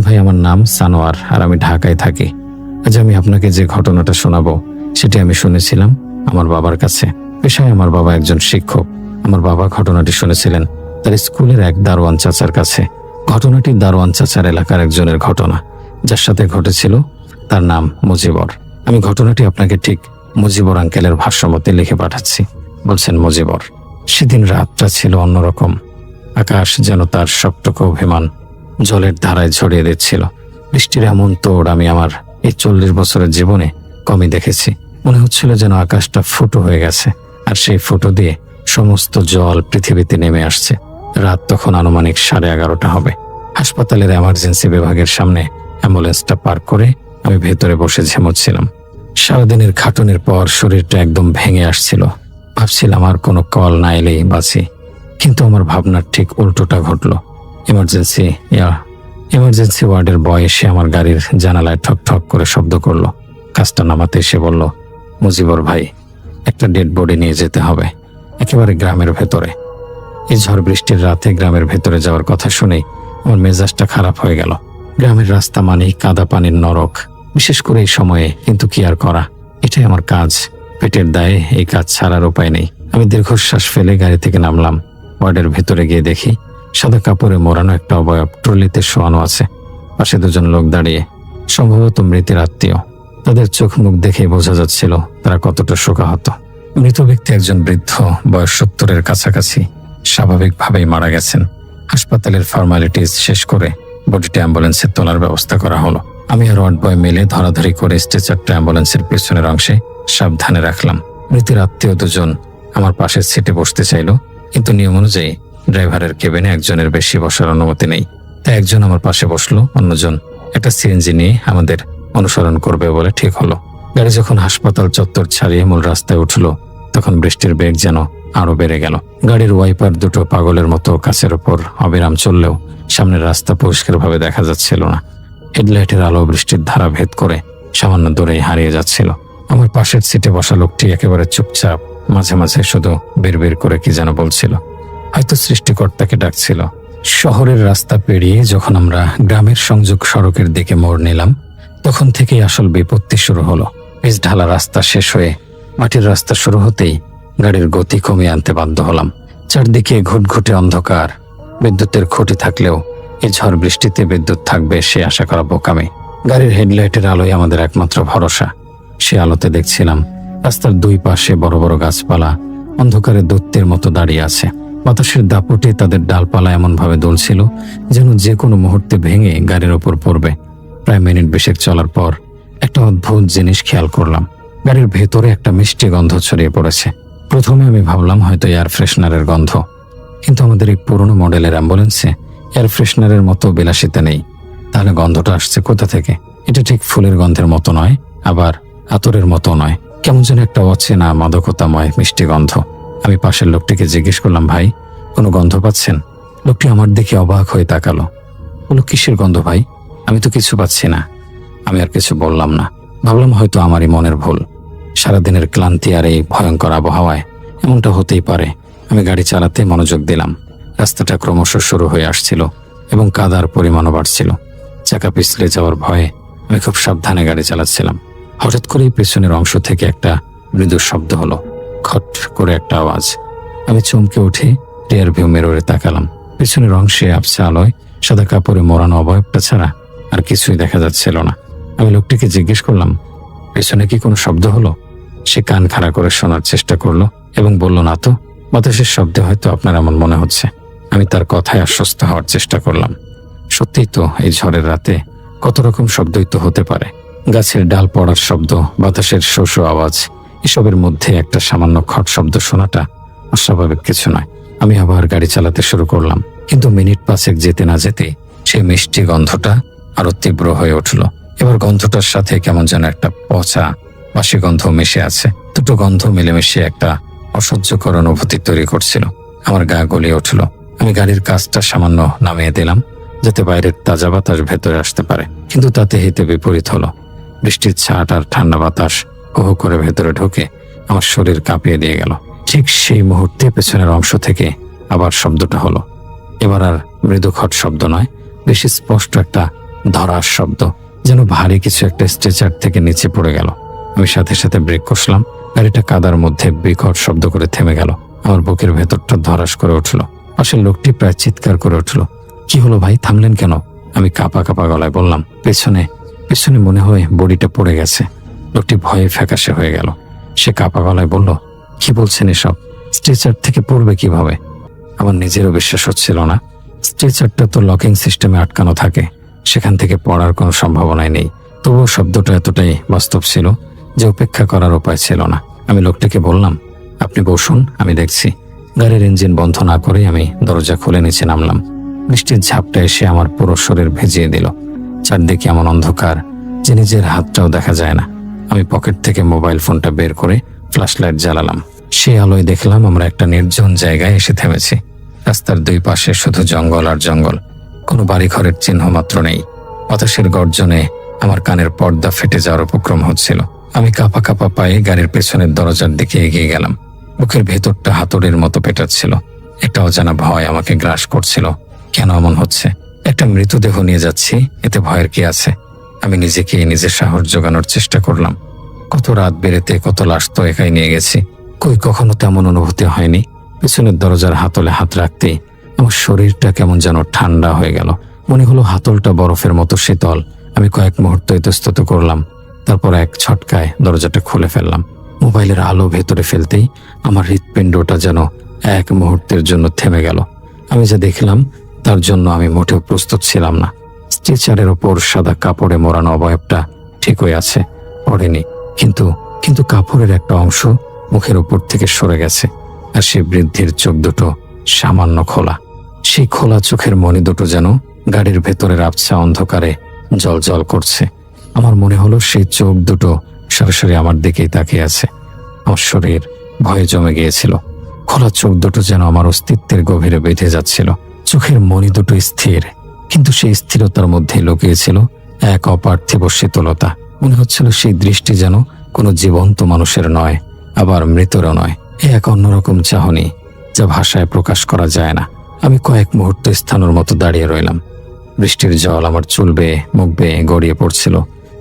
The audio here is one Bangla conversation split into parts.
ভাই, আমার নাম সানোয়ার আর আমি ঢাকায় থাকি। আজ আমি আপনাকে যে ঘটনাটা শোনাবো সেটি আমি শুনেছিলাম আমার বাবার কাছে। পেশায় আমার বাবা একজন শিক্ষক। আমার বাবা ঘটনাটি শুনেছিলেন তার স্কুলের এক দারোয়ান চাচার কাছে। ঘটনাটি দারোয়ান চাচার এলাকার একজনের ঘটনা, যার সাথে ঘটেছিল। তার নাম মুজিবর। আমি ঘটনাটি আপনাকে ঠিক মুজিবর আঙ্কেলের ভাষ্যমতে লিখে পাঠাচ্ছি। বলছেন মুজিবর, সেদিন রাতটা ছিল অন্যরকম। আকাশ যেন তার সবটুকু অভিমান জলের ধারায় ছড়িয়ে দিচ্ছিল। বৃষ্টির এমন তোড় আমি আমার এই 40 বছরের জীবনে কমই দেখেছি। মনে হচ্ছিল যেন আকাশটা ফুটো হয়ে গেছে, আর সেই ফুটো দিয়ে সমস্ত জল পৃথিবীতে নেমে আসছে। রাত তখন আনুমানিক 11:30 হবে। হাসপাতালের এমার্জেন্সি বিভাগের সামনে অ্যাম্বুলেন্সটা পার করে আমি ভেতরে বসে ঝিমোচ্ছিলাম। সারাদিনের খাটুনির পর শরীরটা একদম ভেঙে আসছিল। ভাবছিলাম আর কোনো কল না এলেই বাঁচি, কিন্তু আমার ভাবনার ঠিক উল্টোটা ঘটল। এমার্জেন্সি ওয়ার্ডের বয় এসে আমার গাড়ির জানালায় ঠক ঠক করে শব্দ করলো। কাজটা নামাতে এসে বলল, মুজিবর ভাই, একটা ডেড বডি নিয়ে যেতে হবে, একেবারে গ্রামের ভেতরে। এই ঝড় বৃষ্টির রাতে গ্রামের ভেতরে যাওয়ার কথা শুনেই আমার মেজাজটা খারাপ হয়ে গেল। গ্রামের রাস্তা মানেই কাদা পানির নরক, বিশেষ করে এই সময়ে। কিন্তু কি আর করা, এটাই আমার কাজ। পেটের দায়ে এই কাজ ছাড়ার উপায় নেই। আমি দীর্ঘশ্বাস ফেলে গাড়ি থেকে নামলাম। ওয়ার্ডের ভেতরে গিয়ে দেখি সাদা কাপড়ে মোড়ানো একটা অবয়ব ট্রলিতে শোয়ানো আছে। পাশে দুজন লোক দাঁড়িয়ে, সম্ভবত মৃতের আত্মীয়। তাদের চোখ মুখ দেখে বোঝা যাচ্ছিল তারা কতটা শোকাহত। মৃত ব্যক্তি একজন বৃদ্ধ, বয়স 70-এর কাছাকাছি, স্বাভাবিকভাবেই মারা গেছেন। হাসপাতালের ফর্মালিটিস শেষ করে বডিটা অ্যাম্বুলেন্সে তোলার ব্যবস্থা করা হলো। আমি আর ওয়ার্ড বয় মিলে ধরাধরি করে স্ট্রেচারটা অ্যাম্বুলেন্সের পেছনের অংশে সাবধানে রাখলাম। মৃতের আত্মীয় দুজন আমার পাশের সিটে বসতে চাইল, কিন্তু নিয়ম অনুযায়ী ড্রাইভারের কেবিনে একজনের বেশি বসার অনুমতি নেই। তাই একজন আমার পাশে বসলো, অন্যজন একটা সিএনজি নিয়ে আমাদের অনুসরণ করবে বলে ঠিক হলো। গাড়ি যখন হাসপাতাল চত্বর ছাড়িয়ে মূল রাস্তায় উঠলো, তখন বৃষ্টির বেগ যেন আরো বেড়ে গেল। গাড়ির ওয়াইপার দুটো পাগলের মতো কাছের ওপর অবিরাম চললেও সামনের রাস্তা পরিষ্কারভাবে দেখা যাচ্ছিল না। হেডলাইটের আলো বৃষ্টির ধারা ভেদ করে সামান্য দূরেই হারিয়ে যাচ্ছিল। আমার পাশের সিটে বসা লোকটি একেবারে চুপচাপ, মাঝে মাঝে শুধু বের করে কি যেন বলছিল, হয়তো সৃষ্টিকর্তাকে ডাকছিল। শহরের রাস্তা পেরিয়ে যখন আমরা গ্রামের সংযোগ সড়কের দিকে মোড় নিলাম, তখন থেকেই আসল বিপত্তি শুরু হলো। পিচ ঢালা রাস্তা শেষ হয়ে মাটির রাস্তা শুরু হতেই গাড়ির গতি কমিয়ে আনতে বাধ্য হলাম। চারদিকে ঘুটঘুটে অন্ধকার। বিদ্যুতের খুঁটি থাকলেও এই ঝড় বৃষ্টিতে বিদ্যুৎ থাকবে সে আশা করা বোকামি। গাড়ির হেডলাইটের আলোই আমাদের একমাত্র ভরসা। সে আলোতে দেখছিলাম রাস্তার দুই পাশে বড় বড় গাছপালা অন্ধকারে দৈত্যের মতো দাঁড়িয়ে আছে। বাতাসের দাপটে তাদের ডালপালা এমনভাবে দুলছিল যেন যে কোনো মুহূর্তে ভেঙে গাড়ির ওপর পড়বে। প্রায় মিনিট 20 চলার পর একটা অদ্ভুত জিনিস খেয়াল করলাম। গাড়ির ভেতরে একটা মিষ্টি গন্ধ ছড়িয়ে পড়েছে। প্রথমে আমি ভাবলাম হয়তো এয়ার ফ্রেশনারের গন্ধ, কিন্তু আমাদের এই পুরনো মডেলের অ্যাম্বুলেন্সে এয়ার ফ্রেশনারের মতো বিলাসিতা নেই। তাহলে গন্ধটা আসছে কোথা থেকে? এটা ঠিক ফুলের গন্ধের মতো নয়, আবার আতরের মতো নয়। কেমন যেন একটা অচেনা মাদকতাময় মিষ্টি গন্ধ। আমি পাশের লোকটিকে জিজ্ঞেস করলাম, ভাই, কোনো গন্ধ পাচ্ছেন? লোকটি আমার দিকে অবাক হয়ে তাকালো। বলল, কিসের গন্ধ ভাই? আমি তো কিছু পাচ্ছি না। আমি আর কিছু বললাম না। ভাবলাম হয়তো আমারই মনের ভুল। সারাদিনের ক্লান্তি আর এই ভয়ঙ্কর আবহাওয়ায় এমনটা হতেই পারে। আমি গাড়ি চালাতে মনোযোগ দিলাম। রাস্তাটা ক্রমশ শুরু হয়ে আসছিল এবং কাদার পরিমাণও বাড়ছিল। চাকা পিছলে যাওয়ার ভয়ে আমি খুব সাবধানে গাড়ি চালাচ্ছিলাম। হঠাৎ করেই পেছনের অংশ থেকে একটা মৃদু শব্দ হলো, খট করে একটা আওয়াজ। আমি চমকে উঠে রিয়ার ভিউ মিররে তাকালাম। পেছনের অংশে আবছা আলোয় সাদা কাপড়ে মোড়ানো অবয়বটা ছাড়া আর কিছুই দেখা যাচ্ছিল না। আমি লোকটিকে জিজ্ঞেস করলাম, পেছনে কি কোনো শব্দ হলো? সে কান খাড়া করে শোনার চেষ্টা করলো এবং বলল, না তো, বাতাসের শব্দে হয়তো আপনার এমন মনে হচ্ছে। আমি তার কথায় আশ্বস্ত হওয়ার চেষ্টা করলাম। সত্যিই তো, এই ঝড়ের রাতে কত রকম শব্দই তো হতে পারে। গাছের ডাল পড়ার শব্দ, বাতাসের শো শো আওয়াজ, এসবের মধ্যে একটা সামান্য খট শব্দ শোনাটা অস্বাভাবিক কিছু নয়। আমি আবার গাড়ি চালাতে শুরু করলাম, কিন্তু মিনিট 5 যেতে না যেতে সেই মিষ্টি গন্ধটা আরো তীব্র হয়ে উঠল। এবার গন্ধটার সাথে কেমন যেন একটা পচা বাসি গন্ধ মিশে আছে। দুটো গন্ধ মিলেমিশে একটা অসহ্যকর অনুভূতি তৈরি করছিল। আমার গা গলিয়ে উঠল। আমি গাড়ির কাজটা সামান্য নামিয়ে দিলাম যাতে বাইরের তাজা বাতাস ভেতরে আসতে পারে, কিন্তু তাতে হিতে বিপরীত হলো। বৃষ্টির ছাট আর ঠান্ডা বাতাস হো হো করে ভেতরে ঢুকে আমার শরীর কাঁপিয়ে দিয়ে গেল। ঠিক সেই মুহূর্তে পেছনের অংশ থেকে আবার শব্দটা হলো। এবার আর মৃদু খট শব্দ নয়, বেশি স্পষ্ট একটা ধরার শব্দ, যেন ভারী কিছু একটা স্ট্রেচার থেকে নিচে পড়ে গেল। আমি সাথে সাথে ব্রেক কষলাম। গাড়িটা কাদার মধ্যে বিকট শব্দ করে থেমে গেল। আমার বুকের ভেতরটা ধরাস করে উঠল। পাশের লোকটি প্রায় চিৎকার করে উঠল, কি হলো ভাই, থামলেন কেন? আমি কাঁপা কাঁপা গলায় বললাম, পেছনে পেছনে মনে হয় বডিটা পড়ে গেছে। লোকটি ভয়ে ফ্যাকাশে হয়ে গেল। সে কাঁপা গলায় বলল, কি বলছেন এসব? স্ট্রেচার থেকে পড়বে কিভাবে? আমার নিজেরও বিশ্বাস হচ্ছিল না। স্ট্রেচারটা তো লকিং সিস্টেমে আটকানো থাকে, সেখান থেকে পড়ার কোনো সম্ভাবনাই নেই। তবুও শব্দটা এতটাই বাস্তব ছিল যে উপেক্ষা করার উপায় ছিল না। আমি লোকটিকে বললাম, আপনি বসুন, আমি দেখছি। গাড়ির ইঞ্জিন বন্ধ না করেই আমি দরজা খুলে নিচে নামলাম। বৃষ্টির ঝাপটা এসে আমার পুরো শরীর ভিজিয়ে দিল। চারদিকে এমন অন্ধকার যে নিজের হাতটাও দেখা যায় না। আমি পকেট থেকে মোবাইল ফোনটা বের করে ফ্ল্যাশ লাইট জ্বালালাম। সেই আলোয় দেখলাম আমরা একটা নির্জন জায়গায় এসে থেমেছি। রাস্তার দুই পাশে শুধু জঙ্গল আর জঙ্গল, কোনো বাড়িঘরের চিহ্ন মাত্র নেই। বাতাসের গর্জনে আমার কানের পর্দা ফেটে যাওয়ার উপক্রম হচ্ছিল। আমি কাঁপা কাঁপা পায়ে গাড়ির পেছনের দরজার দিকে এগিয়ে গেলাম। বুকের ভেতরটা হাতুড়ির মতো পেটাচ্ছিল। একটা অজানা ভয় আমাকে গ্রাস করছিল। কেন এমন হচ্ছে? একটা মৃতদেহ নিয়ে যাচ্ছি, এতে ভয়ের কি আছে? আমি নিজেকে নিজের সাহস জোগানোর চেষ্টা করলাম। কত রাত বেরেতে কত লাশ তো একাই নিয়ে গেছি, কই কখনো তেমন অনুভূতি হয়নি। পেছনের দরজার হাতলে হাত রাখতেই আমার শরীরটা কেমন যেন ঠান্ডা হয়ে গেল। মনে হলো হাতলটা বরফের মতো শীতল। আমি কয়েক মুহূর্ত ইতস্তত করলাম, তারপর এক ছটকায় দরজাটা খুলে ফেললাম। মোবাইলের আলো ভেতরে ফেলতেই আমার হৃৎপিণ্ডটা যেন এক মুহূর্তের জন্য থেমে গেল। আমি যা দেখলাম তার জন্য আমি মোটেও প্রস্তুত ছিলাম না। স্ট্রেচারের ওপর সাদা কাপড়ে মোড়ানো অবয়বটা ঠিকই আছে, পড়েনি, কিন্তু কাপড়ের একটা অংশ মুখের উপর থেকে সরে গেছে। আর সেই বৃদ্ধির চোখ দুটো সামান্য খোলা। সেই খোলা চোখের মণি দুটো যেন গাড়ির ভেতরের আবছা অন্ধকারে জ্বলজ্বল করছে। আমার মনে হলো সেই চোখ দুটো সরাসরি আমার দিকেই তাকিয়ে আছে। আমার শরীর ভয়ে জমে গিয়েছিল। খোলা চোখ দুটো যেন আমার অস্তিত্বের গভীরে বেঁধে যাচ্ছিল। চোখের মণি দুটো স্থির, কিন্তু সেই স্থিরতার মধ্যে লুকিয়েছিল এক অপার্থিব শীতলতা। মনে হচ্ছিল সেই দৃষ্টি যেন কোনো জীবন্ত মানুষের নয়, আবার মৃতেরও নয়। এক অন্যরকম চাহনি যা ভাষায় প্রকাশ করা যায় না। আমি কয়েক মুহূর্ত স্থানের মতো দাঁড়িয়ে রইলাম। বৃষ্টির জল আমার চুল বেয়ে মুখ বেয়ে গড়িয়ে পড়ছিল,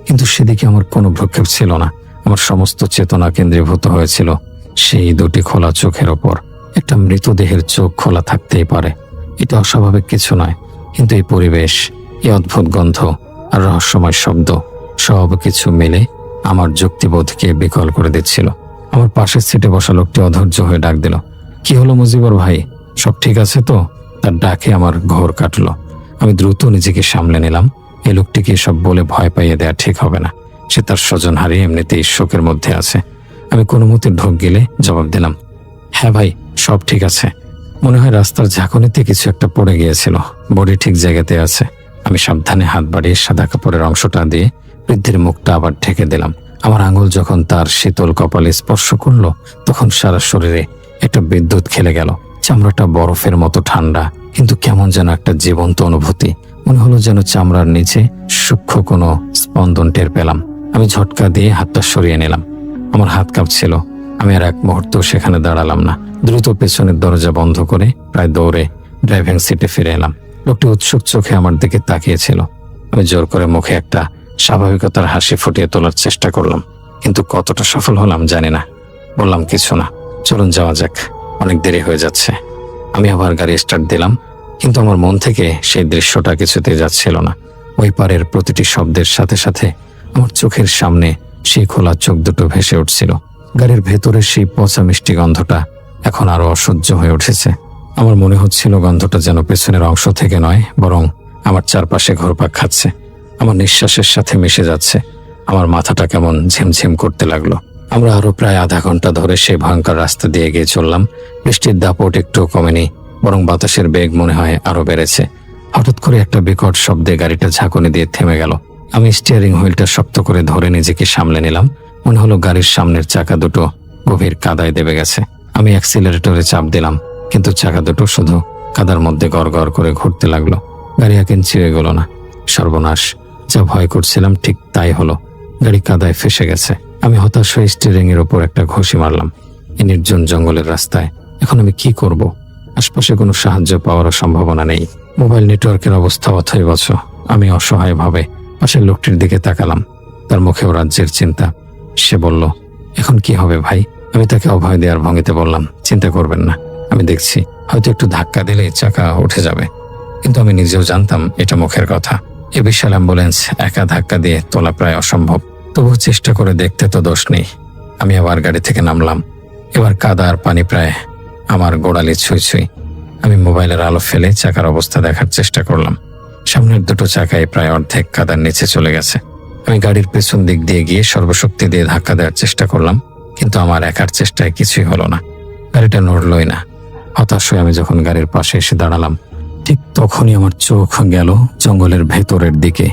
কিন্তু সেদিকে আমার কোনো ভ্রুক্ষেপ ছিল না। আমার সমস্ত চেতনা কেন্দ্রীভূত হয়েছিল সেই দুটি খোলা চোখের ওপর। একটা মৃতদেহের চোখ খোলা থাকতেই পারে, এটা অস্বাভাবিক কিছু নয়, কিন্তু এই পরিবেশ, এই অদ্ভুত গন্ধ আর রহস্যময় শব্দ সব কিছু মিলে আমার যুক্তিবোধকে বিকল করে দিচ্ছিল। আমার পাশের সিটে বসা লোকটি অধৈর্য হয়ে ডাক দিল, কি হলো মুজিবর ভাই, সব ঠিক আছে তো? তার ডাকে আমার ঘোর কাটলো। আমি দ্রুত নিজেকে সামলে নিলাম। এই লোকটিকে সব বলে ভয় পাইয়ে দেওয়া ঠিক হবে না। সে তার স্বজন হারিয়ে এমনিতেই শোকের মধ্যে আছে। আমি কোনো মতে ঢোক গেলে জবাব দিলাম, হ্যাঁ ভাই, সব ঠিক আছে। মনে হয় রাস্তার ঝাঁকুনিতে কিছু একটা পড়ে গিয়েছিল, বডি ঠিক জায়গাতে আছে। আমি সাবধানে হাত বাড়িয়ে সাদা কাপড়ের অংশটা দিয়ে বৃদ্ধির মুখটা আবার ঢেকে দিলাম। আমার আঙুল যখন তার শীতল কপালে স্পর্শ করলো, তখন সারা শরীরে একটা বিদ্যুৎ খেলে গেল। চামড়াটা বরফের মতো ঠান্ডা, কিন্তু কেমন যেন একটা জীবন্ত অনুভূতি। মনে হলো যেন চামড়ার নিচে সূক্ষ্ম কোনো স্পন্দন টের পেলাম। আমি ঝটকা দিয়ে হাতটা সরিয়ে নিলাম। আমার হাত কাঁপছিল। আমি আর এক মুহূর্ত সেখানে দাঁড়ালাম না। দ্রুত পেছনের দরজা বন্ধ করে প্রায় দৌড়ে ড্রাইভিং সিটে ফিরে এলাম। লোকটি উৎসুক চোখে আমার দিকে তাকিয়েছিল। আমি জোর করে মুখে একটা স্বাভাবিকতার হাসি ফুটিয়ে তোলার চেষ্টা করলাম, কিন্তু কতটা সফল হলাম জানি না। বললাম, কিছু না, চলুন যাওয়া যাক, অনেক দেরি হয়ে যাচ্ছে। আমি আবার গাড়ি স্টার্ট দিলাম, কিন্তু আমার মন থেকে সেই দৃশ্যটা কিছুতেই যাচ্ছিল না। ওই পারের প্রতিটি শব্দের সাথে সাথে আমার চোখের সামনে সেই খোলা চোখ দুটো ভেসে উঠছিল। গাড়ির ভেতরের সেই পচা মিষ্টি গন্ধটা এখন আরো অসহ্য হয়ে উঠেছে। আমার মনে হচ্ছিল গন্ধটা যেন পেছনের অংশ থেকে নয়, বরং আমার চারপাশে ঘুরপাক খাচ্ছে, আমার নিঃশ্বাসের সাথে মিশে যাচ্ছে। আমার মাথাটা কেমন ঝিমঝিম করতে লাগলো। আমরা আরো প্রায় আধা ঘন্টা ধরে সেই ভয়ঙ্কর রাস্তা দিয়ে এগিয়ে চললাম। বৃষ্টির দাপট একটু কমেনি, বরং বাতাসের বেগ মনে হয় আরো বেড়েছে। হঠাৎ করে একটা বিকট শব্দে গাড়িটা ঝাঁকুনি দিয়ে থেমে গেল। আমি স্টিয়ারিং হুইলটা শক্ত করে ধরে নিজেকে সামলে নিলাম। মনে হলো গাড়ির সামনের চাকা দুটো গভীর কাদায় দেবে গেছে। আমি অ্যাক্সিলারেটরে চাপ দিলাম, কিন্তু চাকা দুটো শুধু কাদার মধ্যে গড় করে ঘুরতে লাগলো। গাড়ি এক ইঞ্চিও এগোলো না। সর্বনাশ, যা ভয় করছিলাম ঠিক তাই হলো। গাড়ি কাদায় ফেসে গেছে। আমি হতাশ হয়ে স্টিয়ারিং এর ওপর একটা ঘষি মারলাম। এই নির্জন জঙ্গলের রাস্তায় এখন আমি কি করব? আশপাশে কোনো সাহায্য পাওয়ার সম্ভাবনা নেই। মোবাইল নেটওয়ার্কের অবস্থা অথৈবচ। আমি অসহায়ভাবে পাশের লোকটির দিকে তাকালাম। তার মুখেও রাজ্যের চিন্তা। সে বলল, এখন কি হবে ভাই? আমি তাকে অভয় দেওয়ার ভঙ্গিতে বললাম, চিন্তা করবেন না, আমি দেখছি, হয়তো একটু ধাক্কা দিলেই চাকা উঠে যাবে। কিন্তু আমি নিজেও জানতাম এটা মুখের কথা। এ বিশাল অ্যাম্বুলেন্স একা ধাক্কা দিয়ে তোলা প্রায় অসম্ভব। তবুও চেষ্টা করে দেখতে তো দোষ নেই। আমি আবার গাড়ি থেকে নামলাম। এবার কাদা আর পানি প্রায় আমার গোড়ালি ছুঁই ছুঁই। আমি মোবাইলের আলো ফেলে চাকার অবস্থা দেখার চেষ্টা করলাম। সামনের দুটো চাকায় প্রায় অর্ধেক কাদার নিচে চলে গেছে। আমি গাড়ির পেছন দিক দিয়ে গিয়ে সর্বশক্তি দিয়ে ধাক্কা দেওয়ার চেষ্টা করলাম, কিন্তু আমার একার চেষ্টায় কিছুই হলো না। গাড়িটা নড়লই না। হতাশ হয়ে আমি যখন গাড়ির পাশে এসে দাঁড়ালাম, ঠিক তখনই আমার চোখ গেল জঙ্গলের ভেতরের দিকে।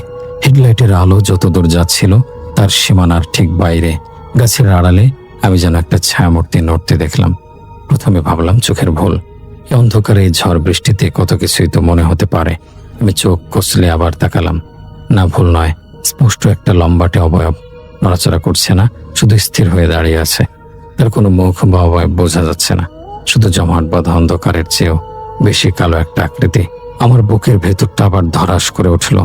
হেডলাইটের আলো যতদূর যাচ্ছিল তার সীমানার ঠিক বাইরে গাছের আড়ালে আমি যেন একটা ছায়ামূর্তি নড়তে দেখলাম। প্রথমে ভাবলাম চোখের ভুল। এই অন্ধকারে এই ঝড় বৃষ্টিতে কত কিছুই তো মনে হতে পারে। আমি চোখ কষলে আবার তাকালাম। না, ভুল নয়, স্পষ্ট একটা লম্বাটে অবয়ব। নড়াচড়া করছে না, শুধু স্থির হয়ে দাঁড়িয়ে আছে। তার কোনো মুখ বা অবয়ব বোঝা যাচ্ছে না, শুধু জমাট বাঁধা অন্ধকারের চেয়েও বেশি কালো একটা আকৃতি। আমার বুকের ভেতরটা আবার ধরাস করে উঠল।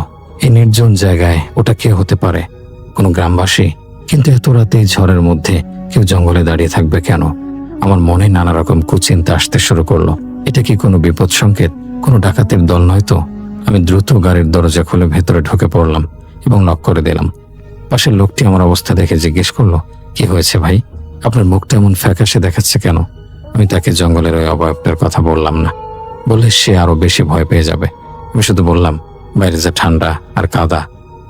এই নির্জন জায়গায় ওটা কে হতে পারে? কোনো গ্রামবাসী? কিন্তু এত রাতে এই ঝড়ের মধ্যে কেউ জঙ্গলে দাঁড়িয়ে থাকবে কেন? আমার মনে নানা রকম কুচিন্তা আসতে শুরু করলো। এটা কি কোনো বিপদ সংকেত? কোনো ডাকাতের দল নয় তো? আমি দ্রুত গাড়ির দরজা খুলে ভেতরে ঢুকে পড়লাম এবং লক করে দিলাম। পাশের লোকটি আমার অবস্থা দেখে জিজ্ঞেস করলো, কি হয়েছে ভাই? আপনার মুখটা এমন ফ্যাকাশে দেখাচ্ছে কেন? আমি তাকে জঙ্গলের ওই অবয়বটার কথা বললাম না। বললে সে আরো বেশি ভয় পেয়ে যাবে। আমি শুধু বললাম, বাইরে যে ঠান্ডা আর কাদা,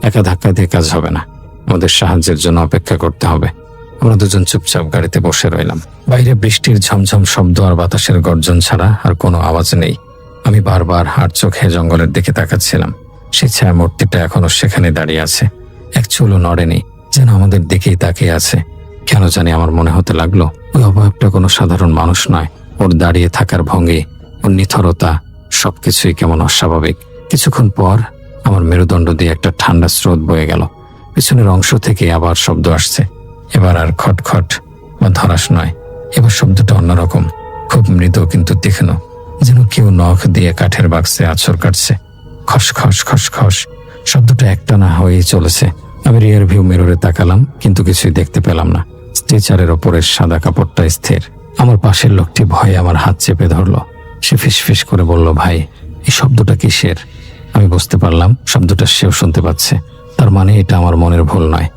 একা ধাক্কা দিয়ে কাজ হবে না, আমাদের সাহায্যের জন্য অপেক্ষা করতে হবে। আমরা দুজন চুপচাপ গাড়িতে বসে রইলাম। বাইরে বৃষ্টির ঝমঝম শব্দ আর বাতাসের গর্জন ছাড়া আর কোনো আওয়াজ নেই। আমি বারবার হাড় চোখে জঙ্গলের দিকে তাকাচ্ছিলাম। সেই ছায়া মূর্তিটা এখনো সেখানে দাঁড়িয়ে আছে, এক চুলও নড়েনি, যেন আমাদের দিকেই তাকিয়ে আছে। কেন জানি আমার মনে হতে লাগলো ওই অবয়বটা কোনো সাধারণ মানুষ নয়। ওর দাঁড়িয়ে থাকার ভঙ্গি, ওর নিথরতা, সবকিছুই কেমন অস্বাভাবিক। কিছুক্ষণ পর আমার মেরুদণ্ড দিয়ে একটা ঠান্ডা স্রোত বয়ে গেল। পিছনের অংশ থেকে আবার শব্দ আসছে। এবার আর খটখট বা ধরাস নয়, এবার শব্দটা অন্যরকম, খুব মৃদু কিন্তু তীক্ষ্ণ, যেন কেউ নখ দিয়ে কাঠের বাক্সে আছর কাটছে। খস খস খস খস শব্দটা একটানা হয়েই চলেছে। আমি রিয়ার ভিউ মিররে তাকালাম, কিন্তু কিছুই দেখতে পেলাম না। স্ট্রেচারের ওপরের সাদা কাপড়টা স্থির। আমার পাশের লোকটি ভয়ে আমার হাত চেপে ধরলো। সে ফিসফিস করে বলল, ভাই, এই শব্দটা কিসের? আমি বুঝতে পারলাম শব্দটা সেও শুনতে পাচ্ছে। তার মানে এটা আমার মনের ভুল নয়।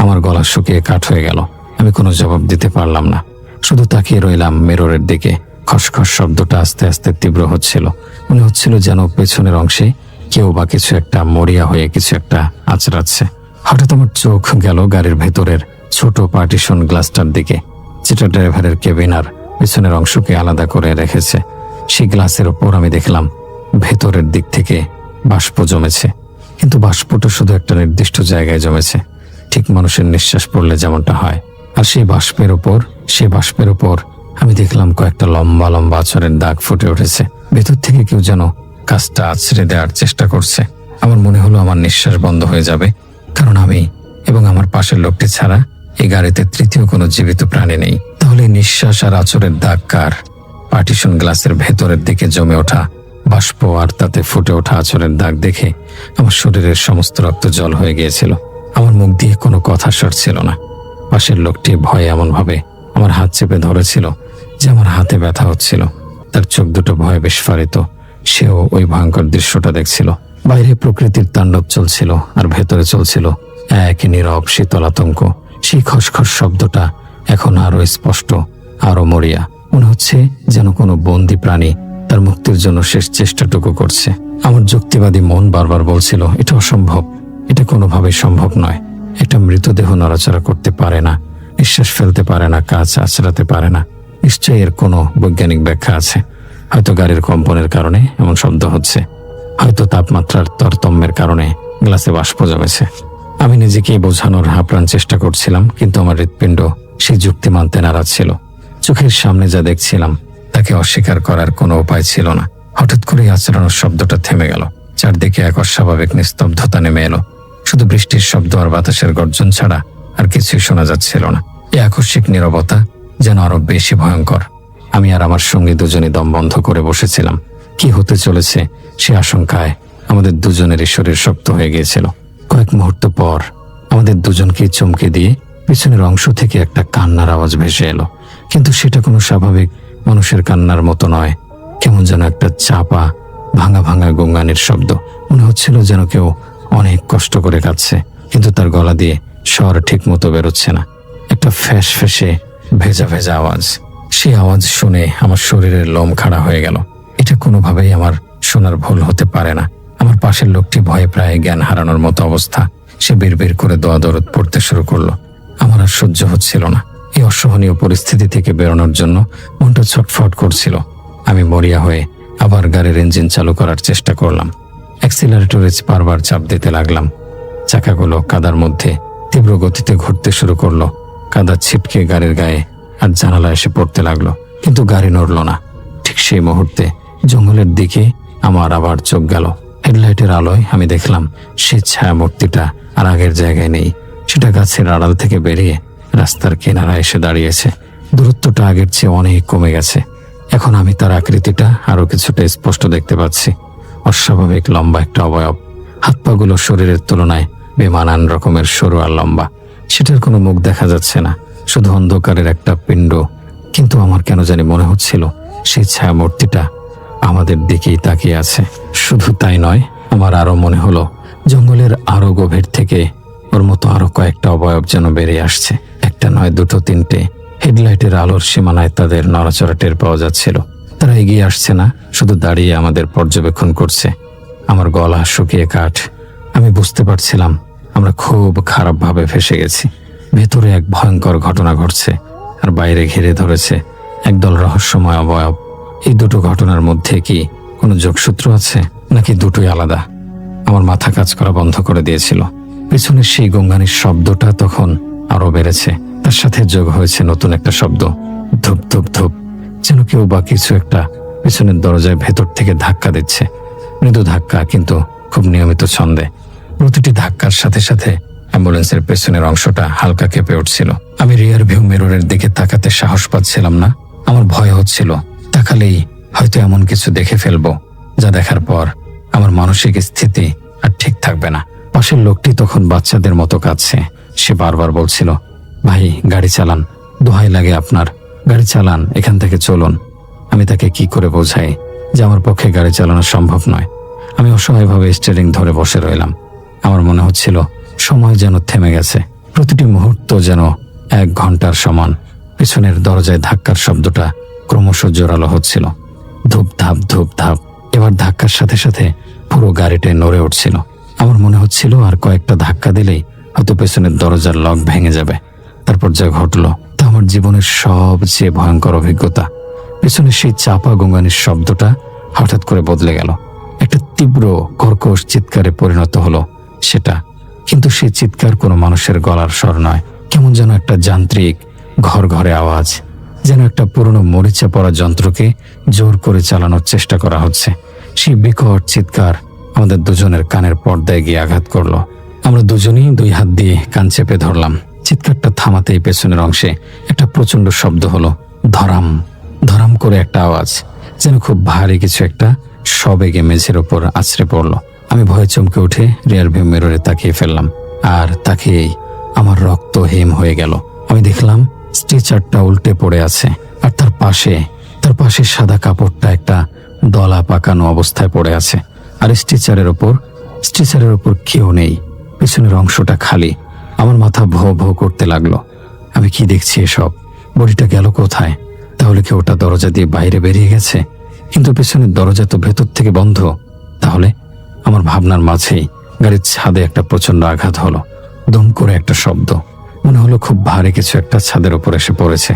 আমার গলা শুকিয়ে কাঠ হয়ে গেল। আমি কোনো জবাব দিতে পারলাম না, শুধু তাকিয়ে রইলাম মিররের দিকে। খসখস শব্দটা আস্তে আস্তে তীব্র হচ্ছিল। মনে হচ্ছিল যেন পেছনের অংশে কেউ বা কিছু একটা মরিয়া হয়ে কিছু একটা আঁচড়াচ্ছে। হঠাৎ আমার চোখ গেল গাড়ির ভেতরের ছোট পার্টিশন গ্লাসটার দিকে, যেটা ড্রাইভারের কেবিন আর পেছনের অংশকে আলাদা করে রেখেছে। সেই গ্লাসের ওপর আমি দেখলাম ভেতরের দিক থেকে বাষ্প জমেছে, কিন্তু বাষ্পটা শুধু একটা নির্দিষ্ট জায়গায় জমেছে, ঠিক মানুষের নিঃশ্বাস পড়লে যেমনটা হয়। আর সেই বাষ্পের উপর আমি দেখলাম কয়েকটা লম্বা লম্বা আঁচড়ের দাগ ফুটে উঠেছে। ভেতর থেকে কেউ যেন কাজটা আছড়ে দেওয়ার চেষ্টা করছে। আমার মনে হলো আমার নিঃশ্বাস বন্ধ হয়ে যাবে, কারণ আমি এবং আমার পাশের লোকটি ছাড়া এই গাড়িতে তৃতীয় কোনো জীবিত প্রাণী নেই। তাহলে নিঃশ্বাস আর আঁচড়ের দাগ কার? পার্টিশন গ্লাসের ভেতরের দিকে জমে ওঠা বাষ্প আর তাতে ফুটে ওঠা আঁচড়ের দাগ দেখে আমার শরীরের সমস্ত রক্ত জল হয়ে গিয়েছিল। আমার মুখ দিয়ে কোনো কথা সরছিল না। পাশের লোকটি ভয়ে এমনভাবে আমার হাত চেপে ধরেছিল যে আমার হাতে ব্যথা হচ্ছিল। তার চোখ দুটো ভয়ে বিস্ফারিত। সেও ওই ভয়ঙ্কর দৃশ্যটা দেখছিল। বাইরে প্রকৃতির তাণ্ডব চলছিল, আর ভেতরে চলছিল এক নীরব শীতল আতঙ্ক। সেই খসখস শব্দটা এখন আরো স্পষ্ট, আরো মরিয়া। মনে হচ্ছে যেন কোনো বন্দি প্রাণী তার মুক্তির জন্য শেষ চেষ্টাটুকু করছে। আমার যুক্তিবাদী মন বারবার বলছিল, এটা অসম্ভব, এটা কোনোভাবেই সম্ভব নয়। একটা মৃতদেহ নড়াচড়া করতে পারে না, নিঃশ্বাস ফেলতে পারে না, কাজ আছড়াতে পারে না। নিশ্চয়ই এর কোনো বৈজ্ঞানিক ব্যাখ্যা আছে। হয়তো গাড়ির কম্পনের কারণে এমন শব্দ হচ্ছে, হয়তো তাপমাত্রার তারতম্যের কারণে গ্লাসে বাষ্প জমেছে। আমি নিজেকেই বোঝানোর আপ্রাণ চেষ্টা করছিলাম, কিন্তু আমার হৃৎপিণ্ড সেই যুক্তি মানতে নারাজ ছিল। চোখের সামনে যা দেখছিলাম তাকে অস্বীকার করার কোনো উপায় ছিল না। হঠাৎ করে আচরণের শব্দটা থেমে গেল। চারদিকে এক অস্বাভাবিক নিস্তব্ধতা নেমে এলো। শুধু বৃষ্টির শব্দ আর বাতাসের গর্জন ছাড়া আর কিছুই শোনা যাচ্ছিল না। এই আকস্মিক নীরবতা যেন আরো বেশি ভয়ঙ্কর। আমি আর আমার সঙ্গী দুজনই দম বন্ধ করে বসেছিলাম। কি হতে চলেছে সে আশঙ্কায় আমাদের দুজনেরই শরীর শক্ত হয়ে গিয়েছিল। কয়েক মুহূর্ত পর আমাদের দুজনকেই চমকে দিয়ে পিছনের অংশ থেকে একটা কান্নার আওয়াজ ভেসে এলো, কিন্তু সেটা কোনো স্বাভাবিক মানুষের কান্নার মতো নয়। কেমন যেন একটা চাপা ভাঙা ভাঙা গঙ্গানির শব্দ। মনে হচ্ছিল যেন কেউ অনেক কষ্ট করে কাঁদছে, কিন্তু তার গলা দিয়ে স্বর ঠিক মতো বেরোচ্ছে না। একটা ফ্যাস ফ্যাসে ভেজা ভেজা আওয়াজ। সেই আওয়াজ শুনে আমার শরীরের লোম খাড়া হয়ে গেল। এটা কোনোভাবেই আমার শোনার ভুল হতে পারে না। আমার পাশের লোকটি ভয়ে প্রায় জ্ঞান হারানোর মতো অবস্থা। সে বিড়বিড় করে দোয়া দরদ পড়তে শুরু করলো। আমার আর সহ্য হচ্ছিল না। এই অসহনীয় পরিস্থিতি থেকে বেরোনোর জন্য মনটা ছটফট করছিল। আমি মরিয়া হয়ে আবার গাড়ির ইঞ্জিন চালু করার চেষ্টা করলাম। অ্যাক্সিলারেটরে বারবার চাপ দিতে লাগলাম। চাকাগুলো কাদার মধ্যে তীব্র গতিতে ঘুরতে শুরু করলো। কাদা ছিটকে গাড়ির গায়ে আর জানালা এসে পড়তে লাগলো, কিন্তু গাড়ি নড়ল না। ঠিক সেই মুহূর্তে জঙ্গলের দিকে আমার আবার চোখ গেল। হেডলাইটের আলোয় আমি দেখলাম সেই ছায়া মূর্তিটা আর আগের জায়গায় নেই। সেটা গাছের আড়াল থেকে বেরিয়ে রাস্তার কিনারা এসে দাঁড়িয়েছে। দূরত্বটা আগের চেয়ে অনেক কমে গেছে। এখন আমি তার আকৃতিটা আরো কিছুটা স্পষ্ট দেখতে পাচ্ছি। অস্বাভাবিক লম্বা একটা অবয়ব। হাত পাগুলো শরীরের তুলনায় বেমানান রকমের সরু আর লম্বা। সেটার কোনো মুখ দেখা যাচ্ছে না, শুধু অন্ধকারের একটা পিণ্ড। কিন্তু আমার কেন জানি মনে হচ্ছিল সেই ছায়া মূর্তিটা আমাদের দিকেই তাকিয়ে আছে। শুধু তাই নয়, আমার আরো মনে হলো জঙ্গলের আরো গভীর থেকে ওর মতো আরো কয়েকটা অবয়ব যেন বেরিয়ে আসছে। একটা নয়, দুটো, তিনটে। হেডলাইটের আলোর সীমানায় তাদের নড়াচড়া টের পাওয়া যাচ্ছিল। তারা এগিয়ে আসছে না, শুধু দাঁড়িয়ে আমাদের পর্যবেক্ষণ করছে। আমার গলা শুকিয়ে কাঠ। আমি বুঝতে পারছিলাম আমরা খুব খারাপভাবে ফেঁসে গেছি। ভেতরে এক ভয়ঙ্কর ঘটনা ঘটছে, আর বাইরে ঘিরে ধরেছে একদল রহস্যময় অবয়ব। এই দুটো ঘটনার মধ্যে কি কোনো যোগসূত্র আছে, নাকি দুটোই আলাদা? আমার মাথা কাজ করা বন্ধ করে দিয়েছিল। পিছনের সেই গঙ্গানির শব্দটা তখন আরো বেড়েছে। তার সাথে যোগ হয়েছে নতুন একটা শব্দ, ধূপ ধূপ ধূপ, যেন কেউ বা কিছু একটা পিছনের দরজায় ভেতর থেকে ধাক্কা দিচ্ছে। মৃদু ধাক্কা, কিন্তু খুব নিয়মিত ছন্দে। প্রতিটি ধাক্কার সাথে সাথে অ্যাম্বুলেন্সের পেছনের অংশটা হালকা কেঁপে উঠছিল। আমি রিয়ার ভিউ মিররের দিকে তাকাতে সাহস পাচ্ছিলাম না। আমার ভয় হচ্ছিল তাকালেই হয়তো এমন কিছু দেখে ফেলবো যা দেখার পর আমার মানসিক স্থিতি আর ঠিক থাকবে না। পাশের লোকটি তখন বাচ্চাদের মতো কাঁদছে। সে বারবার বলছিল, ভাই গাড়ি চালান, দোহাই লাগে আপনার, গাড়ি চালান, এখান থেকে চলুন। আমি তাকে কি করে বোঝাই যে আমার পক্ষে গাড়ি চালানো সম্ভব নয়। আমি অসহায়ভাবে স্টিয়ারিং ধরে বসে রইলাম। আমার মনে হচ্ছিল সময় যেন থেমে গেছে। প্রতিটি মুহূর্ত যেন 1 ঘন্টার সমান। পিছনের দরজায় ধাক্কার শব্দটা ক্রমশ জোরালো হচ্ছিল। ধূপ ধাপ ধূপ ধাপ। এবার ধাক্কার সাথে সাথে পুরো গাড়িটাই নড়ে উঠছিল। আমার মনে হচ্ছিল আর কয়েকটা ধাক্কা দিলেই হয়তো পেছনের দরজার লক ভেঙে যাবে। তারপর যা ঘটলো তা আমার জীবনের সবচেয়ে ভয়ঙ্কর অভিজ্ঞতা। পেছনের সেই চাপা গঙ্গানির শব্দটা হঠাৎ করে বদলে গেল। একটা তীব্র কর্কশ চিৎকারে পরিণত হলো সেটা। কিন্তু সেই চিৎকার কোনো মানুষের গলার স্বর নয়। কেমন যেন একটা যান্ত্রিক ঘর ঘরে আওয়াজ, যেন একটা পুরনো মরিচা পড়া যন্ত্রকে জোর করে চালানোর চেষ্টা করা হচ্ছে। সেই বিকট চিৎকার আমাদের দুজনের কানের পর্দায় গিয়ে আঘাত করলো। আমরা দুজনেই 2 হাত দিয়ে কান চেপে ধরলাম। চিৎকারটা থামাতেই পেছনের অংশে একটা প্রচন্ড শব্দ হলো। ধরাম ধরাম করে একটা আওয়াজ, যেন খুব ভারী কিছু একটা সবেগে মেঝের ওপর আছড়ে পড়লো। আমি ভয়ে চমকে উঠে রিয়ার ভিউ মিররে তাকিয়ে ফেললাম, আর তাকিয়েই আমার রক্ত হিম হয়ে গেল। আমি দেখলাম স্ট্রেচারটা উল্টে পড়ে আছে, আর তার পাশে সাদা কাপড়টা একটা দলা পাকানো অবস্থায় পড়ে আছে। আর স্ট্রেচারের ওপর কেউ নেই, পিছনের অংশটা খালি। আমার মাথা ভো ভো করতে লাগলো। আমি কি দেখছি এসব? বডিটা গেল কোথায়? তাহলে কি ওটা দরজা দিয়ে বাইরে বেরিয়ে গেছে? কিন্তু পিছনের দরজা তো ভেতর থেকে বন্ধ। তাহলে? আমার ভাবনার মাঝেই গাড়ির ছাদে একটা প্রচন্ড আঘাত হলো। দম করে একটা শব্দ, মনে হলো খুব ভারী কিছু একটা ছাদের উপর এসে পড়েছে।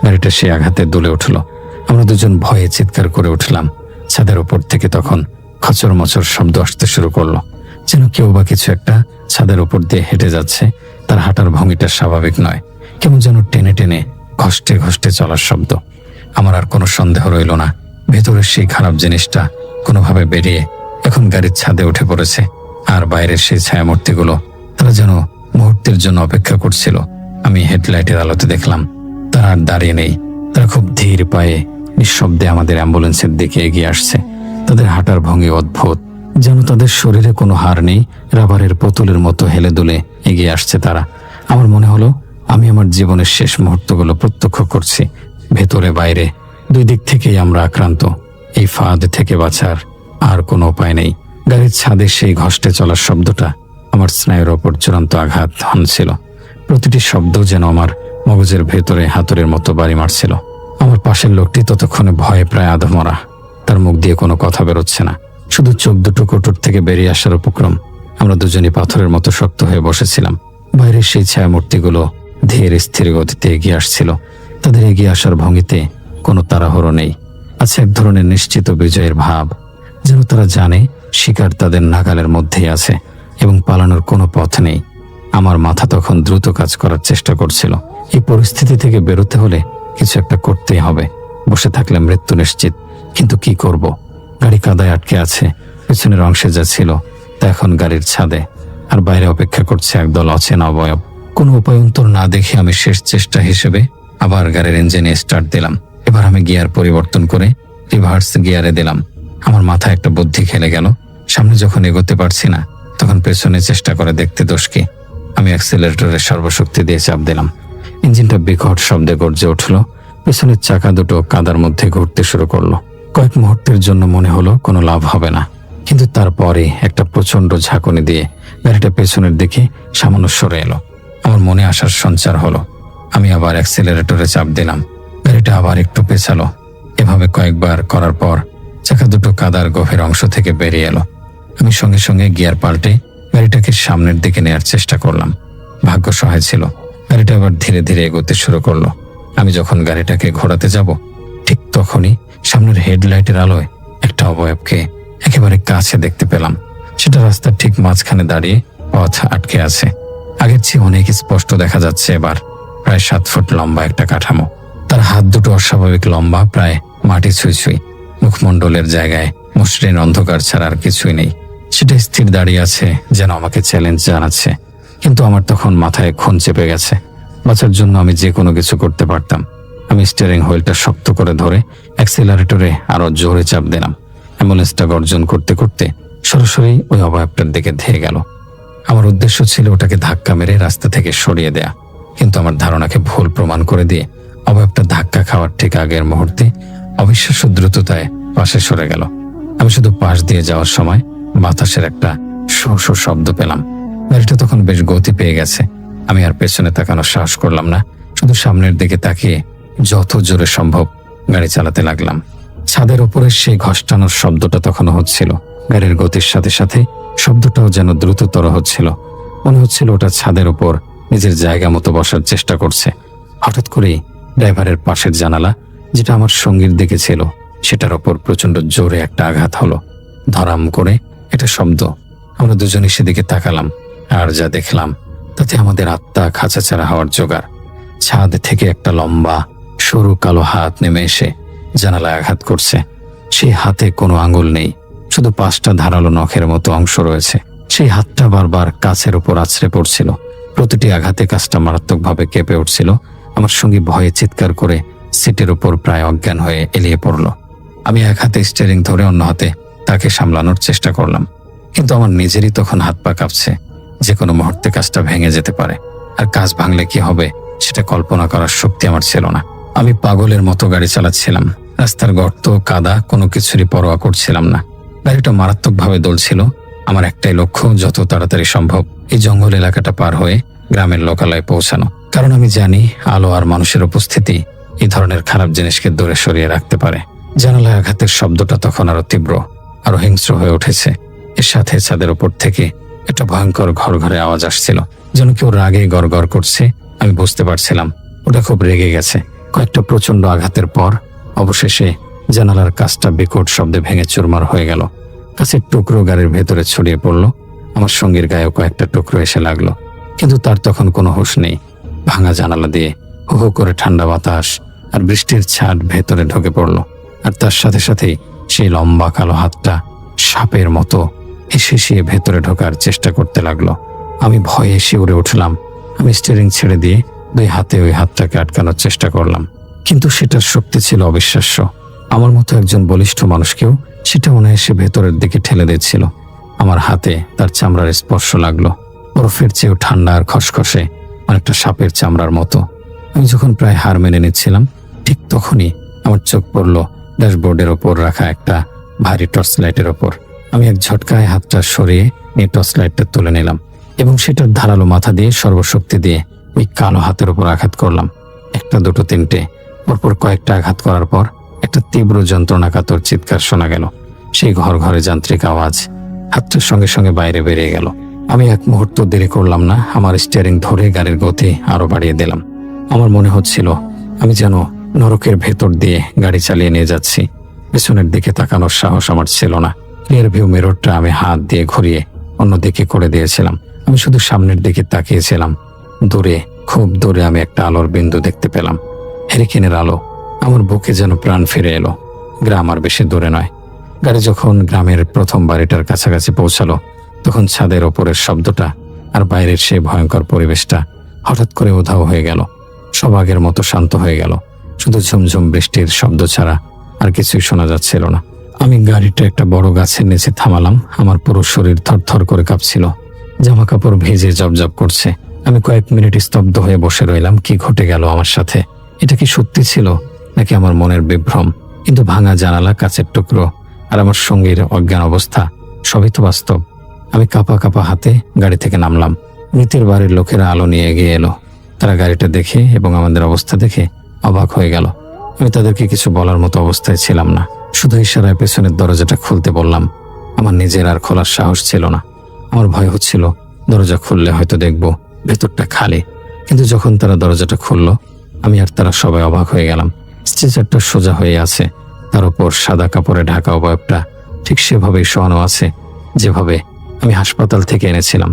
গাড়িটা সেই আঘাতে দুলে উঠলো। আমরা দুজন ভয়ে চিৎকার করে উঠলাম। ছাদের উপর থেকে তখন খচর মচর শব্দ আসতে শুরু করলো, যেন কেউ বা কিছু একটা ছাদের উপর দিয়ে হেঁটে যাচ্ছে। তার হাঁটার ভঙ্গিটা স্বাভাবিক নয়, কেমন যেন টেনে টেনে ঘষ্টে ঘষ্টে চলার শব্দ। আমার আর কোনো সন্দেহ রইল না, ভেতরের সেই খারাপ জিনিসটা কোনোভাবে বেরিয়ে এখন গাড়ির ছাদে উঠে পড়েছে। আর বাইরের সেই ছায়ামূর্তিগুলো, তারা যেন মুহূর্তের জন্য অপেক্ষা করছিল। আমি হেডলাইটের আলোতে দেখলাম তারা আর দাঁড়িয়ে নেই। তারা খুব ধীর পায়ে নিঃশব্দে আমাদের অ্যাম্বুলেন্সের দিকে এগিয়ে আসছে। তাদের হাঁটার ভঙ্গি অদ্ভুত, যেন তাদের শরীরে কোনো হাড় নেই, রাবারের পুতুলের মতো হেলে দুলে এগিয়ে আসছে তারা। আমার মনে হলো আমি আমার জীবনের শেষ মুহূর্তগুলো প্রত্যক্ষ করছি। ভেতরে বাইরে দুই দিক থেকেই আমরা আক্রান্ত। এই ফাঁদ থেকে বাঁচার আর কোনো উপায় নেই। গাড়ির ছাদে সেই ঘষ্টে চলার শব্দটা আমার স্নায়ুর ওপর চূড়ান্ত আঘাত হানছিল। প্রতিটি শব্দ যেন আমার মগজের ভেতরে হাতুড়ির মতো বাড়ি মারছিল। আমার পাশের লোকটি ততক্ষণে ভয়ে প্রায় আধমরা। তার মুখ দিয়ে কোনো কথা বেরোচ্ছে না, শুধু চোখ দুটো কোটর থেকে বেরিয়ে আসার উপক্রম। আমরা দুজনই পাথরের মতো শক্ত হয়ে বসেছিলাম। বাইরের সেই ছায়ামূর্তিগুলো ধীর স্থির গতিতে এগিয়ে আসছিল। তাদের এগিয়ে আসার ভঙ্গিতে কোনো তাড়াহুড়ো নেই, আছে এক ধরনের নিশ্চিত বিজয়ের ভাব, যেন তারা জানে শিকার তাদের নাগালের মধ্যেই আছে এবং পালানোর কোনো পথ নেই। আমার মাথা তখন দ্রুত কাজ করার চেষ্টা করছিল। এই পরিস্থিতি থেকে বেরোতে হলে কিছু একটা করতেই হবে। বসে থাকলে মৃত্যু নিশ্চিত, কিন্তু কি করব? গাড়ি কাদায় আটকে আছে। পেছনের অংশে যা ছিল তা এখন গাড়ির ছাদে, আর বাইরে অপেক্ষা করছে একদল অচেনা অবয়ব। কোনো উপায়ন্তর না দেখে আমি শেষ চেষ্টা হিসেবে আবার গাড়ির ইঞ্জিনে স্টার্ট দিলাম। এবার আমি গিয়ার পরিবর্তন করে রিভার্স গিয়ারে দিলাম। আমার মাথায় একটা বুদ্ধি খেলে গেল। সামনে যখন এগোতে পারছি না, তখন পেছনে চেষ্টা করে দেখতে দোষ কি। আমি অ্যাক্সিলারেটরের সর্বশক্তি দিয়ে চাপ দিলাম। ইঞ্জিনটা বিকট শব্দে গর্জে উঠল। পেছনের চাকা দুটো কাদার মধ্যে ঘুরতে শুরু করলো। কয়েক মুহূর্তের জন্য মনে হলো কোনো লাভ হবে না, কিন্তু তারপরে একটা প্রচন্ড ঝাঁকুনি দিয়ে গাড়িটা পেছনের দিকে সামান্য সরে এলো। আমার মনে আসার সঞ্চার হলো। আমি আবার অ্যাক্সিলারেটরে চাপ দিলাম। গাড়িটা আবার একটু পেছালো। এভাবে কয়েকবার করার পর চাকা দুটো কাদার গভীর অংশ থেকে বেরিয়ে এলো। আমি সঙ্গে সঙ্গে গিয়ার পাল্টে গাড়িটাকে সামনের দিকে নেয়ার চেষ্টা করলাম। ভাগ্য সহায় ছিল, গাড়িটা আবার ধীরে ধীরে এগোতে শুরু করলো। আমি যখন গাড়িটাকে ঘোরাতে যাব, ঠিক তখনই সামনের হেডলাইটের আলোয় একটা অবয়বকে একেবারে কাছে দেখতে পেলাম। সেটা রাস্তার ঠিক মাঝখানে দাঁড়িয়ে পথ আটকে আছে। আগের চেয়ে অনেক স্পষ্ট দেখা যাচ্ছে এবার। প্রায় 7 ফুট লম্বা একটা কাঠামো। তার হাত দুটো অস্বাভাবিক লম্বা, প্রায় মাটি ছুঁই ছুঁই। মুখমণ্ডলের জায়গায় মসৃণ অন্ধকার ছাড়া আর কিছুই নেই। সেটা স্থির দাঁড়িয়ে আছে, যেন আমাকে চ্যালেঞ্জ জানাচ্ছে। কিন্তু আমার তখন মাথায় খুন চেপে গেছে। বাঁচার জন্য আমি যে কোনো কিছু করতে পারতাম। আমি স্টিয়ারিং হুইলটা শক্ত করে ধরে অ্যাক্সিলারেটরে আরো জোরে চাপ দিলাম। অ্যাম্বুলেন্সটা গর্জন করতে করতে সরাসরি ওই অবয়বটার দিকে ধেয়ে গেল। আমার উদ্দেশ্য ছিল ওটাকে ধাক্কা মেরে রাস্তা থেকে সরিয়ে দেয়া, কিন্তু আমার ধারণাকে ভুল প্রমাণ করে দিয়ে অবয়বটা ধাক্কা খাওয়ার ঠিক আগের মুহূর্তে অবিশ্বাস্য দ্রুততায় পাশে সরে গেল। আমি শুধু পাশ দিয়ে যাওয়ার সময় বাতাসের একটা শো শো শব্দ পেলাম। গাড়িটা তখন বেশ গতি পেয়ে গেছে। আমি আর পেছনে তাকানোর সাহস করলাম না, শুধু সামনের দিকে তাকিয়ে যত জোরে সম্ভব গাড়ি চালাতে লাগলাম। ছাদের উপরে সেই ঘষ্টানোর শব্দটা তখনও হচ্ছিল। গাড়ির গতির সাথে সাথে শব্দটাও যেন দ্রুততর হচ্ছিল। মনে হচ্ছিল ওটা ছাদের উপর নিজের জায়গা মতো বসার চেষ্টা করছে। হঠাৎ করেই ড্রাইভারের পাশের জানালা, যেটা আমার সঙ্গীর দিকে ছিল, সেটার ওপর প্রচন্ড জোরে একটা আঘাত হলো। ধরাম করে এটা শব্দ। আমরা দুজনে সেদিকে তাকালাম, আর যা দেখলাম তাতে আমাদের আত্মা খাঁচাছাড়া হওয়ার জোগাড়। ছাদ থেকে একটা লম্বা সরু কালো হাত নেমে এসে জানালায় আঘাত করছে। সেই হাতে কোনো আঙুল নেই, শুধু 5টা ধারালো নখের মতো অংশ রয়েছে। সেই হাতটা বারবার কাছের উপর আছড়ে পড়ছিল। প্রতিটি আঘাতে কাজটা মারাত্মকভাবে কেঁপে উঠছিল। আমার সঙ্গী ভয়ে চিৎকার করে সিটের উপর প্রায় অজ্ঞান হয়ে এলিয়ে পড়ল। আমি এক হাতে স্টিয়ারিং ধরে অন্য হাতে তাকে সামলানোর চেষ্টা করলাম, কিন্তু আমার নিজেরই তখন হাত পা কাঁপছে। যে কোনো মুহূর্তে কাজটা ভেঙে যেতে পারে, আর কাজ ভাঙলে কি হবে সেটা কল্পনা করার শক্তি আমার ছিল না। আমি পাগলের মতো গাড়ি চালাচ্ছিলাম। রাস্তার গর্ত, কাদা, কোনো কিছুরই পরোয়া করছিলাম না। গাড়িটা মারাত্মকভাবে দৌড়ছিল। আমার একটাই লক্ষ্য, যত তাড়াতাড়ি সম্ভব এই জঙ্গল এলাকাটা পার হয়ে গ্রামের লোকালয়ে পৌঁছানো। কারণ আমি জানি আলো আর মানুষের উপস্থিতি এই ধরনের খারাপ জিনিসকে দূরে সরিয়ে রাখতে পারে। জানালায় আঘাতের শব্দটা তখন আরো তীব্র, আরো হিংস্র হয়ে উঠেছে। এর সাথে ছাদের উপর থেকে একটা ভয়ঙ্কর ঘরে আওয়াজ আসছিল, যেন কেউ রাগে গড়গড় করছে। আমি বুঝতে পারছিলাম ওটা খুব রেগে গেছে। কয়েকটা প্রচন্ড আঘাতের পর অবশেষে জানালার কাঁচটা বিকট শব্দে ভেঙে চুরমার হয়ে গেল। কাছের টুকরো গাড়ির ভেতরে ছড়িয়ে পড়ল। আমার সঙ্গীর গায়েও কয়েকটা টুকরো এসে লাগলো, কিন্তু তার তখন কোনো হুঁশ নেই। ভাঙা জানালা দিয়ে হু হু করে ঠান্ডা বাতাস আর বৃষ্টির ছাট ভেতরে ঢুকে পড়ল। আর তার সাথে সাথেই সেই লম্বা কালো হাতটা সাপের মতো এসে ভেতরে ঢোকার চেষ্টা করতে লাগলো। আমি ভয়ে শিউরে উঠলাম। আমি স্টিয়ারিং ছেড়ে দিয়ে 2 হাতে ওই হাতটাকে আটকানোর চেষ্টা করলাম, কিন্তু সেটার শক্তি ছিল অবিশ্বাস্য। আমার মতো একজন বলিষ্ঠ মানুষকেও সেটা অনায়াসে ভেতরের দিকে ঠেলে দিচ্ছিল। আমার হাতে তার চামড়ার স্পর্শ লাগলো, বরফের চেয়েও ঠান্ডা আর খসখসে, অনেকটা সাপের চামড়ার মতো। আমি যখন প্রায় হার মেনে নিচ্ছিলাম, ঠিক তখনই আমার চোখ পড়ল ড্যাশবোর্ডের ওপর রাখা একটা ভারী টর্চ লাইটের ওপর। আমি এক ঝটকায় হাতটা সরিয়ে নিয়ে টর্চ লাইটটা তুলে নিলাম এবং সেটার ধারালো মাথা দিয়ে সর্বশক্তি দিয়ে ওই কালো হাতের উপর আঘাত করলাম। একটা, দুটো, তিনটে, পরপর কয়েকটা আঘাত করার পর একটা তীব্র যন্ত্রণাকাতর চিৎকার শোনা গেল। সেই ঘর ঘরে যান্ত্রিক আওয়াজ। হাতটার সঙ্গে সঙ্গে বাইরে বেরিয়ে গেল। আমি এক মুহূর্ত দেরি করলাম না, আমার স্টিয়ারিং ধরে গাড়ির গতি আরো বাড়িয়ে দিলাম। আমার মনে হচ্ছিল আমি যেন নরকের ভেতর দিয়ে গাড়ি চালিয়ে নিয়ে যাচ্ছি। পেছনের দিকে তাকানোর সাহস আমার ছিল না। রিয়ার ভিউ মিররটা আমি হাত দিয়ে ঘুরিয়ে অন্যদিকে করে দিয়েছিলাম। আমি শুধু সামনের দিকে তাকিয়েছিলাম। দূরে, খুব দূরে আমি একটা আলোর বিন্দু দেখতে পেলাম, হ্যারিকেনের আলো। আমার বুকে যেন প্রাণ ফিরে এলো। গ্রাম আর বেশি দূরে নয়। গাড়ি যখন গ্রামের প্রথম বাড়িটার কাছাকাছি পৌঁছালো, তখন ছাদের ওপরের শব্দটা আর বাইরের সেই ভয়ঙ্কর পরিবেশটা হঠাৎ করে উধাও হয়ে গেল। সব আগের মতো শান্ত হয়ে গেল। শুধু ঝুমঝুম বৃষ্টির শব্দ ছাড়া আর কিছুই শোনা যাচ্ছিল না। আমি গাড়িটা একটা বড় গাছের নিচে থামালাম। আমার পুরো শরীর থরথর করে কাঁপছিল, জামা কাপড় ভিজে জবজব করছে। আমি কয়েক মিনিট স্তব্ধ হয়ে বসে রইলাম। কি ঘটে গেল আমার সাথে? এটা কি সত্যি ছিল নাকি আমার মনের বিভ্রম? কিন্তু ভাঙা জানালা, কাচের টুকরো আর আমার সঙ্গীর অজ্ঞান অবস্থা, সবই তো বাস্তব। আমি কাঁপা কাঁপা হাতে গাড়ি থেকে নামলাম। মৃতের বাড়ির লোকেরা আলো নিয়ে এগিয়ে এলো। তারা গাড়িটা দেখে এবং আমাদের অবস্থা দেখে অবাক হয়ে গেল। আমি তাদেরকে কিছু বলার মতো অবস্থায় ছিলাম না। শুধু ইশারায় পেছনের দরজাটা খুলতে বললাম। আমার নিজের আর খোলার সাহস ছিল না। আমার ভয় হচ্ছিল দরজা খুললে হয়তো দেখব ভেতরটা খালি। কিন্তু যখন তারা দরজাটা খুলল, আমি আর তারা সবাই অবাক হয়ে গেলাম। স্ট্রেচারটা সোজা হয়ে আছে, তার উপর সাদা কাপড়ে ঢাকা অবয়বটা ঠিক সেভাবেই শোয়ানো আছে যেভাবে আমি হাসপাতাল থেকে এনেছিলাম।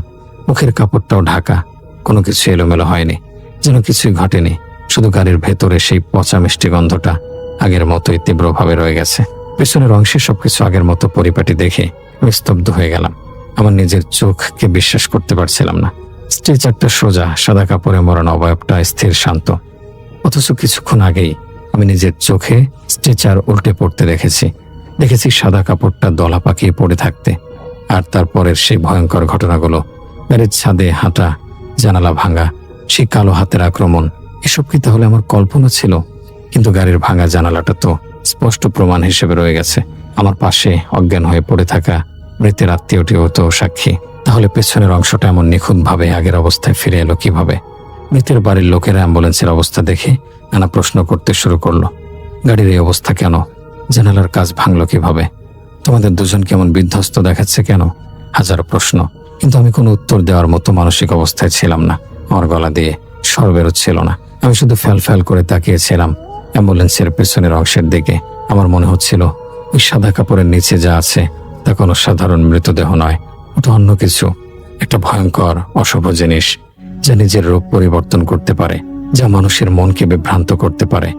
মুখের কাপড়টাও ঢাকা, কোনো কিছু এলোমেলো হয়নি, যেন কিছুই ঘটেনি। শুধু গাড়ির ভেতরে সেই পচা মিষ্টি গন্ধটা আগের মতোই তীব্রভাবে রয়ে গেছে। পেছনের অংশে সবকিছু আগের মতো পরিপাটি দেখে আমি স্তব্ধ হয়ে গেলাম। আমার নিজের চোখকে বিশ্বাস করতে পারছিলাম না। স্ট্রেচারটা সোজা, সাদা কাপড়ে মোড়ানো অবয়বটা স্থির শান্ত। অথচ কিছুক্ষণ আগেই আমি নিজের চোখে স্ট্রেচার উল্টে পড়তে দেখেছি সাদা কাপড়টা দলা পাকিয়ে পড়ে থাকতে। আর তারপরের সেই ভয়ঙ্কর ঘটনাগুলো, গাড়ির ছাদে হাঁটা, জানালা ভাঙা, সেই কালো হাতের আক্রমণ, এসব কি তাহলে আমার কল্পনা ছিল? কিন্তু গাড়ির ভাঙা জানালাটা তো স্পষ্ট প্রমাণ হিসেবে রয়ে গেছে। আমার পাশে অজ্ঞান হয়ে পড়ে থাকা মৃতের আত্মীয়টিও তো সাক্ষী। তাহলে পেছনের অংশটা এমন নিখুঁতভাবে আগের অবস্থায় ফিরে এলো কিভাবে? মৃতের বাড়ির লোকেরা অ্যাম্বুলেন্সের অবস্থা দেখে নানা প্রশ্ন করতে শুরু করলো। গাড়ির এই অবস্থা কেন? জানালার কাজ ভাঙলো কিভাবে? তোমাদের দুজন কেমন বিধ্বস্ত দেখাচ্ছে কেন? হাজারো প্রশ্ন। কিন্তু আমি কোনো উত্তর দেওয়ার মতো মানসিক অবস্থায় ছিলাম না। আমার গলা দিয়ে স্বর বেরোচ্ছিল না। আমি শুধু ফ্যাল করে তাকিয়েছিলাম অ্যাম্বুলেন্সের পেছনের অংশের দিকে। আমার মনে হচ্ছিল ওই সাদা কাপড়ের নিচে যা আছে তা কোনো সাধারণ মৃতদেহ নয়, ওটা অন্য কিছু, একটা ভয়ঙ্কর অশুভ জিনিস যা নিজের রূপ পরিবর্তন করতে পারে, যা মানুষের মনকে বিভ্রান্ত করতে পারে।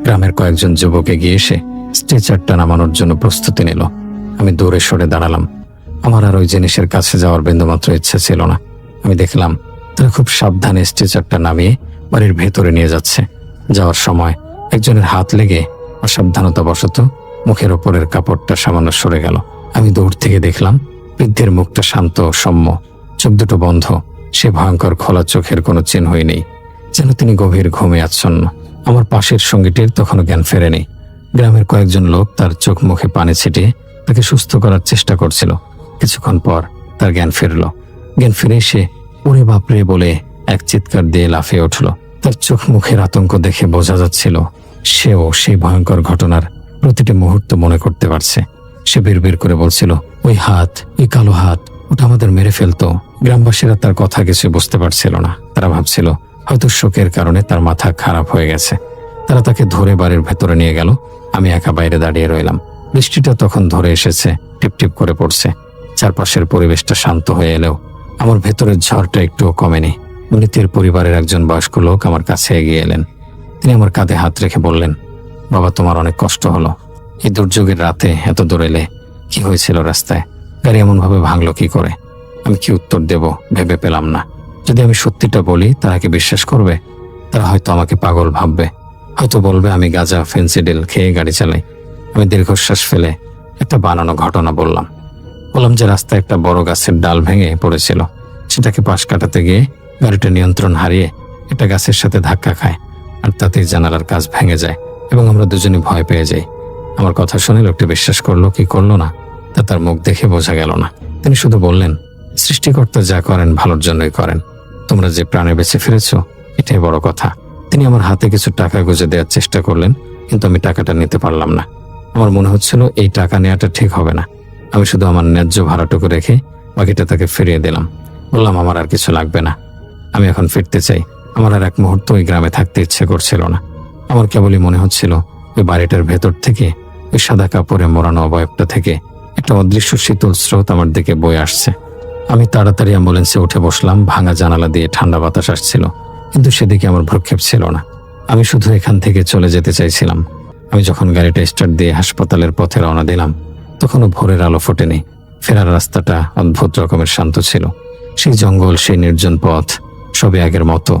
গ্রামের কয়েকজন যুবক এগিয়ে এসে স্ট্রেচারটা নামানোর জন্য প্রস্তুতি নিল। আমি দূরে সরে দাঁড়ালাম। আমার আর ওই জিনিসের কাছে যাওয়ার বিন্দুমাত্র ইচ্ছা ছিল না। আমি দেখলাম তারা খুব সাবধানে স্ট্রেচারটা নামিয়ে বাড়ির ভেতরে নিয়ে যাচ্ছে। যাওয়ার সময় একজনের হাত লেগে অসাবধানতাবশত মুখের ওপরের কাপড়টা সামান্য সরে গেল। আমি দূর থেকে দেখলাম বৃদ্ধের মুখটা শান্ত, সৌম্য, চোখ দুটো বন্ধ। সে ভয়ঙ্কর খোলা চোখের কোনো চিহ্নই নেই, যেন তিনি গভীর ঘুমে আচ্ছন্ন। আমার পাশের সঙ্গীটির তখনও জ্ঞান ফেরেনি। গ্রামের কয়েকজন লোক তার চোখ মুখে পানি ছিটিয়ে তাকে সুস্থ করার চেষ্টা করছিল। কিছুক্ষণ পর তার জ্ঞান ফিরল। জ্ঞান ফিরে সে ওরে বাপরে বলে এক চিৎকার দিয়ে লাফিয়ে উঠল। তার চোখ মুখের আতঙ্ক দেখে বোঝা যাচ্ছিল সেও সেই ভয়ঙ্কর ঘটনার প্রতিটি মুহূর্ত মনে করতে পারছে। সে বিড়বিড় করে বলছিল, ওই হাত, ওই কালো হাত, ওটা আমাদের মেরে ফেলতো। গ্রামবাসীরা তার কথা কিছু বুঝতে পারছিল না। তারা ভাবছিল হয়তো শোকের কারণে তার মাথা খারাপ হয়ে গেছে। তারা তাকে ধরে বাড়ির ভেতরে নিয়ে গেল। আমি একা বাইরে দাঁড়িয়ে রইলাম। বৃষ্টিটা তখন ধরে এসেছে, টিপটিপ করে পড়ছে। চারপাশের পরিবেশটা শান্ত হয়ে এলেও আমার ভেতরের ঝড়টা একটুও কমেনি। মৃতের পরিবারের একজন বয়স্ক লোক আমার কাছে এগিয়ে এলেন। তিনি আমার কাঁধে হাত রেখে বললেন, বাবা, তোমার অনেক কষ্ট হলো। এই দুর্যোগের রাতে এত দূর এলে, কি হয়েছিল রাস্তায়? গাড়ি এমনভাবে ভাঙলো কি করে? আমি কি উত্তর দেব ভেবে পেলাম না। যদি আমি সত্যিটা বলি তারা কি বিশ্বাস করবে? তারা হয়তো আমাকে পাগল ভাববে, হয়তো বলবে আমি গাঁজা, ফেন্সিডিল খেয়ে গাড়ি চালাই। আমি দীর্ঘশ্বাস ফেলে একটা বানানো ঘটনা বললাম যে রাস্তায় একটা বড় গাছের ডাল ভেঙে পড়েছিল। সেটাকে পাশ কাটাতে গিয়ে গাড়িটা নিয়ন্ত্রণ হারিয়ে একটা গাছের সাথে ধাক্কা খায়, আর তাতেই জানালার কাঁচ ভেঙে যায় এবং আমরা দুজনে ভয় পেয়ে যাই। আমার কথা শুনে লোকটি বিশ্বাস করলো কি করলো না তা তার মুখ দেখে বোঝা গেল না। তিনি শুধু বললেন, সৃষ্টিকর্তা যা করেন ভালোর জন্যই করেন। তোমরা যে প্রাণে বেঁচে ফিরেছ এটাই বড় কথা। তিনি আমার হাতে কিছু টাকা গুঁজে দেওয়ার চেষ্টা করলেন, কিন্তু আমি টাকাটা নিতে পারলাম না। আমার মনে হচ্ছিল এই টাকা নেওয়াটা ঠিক হবে না। আমি শুধু আমার ন্যায্য ভাড়াটুকু রেখে বাকিটা তাকে ফিরিয়ে দিলাম। বললাম, আমার আর কিছু লাগবে না, আমি এখন ফিরতে চাই। আমার আর এক মুহূর্ত ওই গ্রামে থাকতে ইচ্ছে করছিল না। আমার কেবলই মনে হচ্ছিল ওই বাড়িটার ভেতর থেকে, ওই সাদা কাপড়ে মোড়ানো অবয়বটা থেকে একটা অদৃশ্য শীতল স্রোত আমার দিকে বয়ে আসছে। আমি তাড়াতাড়ি অ্যাম্বুলেন্সে উঠে বসলাম। ভাঙা জানালা দিয়ে ঠান্ডা বাতাস আসছিল, কিন্তু সেদিকে আমার ভ্রুক্ষেপ ছিল না। আমি শুধু এখান থেকে চলে যেতে চাইছিলাম। আমি যখন গাড়িটা স্টার্ট দিয়ে হাসপাতালের পথে রওনা দিলাম, তখনও ভোরের আলো ফোটেনি। ফেরার রাস্তাটা অদ্ভুত রকমের শান্ত ছিল। সেই জঙ্গল, সেই নির্জন পথ, সবই আগের মতো,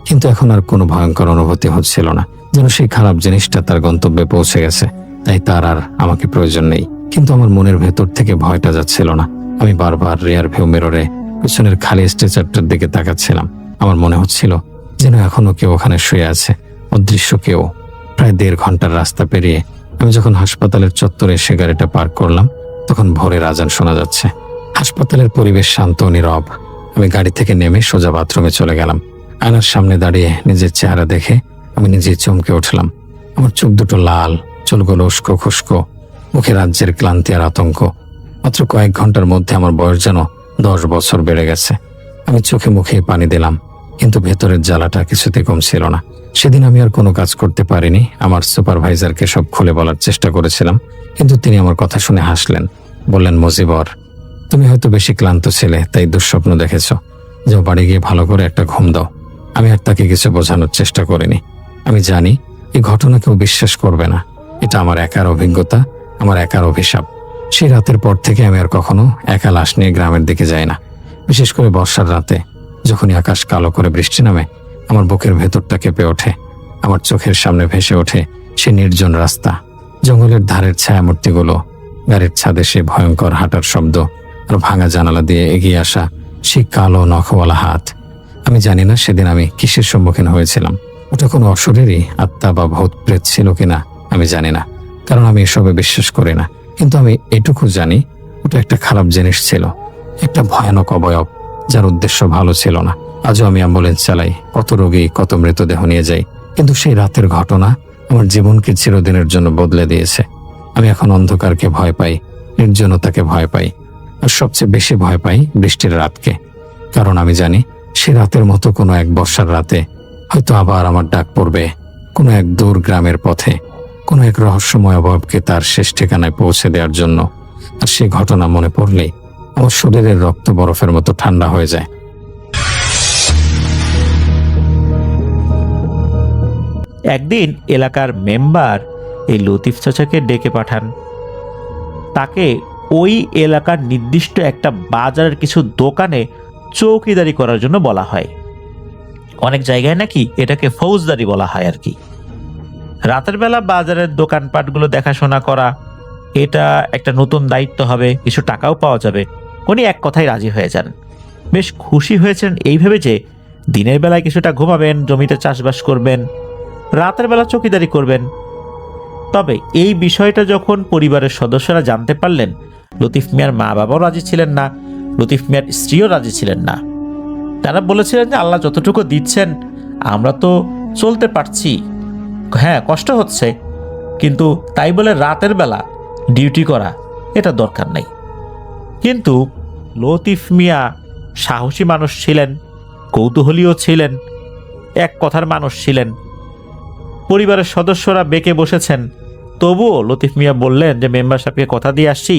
কিন্তু এখন আর কোনো ভয়ঙ্কর অনুভূতি হচ্ছিল না। যেন সেই খারাপ জিনিসটা তার গন্তব্যে পৌঁছে গেছে, তাই তার আর আমাকে প্রয়োজন নেই। কিন্তু আমার মনের ভেতর থেকে ভয়টা যাচ্ছিল না। আমি বারবার রিয়ার ভিউ মিররে পিছনের খালি স্ট্রেচারটার দিকে তাকাচ্ছিলাম। আমার মনে হচ্ছিল যেন এখনো কেউ ওখানে শুয়ে আছে, অদৃশ্য কেউ। প্রায় 1.5 ঘন্টার রাস্তা পেরিয়ে আমি যখন হাসপাতালের চত্বরে এসে গাড়িটা পার্ক করলাম, তখন ভোরের আজান শোনা যাচ্ছে। হাসপাতালের পরিবেশ শান্ত ও নীরব। আমি গাড়ি থেকে নেমে সোজা বাথরুমে চলে গেলাম। আয়নার সামনে দাঁড়িয়ে নিজের চেহারা দেখে আমি নিজেই চমকে উঠলাম। আমার চোখ দুটো লাল, চুলগুলো উস্কো খুস্কো, মুখে রাজ্যের ক্লান্তি আর আতঙ্ক। মাত্র কয়েক ঘন্টার মধ্যে আমার বয়স যেন 10 বছর বেড়ে গেছে। আমি চোখে মুখে পানি দিলাম, কিন্তু ভেতরের জ্বালাটা কিছুতে কমছিল না। সেদিন আমি আর কোনো কাজ করতে পারিনি। আমার সুপারভাইজারকে সব খুলে বলার চেষ্টা করেছিলাম, কিন্তু তিনি আমার কথা শুনে হাসলেন। বললেন, মুজিবর, তুমি হয়তো বেশি ক্লান্ত ছিলে, তাই দুঃস্বপ্ন দেখেছ। যাও, বাড়ি গিয়ে ভালো করে একটা ঘুম দাও। আমি আর তাকে কিছু বোঝানোর চেষ্টা করিনি। আমি জানি এই ঘটনা কেউ বিশ্বাস করবে না। এটা আমার একার অভিজ্ঞতা, আমার একার অভিশাপ। সেই রাতের পর থেকে আমি আর কখনো একা লাশ নিয়ে গ্রামের দিকে যাই না। বিশেষ করে বর্ষার রাতে, যখনই আকাশ কালো করে বৃষ্টি নামে, আমার বুকের ভেতরটা কেঁপে ওঠে। আমার চোখের সামনে ভেসে ওঠে সে নির্জন রাস্তা, জঙ্গলের ধারের ছায়ামূর্তিগুলো, গাড়ির ছাদে সে ভয়ঙ্কর হাঁটার শব্দ, আর ভাঙা জানালা দিয়ে এগিয়ে আসা সেই কালো নখওয়ালা হাত। আমি জানি না সেদিন আমি কিসের সম্মুখীন হয়েছিলাম। ওটা কোনো অশরীরী আত্মা বা ভূত প্রেত ছিল কিনা আমি জানি না, কারণ আমি এসবে বিশ্বাস করি না। কিন্তু আমি এটুকু জানি, ওটা একটা খারাপ জিনিস ছিল, একটা ভয়ানক অবয়ব যার উদ্দেশ্য ভালো ছিল না। আজও আমি অ্যাম্বুলেন্স চালাই, কত রোগী, কত মৃতদেহ নিয়ে যাই, কিন্তু সেই রাতের ঘটনা আমার জীবনকে চিরদিনের জন্য বদলে দিয়েছে। আমি এখন অন্ধকারকে ভয় পাই, নির্জনতাকে ভয় পাই, আর সবচেয়ে বেশি ভয় পাই বৃষ্টির রাতকে। কারণ আমি জানি সে রাতের মতো কোনো এক বর্ষার রাতে হয়তো আবার আমার ডাক পড়বে, কোনো এক দূর গ্রামের পথে, কোনো এক রহস্যময় অভাবকে তার শেষ ঠিকানায় পৌঁছে দেওয়ার জন্য। আর সেই ঘটনা মনে পড়লেই আমার শরীরের রক্ত বরফের মতো ঠান্ডা হয়ে যায়। একদিন এলাকার মেম্বার এই লতিফ চাচাকে ডেকে পাঠান। তাকে ওই এলাকার নির্দিষ্ট একটা বাজারের কিছু দোকানে চৌকিদারি করার জন্য বলা হয়। অনেক জায়গায় নাকি এটাকে ফৌজদারি বলা হয় আর কি। রাতের বেলা বাজারের দোকানপাটগুলো দেখাশোনা করা, এটা একটা নতুন দায়িত্ব হবে, কিছু টাকাও পাওয়া যাবে। উনি এক কথায় রাজি হয়ে যান। বেশ খুশি হয়েছেন এই ভেবে যে দিনের বেলায় কিছুটা ঘুমাবেন, জমিতে চাষবাস করবেন, রাতের বেলা চৌকিদারি করবেন। তবে এই বিষয়টা যখন পরিবারের সদস্যরা জানতে পারলেন, লতিফ মিয়ার মা বাবাও রাজি ছিলেন না, লতিফ মিয়ার স্ত্রীও রাজি ছিলেন না। তারা বলেছিলেন যে আল্লাহ যতটুকু দিচ্ছেন আমরা তো চলতে পারছি, হ্যাঁ কষ্ট হচ্ছে, কিন্তু তাই বলে রাতের বেলা ডিউটি করা এটা দরকার নেই। কিন্তু লতিফ মিয়া সাহসী মানুষ ছিলেন, কৌতূহলীও ছিলেন, এক কথার মানুষ ছিলেন। পরিবারের সদস্যরা বেঁকে বসেছেন, তবুও লতিফ মিয়া বললেন যে মেম্বার সাহেবকে কথা দিয়ে আসছি,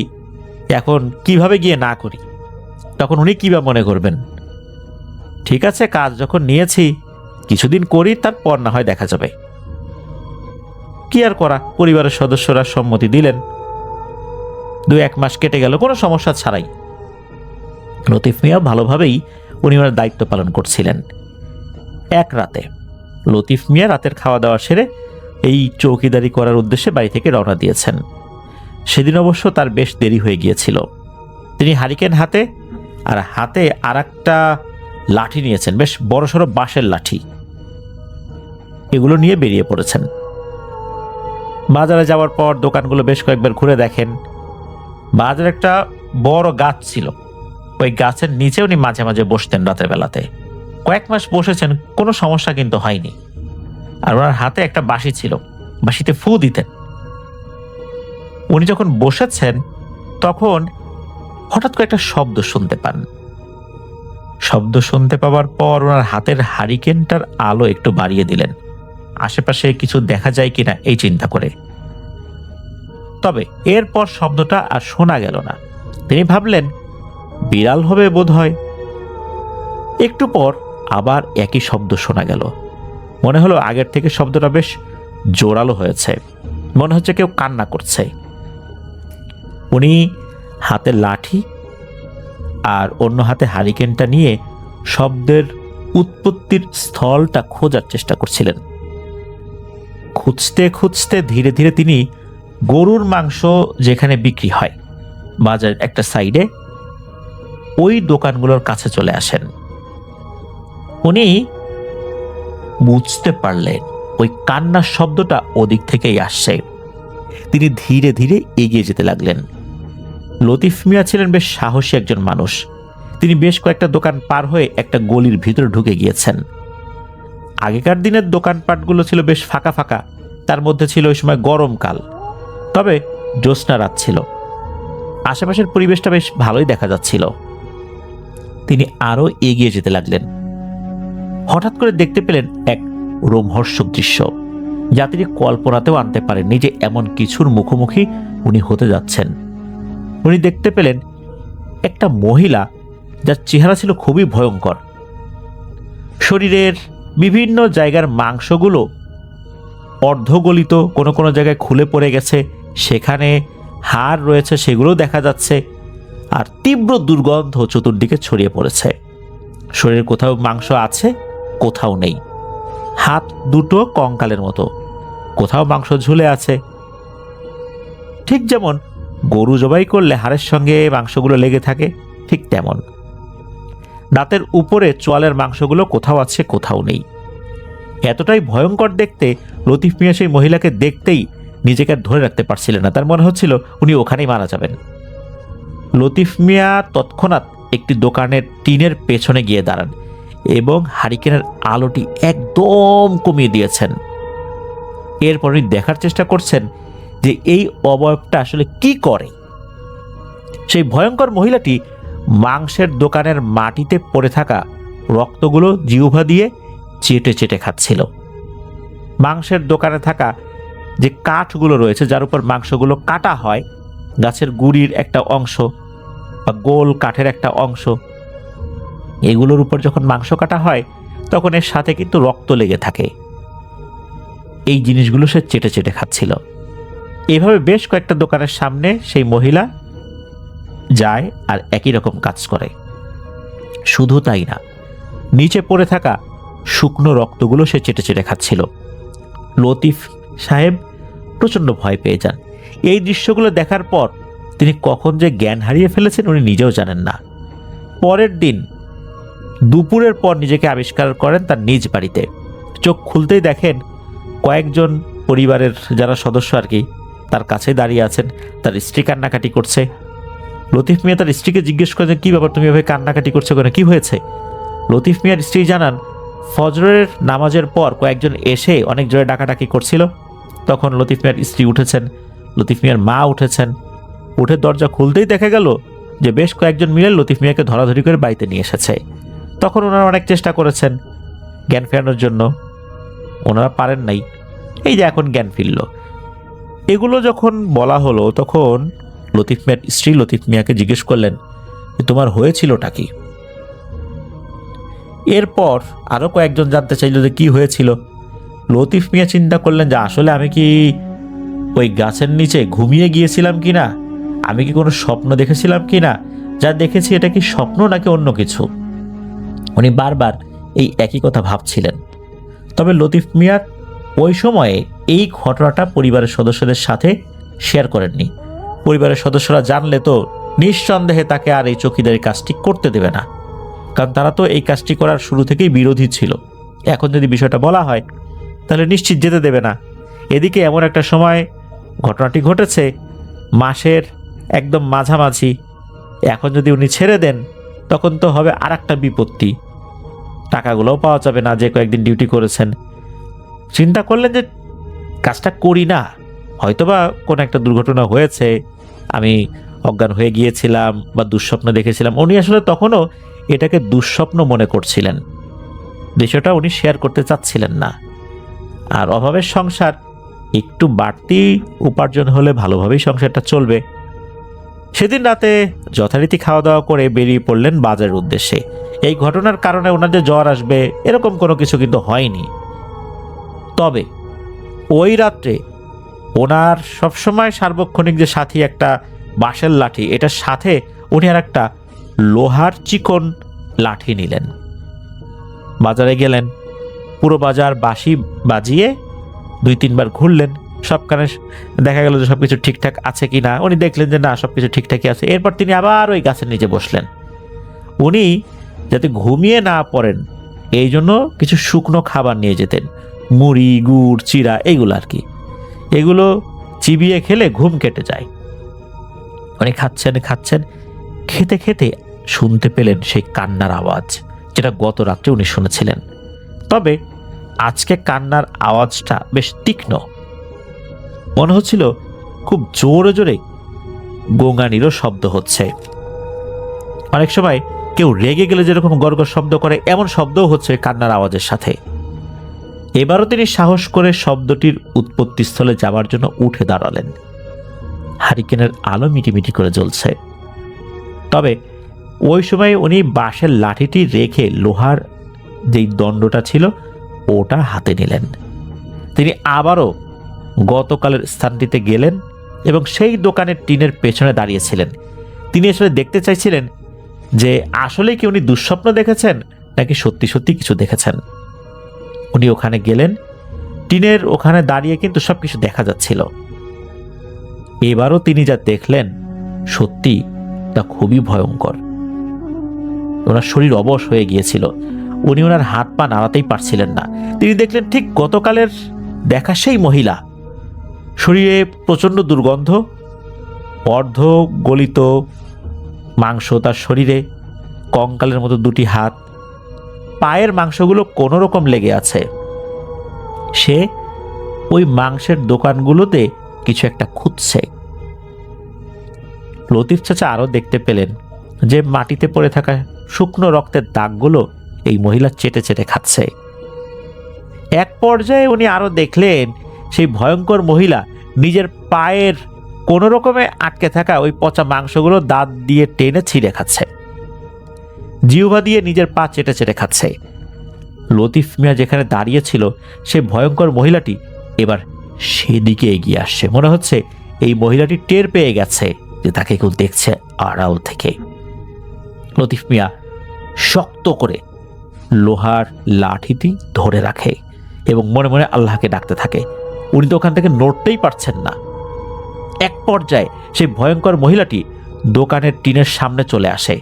এখন কিভাবে গিয়ে না করি। তখন উনি কী বা মনে করবেন, ঠিক আছে কাজ যখন নিয়েছি কিছুদিন করি, তারপর না হয় দেখা যাবে। কি আর করা, পরিবারের সদস্যরা সম্মতি দিলেন। 2-1 মাস কেটে গেল কোনো সমস্যা ছাড়াই। লতিফ মিয়া ভালোভাবেই উনি ওনার দায়িত্ব পালন করছিলেন। এক রাতে লতিফ মিয়া রাতের খাওয়া দাওয়া সেরে এই চৌকিদারি করার উদ্দেশ্যে বাড়ি থেকে রওনা দিয়েছেন। সেদিন অবশ্য তার বেশ দেরি হয়ে গিয়েছিল। তিনি হারিকেন হাতে আর হাতে আর একটা লাঠি নিয়েছেন, বেশ বড়সড় বাঁশের লাঠি। এগুলো নিয়ে বেরিয়ে পড়েছেন। বাজারে যাওয়ার পর দোকানগুলো বেশ কয়েকবার ঘুরে দেখেন। বাজারে একটা বড় গাছ ছিল, ওই গাছের নিচে উনি মাঝে মাঝে বসতেন রাতের বেলাতে। কয়েক মাস বসেছেন, কোনো সমস্যা কিন্তু হয়নি। আর ওনার হাতে একটা বাঁশি ছিল, বাঁশিতে ফু দিতেন। উনি যখন বসেছেন তখন হঠাৎ করে একটা শব্দ শুনতে পান। শব্দ শুনতে পাওয়ার পর ওনার হাতের হারিকেনটার আলো একটু বাড়িয়ে দিলেন, আশেপাশে কিছু দেখা যায় কিনা এই চিন্তা করে। তবে এরপর শব্দটা আর শোনা গেল না। তিনি ভাবলেন বিড়াল হবে বোধহয়। একটু পর আবার একই শব্দ শোনা গেল। মনে হলো আগের থেকে শব্দটা বেশ জোরালো হয়েছে, মনে হচ্ছে কেউ কান্না করছে। উনি হাতে লাঠি আর অন্য হাতে হারিকেনটা নিয়ে শব্দের উৎপত্তির স্থলটা খোঁজার চেষ্টা করছিলেন। খুঁজতে খুঁজতে ধীরে ধীরে তিনি গরুর মাংস যেখানে বিক্রি হয় বাজারের একটা সাইডে, ওই দোকানগুলোর কাছে চলে আসেন। উনি বুঝতে পারলেন ওই কান্নার শব্দটা ওদিক থেকেই আসছে। তিনি ধীরে ধীরে এগিয়ে যেতে লাগলেন। লতিফ মিয়া ছিলেন বেশ সাহসী একজন মানুষ। তিনি বেশ কয়েকটা দোকান পার হয়ে একটা গলির ভিতরে ঢুকে গিয়েছেন। আগেকার দিনের দোকানপাটগুলো ছিল বেশ ফাঁকা ফাঁকা, তার মধ্যে ছিল ওই সময় গরমকাল, তবে জ্যোৎস্না রাত ছিল। আশেপাশের পরিবেশটা বেশ ভালোই দেখা যাচ্ছিল। তিনি আরো এগিয়ে যেতে লাগলেন। হঠাৎ করে দেখতে পেলেন এক রোমহর্ষক দৃশ্য, যা তিনি কল্পনাতেও আনতে পারেননি যে এমন কিছুর মুখোমুখি উনি হতে যাচ্ছেন। উনি দেখতে পেলেন একটা মহিলা, যার চেহারা ছিল খুবই ভয়ঙ্কর। শরীরের বিভিন্ন জায়গার মাংসগুলো অর্ধগলিত, কোনো কোনো জায়গায় খুলে পড়ে গেছে, সেখানে হাড় রয়েছে সেগুলো দেখা যাচ্ছে। আর তীব্র দুর্গন্ধ চতুর্দিকে ছড়িয়ে পড়েছে। শরীরে কোথাও মাংস আছে, কোথাও নেই। হাত দুটো কঙ্কালের মতো, কোথাও মাংস ঝুলে আছে। ঠিক যেমন গরু জবাই করলে হাড়ের সঙ্গে মাংসগুলো লেগে থাকে, ঠিক তেমন। দাঁতের উপরে চোয়ালের মাংসগুলো কোথাও আছে, কোথাও নেই। এতটাই ভয়ঙ্কর দেখতে, লতিফ মিয়া সেই মহিলাকে দেখতেই নিজেকে আর ধরে রাখতে পারছিলেন না। তার মনে হচ্ছিল উনি ওখানেই মারা যাবেন। লতিফ মিয়া তৎক্ষণাৎ একটি দোকানের টিনের পেছনে গিয়ে দাঁড়ান এবং হারিকেনের আলোটি একদম কমিয়ে দিয়েছেন। এরপর উনি দেখার চেষ্টা করছেন যে এই অবয়বটা আসলে কি করে। সেই ভয়ঙ্কর মহিলাটি মাংসের দোকানের মাটিতে পড়ে থাকা রক্তগুলো জিহ্বা দিয়ে চেটে চেটে খাচ্ছিল। মাংসের দোকানে থাকা যে কাঠগুলো রয়েছে, যার উপর মাংসগুলো কাটা হয়, গাছের গুড়ির একটা অংশ বা গোল কাঠের একটা অংশ, এগুলোর উপর যখন মাংস কাটা হয় তখন এর সাথে কিন্তু রক্ত লেগে থাকে। এই জিনিসগুলো সে চেটে চেটে খাচ্ছিল। এভাবে বেশ কয়েকটা দোকানের সামনে সেই মহিলা যায় আর একই রকম কাজ করে। শুধু তাই না, নিচে পড়ে থাকা শুকনো রক্তগুলো সে চেটে চেটে খাচ্ছিল। লতিফ সাহেব প্রচণ্ড ভয় পেয়ে যান। এই দৃশ্যগুলো দেখার পর তিনি কখন যে জ্ঞান হারিয়ে ফেলেছেন উনি নিজেও জানেন না। পরের দিন দুপুরের পর নিজেকে আবিষ্কার করেন তার নিজ বাড়িতে। চোখ খুলতেই দেখেন কয়েকজন পরিবারের যারা সদস্য আর কি তার কাছে দাঁড়িয়ে আছেন। তার স্ত্রী কান্নাকাটি করছে। লতিফ মিয়া তার স্ত্রীকে জিজ্ঞেস করেন, কি ব্যাপার, তুমি এভাবে কান্নাকাটি করছো কেন, কি হয়েছে? লতিফ মিয়ার স্ত্রী জানান, ফজরের নামাজের পর কয়েকজন এসে অনেক জোরে ডাকাডাকি করছিল। তখন লতিফ মিয়ার স্ত্রী উঠেছেন, লতিফ মিয়ার মা উঠেছেন। উঠে দরজা খুলতেই দেখা গেল যে বেশ কয়েকজন মিলে লতিফ মিয়াকে ধরাধরি করে বাড়িতে নিয়ে এসেছে। তখন ওনারা অনেক চেষ্টা করেছেন জ্ঞান ফেরানোর জন্য, ওনারা পারেন নাই। এই যে এখন জ্ঞান ফিরল। এগুলো যখন বলা হলো তখন লতিফ মিয়ার স্ত্রী লতিফ মিয়াকে জিজ্ঞেস করলেন, তোমার হয়েছিলটা কি? এরপর আরো কয়েকজন জানতে চাইল যে কি হয়েছিল। লতিফ মিয়া চিন্তা করলেন যে আসলে আমি কি ওই গাছের নিচে ঘুমিয়ে গিয়েছিলাম কিনা, আমি কি কোনো স্বপ্ন দেখেছিলাম কিনা, যা দেখেছি এটা কি স্বপ্ন নাকি অন্য কিছু। উনি বারবার এই একই কথা ভাবছিলেন। তবে লতিফ মিয়া ওই সময়ে এই ঘটনাটা পরিবারের সদস্যদের সাথে শেয়ার করেননি। পরিবারের সদস্যরা জানলে তো নিঃসন্দেহে তাকে আর এই চৌকিদারি কাজটি করতে দেবে না, কারণ তারা তো এই কাজটি করার শুরু থেকেই বিরোধী ছিল। এখন যদি বিষয়টা বলা হয় তাহলে নিশ্চিত যেতে দেবে না। এদিকে এমন একটা সময় ঘটনাটি ঘটেছে মাসের একদম মাঝামাঝি। এখন যদি উনি ছেড়ে দেন তখন তো হবে আর একটা বিপত্তি, টাকাগুলোও পাওয়া যাবে না যে কয়েকদিন ডিউটি করেছেন। চিন্তা করলেন যে কাজটা করি না, হয়তোবা কোনো একটা দুর্ঘটনা হয়েছে, আমি অজ্ঞান হয়ে গিয়েছিলাম বা দুঃস্বপ্ন দেখেছিলাম। উনি আসলে তখনও এটাকে দুঃস্বপ্ন মনে করছিলেন, বিষয়টা উনি শেয়ার করতে চাচ্ছিলেন না। আর অভাবের সংসার, একটু বাড়তি উপার্জন হলে ভালোভাবেই সংসারটা চলবে। সেদিন রাতে যথারীতি খাওয়া দাওয়া করে বেরিয়ে পড়লেন বাজারের উদ্দেশ্যে। এই ঘটনার কারণে ওনার যে জ্বর আসবে এরকম কোনো কিছু কিন্তু হয়নি। তবে ওই রাত্রে ওনার সবসময় সার্বক্ষণিক যে সাথী একটা বাঁশের লাঠি, এটার সাথে উনি আর একটা লোহার চিকন লাঠি নিলেন। বাজারে গেলেন, পুরো বাজার বাঁশি বাজিয়ে 2-3 বার ঘুরলেন। সবখানে দেখা গেল যে সবকিছু ঠিকঠাক আছে কি না। উনি দেখলেন যে না, সবকিছু ঠিকঠাকই আছে। এরপর তিনি আবার ওই গাছের নিচে বসলেন। উনি যাতে ঘুমিয়ে না পড়েন এই জন্য কিছু শুকনো খাবার নিয়ে যেতেন, মুড়ি, গুড়, চিড়া, এইগুলো আর কি। এগুলো চিবিয়ে খেলে ঘুম কেটে যায়। উনি খাচ্ছেন, খেতে খেতে শুনতে পেলেন সেই কান্নার আওয়াজ, যেটা গত রাত্রে উনি শুনেছিলেন। তবে আজকে কান্নার আওয়াজটা বেশ তীক্ষ্ণ, মনে হচ্ছিল খুব জোরে জোরে গোঙানিরও শব্দ হচ্ছে। অনেক সময় কেউ রেগে গেলে যেরকম গড়গড় শব্দ করে, এমন শব্দও হচ্ছে কান্নার আওয়াজের সাথে। এবারও তিনি সাহস করে শব্দটির উৎপত্তিস্থলে যাওয়ার জন্য উঠে দাঁড়ালেন। হারিকেনের আলো মিটিমিটি করে জ্বলছে। তবে ওই সময় উনি বাঁশের লাঠিটি রেখে লোহার যেই দণ্ডটা ছিল ওটা হাতে নিলেন। তিনি আবারও গতকালের স্থানটিতে গেলেন এবং সেই দোকানের টিনের পেছনে দাঁড়িয়েছিলেন। তিনি আসলে দেখতে চাইছিলেন যে আসলে কি উনি দুঃস্বপ্ন দেখেছেন নাকি সত্যি সত্যি কিছু দেখেছেন। উনি ওখানে গেলেন, টিনের ওখানে দাঁড়িয়ে কিন্তু সবকিছু দেখা যাচ্ছিল। এবারও তিনি যা দেখলেন সত্যি তা খুবই ভয়ঙ্কর। ওনার শরীর অবশ হয়ে গিয়েছিল, উনি ওনার হাত পা নাড়াতেই পারছিলেন না। তিনি দেখলেন ঠিক গতকালের দেখা সেই মহিলা, শরীরে প্রচণ্ড দুর্গন্ধ, অর্ধ গলিত মাংস তার শরীরে, কঙ্কালের মতো 2টি হাত, পায়ের মাংসগুলো কোনো রকম লেগে আছে। সে ওই মাংসের দোকানগুলোতে কিছু একটা খুঁজছে। লতিফ চাচা আরও দেখতে পেলেন যে মাটিতে পড়ে থাকা শুকনো রক্তের দাগগুলো এই মহিলা চেটে চেটে খাচ্ছে। এক পর্যায়ে উনি আরও দেখলেন সেই ভয়ঙ্কর মহিলা নিজের পায়ের কোনো রকমে আটকে থাকা ওই পচা মাংসগুলো দাঁত দিয়ে টেনে ছিঁড়ে খাচ্ছে, জিহ্বা দিয়ে নিজের পা চেটে চেটে খাচ্ছে। লতিফ মিয়া যেখানে দাঁড়িয়েছিল সেই ভয়ঙ্কর মহিলাটি এবার সেদিকে এগিয়ে আসছে। মনে হচ্ছে এই মহিলাটি টের পেয়ে গেছে যে তাকে কেউ দেখছে আড়াল থেকে। লতিফ মিয়া শক্ত করে লোহার লাঠিটি ধরে রাখে এবং মনে মনে আল্লাহকে ডাকতে থাকে। উনি তো ওখান থেকে নড়তেই পারছেন না। এক পর্যায়ে সেই ভয়ঙ্কর মহিলাটি দোকানের টিনের সামনে চলে আসে।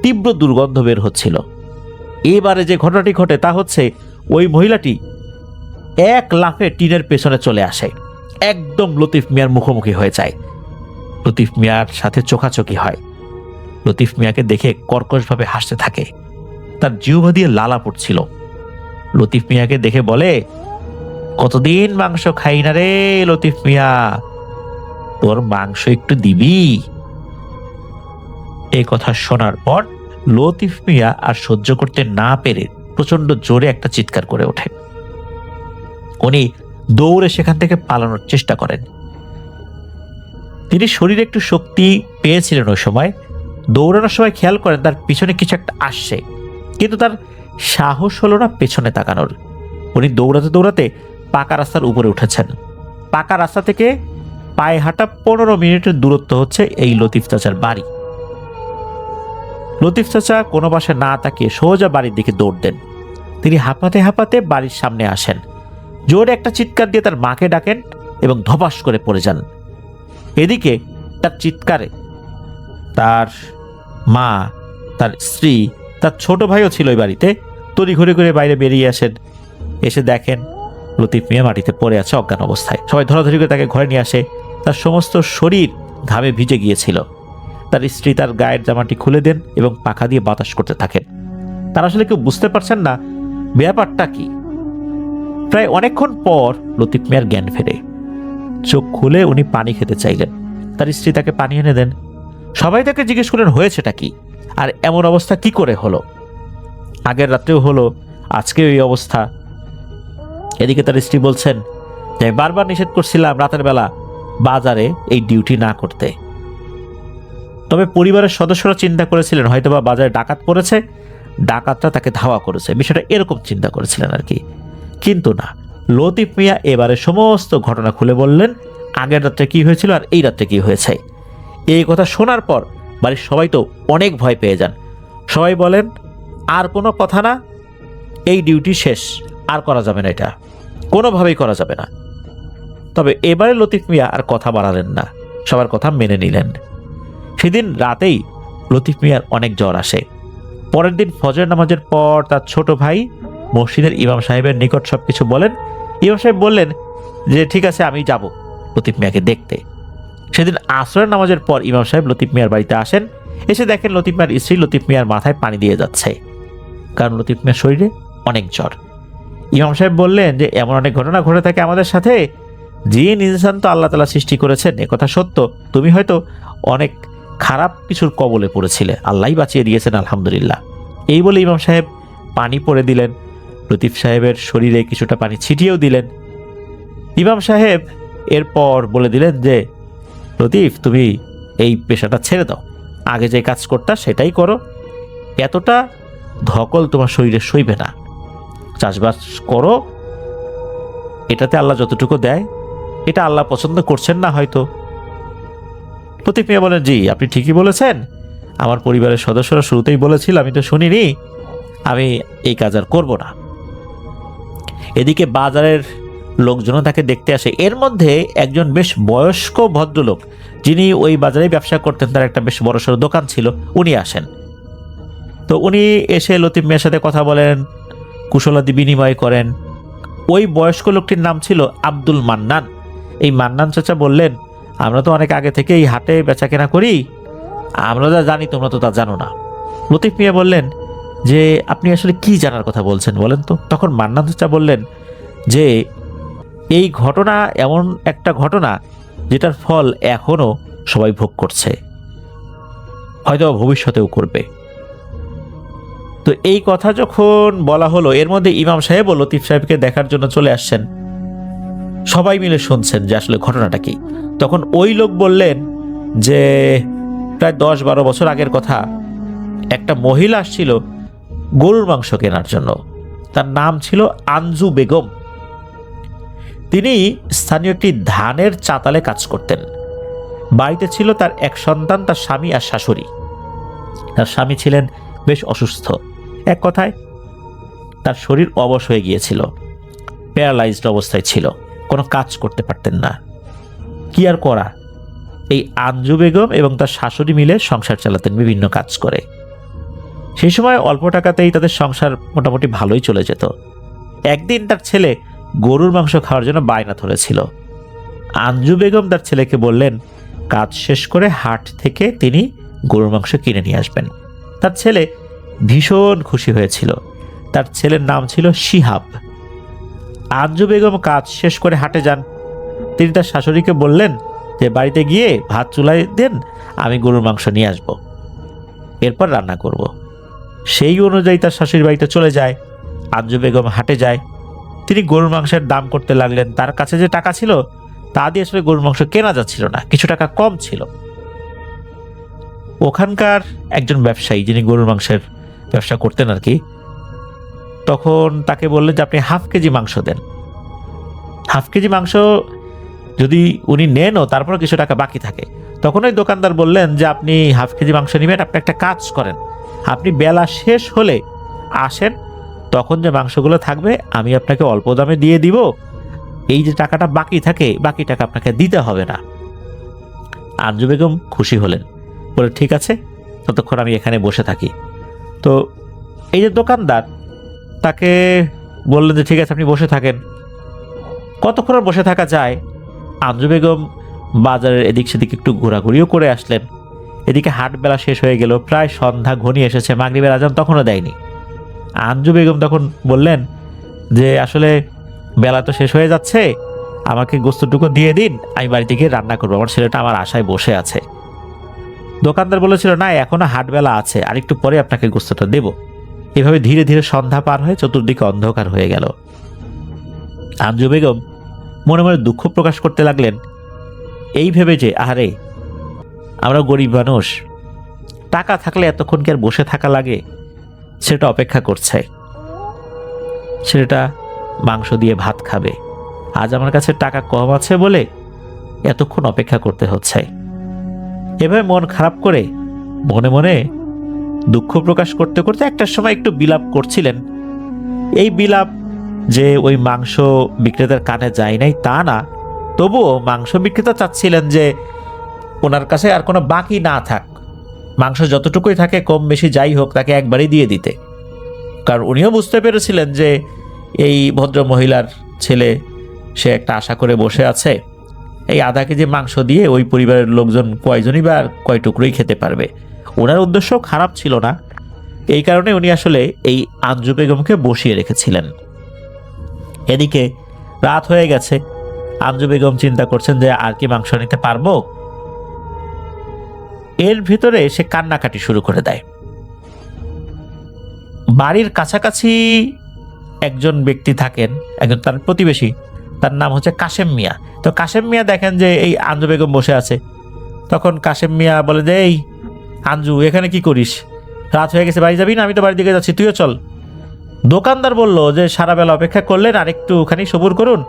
তীব্র দুর্গন্ধ বের হচ্ছিল। এবারে যে ঘটনাটি ঘটে তা হচ্ছে ওই মহিলাটি এক লাফে টিনের পেছনে চলে আসে, একদম লতিফ মিয়ার মুখোমুখি হয়ে যায়। লতিফ মিয়ার সাথে চোখাচোখি হয়। লতিফ মিয়াকে দেখে কর্কশভাবে হাসতে থাকে, তার জিহ্বা দিয়ে লালা পড়ছিল। লতিফ মিয়াকে দেখে বলে, কতদিন মাংস খাই না রে লতিফ মিয়া, তোর মাংস একটু দিবি? এই কথা শোনার পর লতিফ মিয়া আর সহ্য করতে না পেরে প্রচন্ড জোরে একটা চিৎকার করে ওঠে। উনি দৌড়ে সেখান থেকে পালানোর চেষ্টা করেন। তিনি শরীরে একটু শক্তি পেয়েছিলেন ওই সময়। দৌড়ানোর সময় খেয়াল করেন তার পিছনে কিছু একটা আসছে, কিন্তু তার সাহস হলো না পেছনে তাকানোর। উনি দৌড়াতে দৌড়াতে পাকা রাস্তার উপরে উঠেছেন। পাকা রাস্তা থেকে পায়ে হাঁটা 15 মিনিটের দূরত্ব হচ্ছে এই লতিফ চাচার বাড়ি। লতিফ চাচা কোনো পাশে না তাকিয়ে সোজা বাড়ির দিকে দৌড় দেন। তিনি হাঁপাতে হাঁপাতে বাড়ির সামনে আসেন, জোরে একটা চিৎকার দিয়ে তার মাকে ডাকেন এবং ধপাস করে পড়ে যান। এদিকে তার চিৎকারে তার মা, তার স্ত্রী, তার ছোট ভাইও ছিল ওই বাড়িতে, তড়িঘড়ি করে বাইরে বেরিয়ে আসেন। এসে দেখেন লতিফ মিয়া মাটিতে পড়ে আছে অজ্ঞান অবস্থায়। সবাই ধরাধরি করে তাকে ঘরে নিয়ে আসে। তার সমস্ত শরীর ঘামে ভিজে গিয়েছিল। তার স্ত্রী তার গায়ের জামাটি খুলে দেন এবং পাখা দিয়ে বাতাস করতে থাকেন। তারা আসলে কেউ বুঝতে পারছেন না ব্যাপারটা কি। প্রায় অনেকক্ষণ পর লতিফ মিয়ার জ্ঞান ফেরে। চোখ খুলে উনি পানি খেতে চাইলেন। তার স্ত্রী তাকে পানি এনে দেন। সবাই তাকে জিজ্ঞেস করলেন হয়েছেটা কি, আর এমন অবস্থা কি করে হলো। আগের রাত্রেও হলো, আজকেও এই অবস্থা। এদিকে তার স্ত্রী বলছেন যে আমি বারবার নিষেধ করছিলাম রাতের বেলা বাজারে এই ডিউটি না করতে। তবে পরিবারের সদস্যরা চিন্তা করেছিলেন হয়তোবা বাজারে ডাকাত পড়েছে, ডাকাতরা তাকে ধাওয়া করেছে, বিষয়টা এরকম চিন্তা করেছিলেন আর কি। কিন্তু না, লতিফ মিয়া এবারে সমস্ত ঘটনা খুলে বললেন, আগের রাত্রে কি হয়েছিল আর এই রাত্রে কি হয়েছে। এই কথা শোনার পর বাড়ির সবাই তো অনেক ভয় পেয়ে যান। সবাই বলেন আর কোনো কথা না, এই ডিউটি শেষ, আর করা যাবে না, এটা কোনোভাবেই করা যাবে না। তবে এবারে লতিফ মিয়া আর কথা বাড়ালেন না, সবার কথা মেনে নিলেন। সেদিন রাতেই লতিফ মিয়ার অনেক জ্বর আসে। পরের দিন ফজর নামাজের পর তার ছোট ভাই মসজিদের ইমাম সাহেবের নিকট সবকিছু বলেন। ইমাম সাহেব বললেন যে ঠিক আছে, আমি যাব লতিফ মিয়াকে দেখতে। সেদিন আসরের নামাজের পর ইমাম সাহেব লতিফ মিয়ার বাড়িতে আসেন। এসে দেখেন লতিফ মিয়ার স্ত্রী লতিফ মিয়ার মাথায় পানি দিয়ে যাচ্ছে, কারণ লতিফ মিয়ার শরীরে অনেক জ্বর। ইমাম সাহেব বললেন যে এমন অনেক ঘটনা ঘটে থাকে আমাদের সাথে, জিন ইনসান তো আল্লাহ তাআলা সৃষ্টি করেছেন, একথা সত্য। তুমি হয়তো অনেক খারাপ কিছুর কবলে পড়েছিলে, আল্লাহই বাঁচিয়ে দিয়েছেন, আলহামদুলিল্লাহ। এই বলে ইমাম সাহেব পানি পড়ে দিলেন। লতিফ সাহেবের শরীরে কিছুটা পানি ছিটিয়েও দিলেন। ইমাম সাহেব এরপর বলে দিলেন যে লতিফ, তুমি এই পেশাটা ছেড়ে দাও, আগে যে কাজ করতা সেটাই করো, এতটা ধকল তোমার শরীরে সইবে না, চাষবাস করো, এটাতে আল্লাহ যতটুকু দেয় এটা আল্লাহ পছন্দ করছেন না হয়তো। লতিফ মিয়া বলেন জি, আপনি ঠিকই বলেছেন, আমার পরিবারের সদস্যরা শুরুতেই বলেছিল, আমি তো শুনিনি, আমি এই কাজ আর করবো না। এদিকে বাজারের লোকজনও তাকে দেখতে আসে। এর মধ্যে একজন বেশ বয়স্ক ভদ্রলোক, যিনি ওই বাজারে ব্যবসা করতেন, তার একটা বেশ বড়সড় দোকান ছিল, উনি আসেন। তো উনি এসে লতিফ মিয়ার সাথে কথা বলেন, কুশলাদি বিনিময় করেন। ওই বয়স্ক লোকটির নাম ছিল আব্দুল মান্নান। এই মান্নান চাচা বললেন, আমরা তো অনেক আগে থেকে এই হাটে বেচা কেনা করি, আমরা যা জানি তোমরা তো তা জানো না। লতিফ মিয়া বললেন যে আপনি আসলে কি জানার কথা বলছেন বলেন তো। তখন মান্নান চাচা বললেন যে এই ঘটনা এমন একটা ঘটনা যেটার ফল এখনো সবাই ভোগ করছে, হয়তো ভবিষ্যতেও করবে। তো এই কথা যখন বলা হলো, এর মধ্যে ইমাম সাহেব ও লতিফ সাহেবকে দেখার জন্য চলে আসছেন। সবাই মিলে শুনছেন যে আসলে ঘটনাটা কি। তখন ওই লোক বললেন যে প্রায় 10-12 বছর আগের কথা, একটা মহিলা আসছিল গরুর মাংস কেনার জন্য। তার নাম ছিল আঞ্জু বেগম। তিনি স্থানীয় একটি ধানের চাতালে কাজ করতেন। বাড়িতে ছিল তার এক সন্তান, তার স্বামী আর শাশুড়ি। তার স্বামী ছিলেন বেশ অসুস্থ, এক কথায় তার শরীর অবশ হয়ে গিয়েছিল, প্যারালাইজড অবস্থায় ছিল, কোনো কাজ করতে পারতেন না। কি আর করা, এই আঞ্জু বেগম এবং তার শাশুড়ি মিলে সংসার চালাতেন, বিভিন্ন কাজ করে। সেই সময় অল্প টাকাতেই তাদের সংসার মোটামুটি ভালোই চলে যেত। একদিন তার ছেলে গরুর মাংস খাওয়ার জন্য বায়না ধরেছিল। আঞ্জু বেগম তার ছেলেকে বললেন কাজ শেষ করে হাট থেকে তিনি গরুর মাংস কিনে নিয়ে আসবেন। তার ছেলে ভীষণ খুশি হয়েছিল। তার ছেলের নাম ছিল শিহাব। আঞ্জু বেগম কাজ শেষ করে হাটে যান। তিনি তার শাশুড়িকে বললেন যে বাড়িতে গিয়ে ভাত চুলায় দেন, আমি গরুর মাংস নিয়ে আসব, এরপর রান্না করব। সেই অনুযায়ী তার শাশুড়ির বাড়িতে চলে যায়। আঞ্জু বেগম হাটে যায়। তিনি গরুর মাংসের দাম করতে লাগলেন। তার কাছে যে টাকা ছিল তা দিয়ে আসলে গরুর মাংস কেনা যাচ্ছিল না, কিছু টাকা কম ছিল। ওখানকার একজন ব্যবসায়ী, যিনি গরুর মাংসের ব্যবসা করতেন আর কি, তখন তাকে বললেন যে আপনি হাফ কেজি মাংস দেন। হাফ কেজি মাংস যদি উনি নেনও, তারপরে কিছু টাকা বাকি থাকে। তখন ওই দোকানদার বললেন যে আপনি হাফ কেজি মাংস নেবেন, আপনি একটা কাজ করেন, আপনি বেলা শেষ হলে আসেন, তখন যে মাংসগুলো থাকবে আমি আপনাকে অল্প দামে দিয়ে দিব, এই যে টাকাটা বাকি থাকে, বাকি টাকা আপনাকে দিতে হবে না। আঞ্জু বেগম খুশি হলেন, বলে ঠিক আছে, ততক্ষণ আমি এখানে বসে থাকি। তো এই যে দোকানদার, তাকে বললেন যে ঠিক আছে আপনি বসে থাকেন। কতক্ষণ আর বসে থাকা যায়? আঞ্জু বেগম বাজারের এদিক সেদিক একটু ঘোরাঘুরিও করে আসলেন। এদিকে হাট বেলা শেষ হয়ে গেল, প্রায় সন্ধ্যা ঘনিয়ে এসেছে, মাগরিবের আজান তখনও দেয়নি। আঞ্জু বেগম তখন বললেন যে আসলে বেলা তো শেষ হয়ে যাচ্ছে, আমাকে গোস্তটুকু দিয়ে দিন, আমি বাড়িতে গিয়ে রান্না করবো, আমার ছেলেটা আমার আশায় বসে আছে। দোকানদার বলেছিল না, এখনো হাট বেলা আছে, আর একটু পরে আপনাকে গোস্তটা দেব। এভাবে ধীরে ধীরে সন্ধ্যা পার হয়ে চতুর্দিকে অন্ধকার হয়ে গেল। আঞ্জু বেগম মনে মনে দুঃখ প্রকাশ করতে লাগলেন, এই ভেবে যে আরে আমরা গরিব মানুষ, টাকা থাকলে এতক্ষণ কি আর বসে থাকা লাগে? সেটা অপেক্ষা করছে, ছেলেটা মাংস দিয়ে ভাত খাবে, আজ আমার কাছে টাকা কম আছে বলে এতক্ষণ অপেক্ষা করতে হচ্ছে। এভাবে মন খারাপ করে মনে মনে দুঃখ প্রকাশ করতে করতে একটার সময় একটু বিলাপ করছিলেন। এই বিলাপ যে ওই মাংস বিক্রেতার কানে যায় নাই তা না, তবুও মাংস বিক্রেতা চাচ্ছিলেন যে ওনার কাছে আর কোনো বাকি না থাক, মাংস যতটুকুই থাকে কম বেশি যাই হোক তাকে একবারই দিয়ে দিতে। কারণ উনিও বুঝতে পেরেছিলেন যে এই ভদ্র মহিলার ছেলে, সে একটা আশা করে বসে আছে, এই আধা কেজি মাংস দিয়ে ওই পরিবারের লোকজন কয়জনই বা কয় টুকরোই খেতে পারবে। ওনার উদ্দেশ্য খারাপ ছিল না, এই কারণে উনি আসলে এই আঞ্জু বেগমকে বসিয়ে রেখেছিলেন। এদিকে রাত হয়ে গেছে, আঞ্জু বেগম চিন্তা করছেন যে আর কি মাংস নিতে পারবো। এর ভিতরে সে কান্নাকাটি শুরু করে দেয়। বাড়ির কাছাকাছি একজন ব্যক্তি থাকেন, একজন তার প্রতিবেশী, তার নাম হচ্ছে কাশেম মিয়া। তো কাশেম মিয়া দেখেন যে এই আঞ্জু বেগম বসে আছে, তখন কাশেম মিয়া বলে যে এই আঞ্জু, এখানে কি করিস? রাত হয়ে গেছে, বাড়ি যাবি না? আমি তো বাড়ির দিকে যাচ্ছি, তুইও চল। দোকানদার বলল যে সারা বেলা অপেক্ষা করলেন, আর একটুখানি সবুর করুন,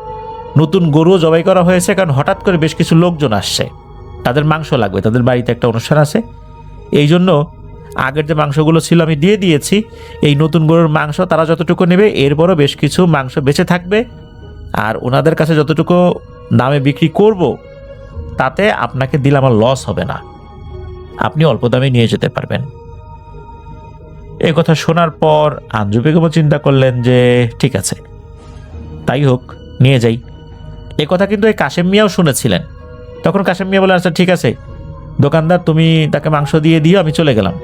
নতুন গরু জবাই করা হয়েছে, কারণ হঠাৎ করে বেশ কিছু লোকজন আসছে, তাদের মাংস লাগবে, তাদের বাড়িতে একটা অনুষ্ঠান আছে, এই জন্য আগের যে মাংসগুলো ছিল আমি দিয়ে দিয়েছি। এই নতুন গরুর মাংস তারা যতটুকু নেবে এরপরও বেশ কিছু মাংস বেঁচে থাকবে, আর ওনাদের কাছে যতটুকু দামে বিক্রি করব তাতে আপনাকে দিলে আমার লস হবে না, আপনি অল্প দামে নিয়ে যেতে পারবেন। এ কথা শোনার পর আঞ্জু বেগমও চিন্তা করলেন যে ঠিক আছে, তাই হোক, নিয়ে যাই। এ কথা কিন্তু এই কাশেম মিয়াও শুনেছিলেন। তখন কাশেম মিয়া বলে আচ্ছা ঠিক আছে দোকানদার, তুমি তাকে মাংস দিয়ে দিও, আমি চলে গেলাম।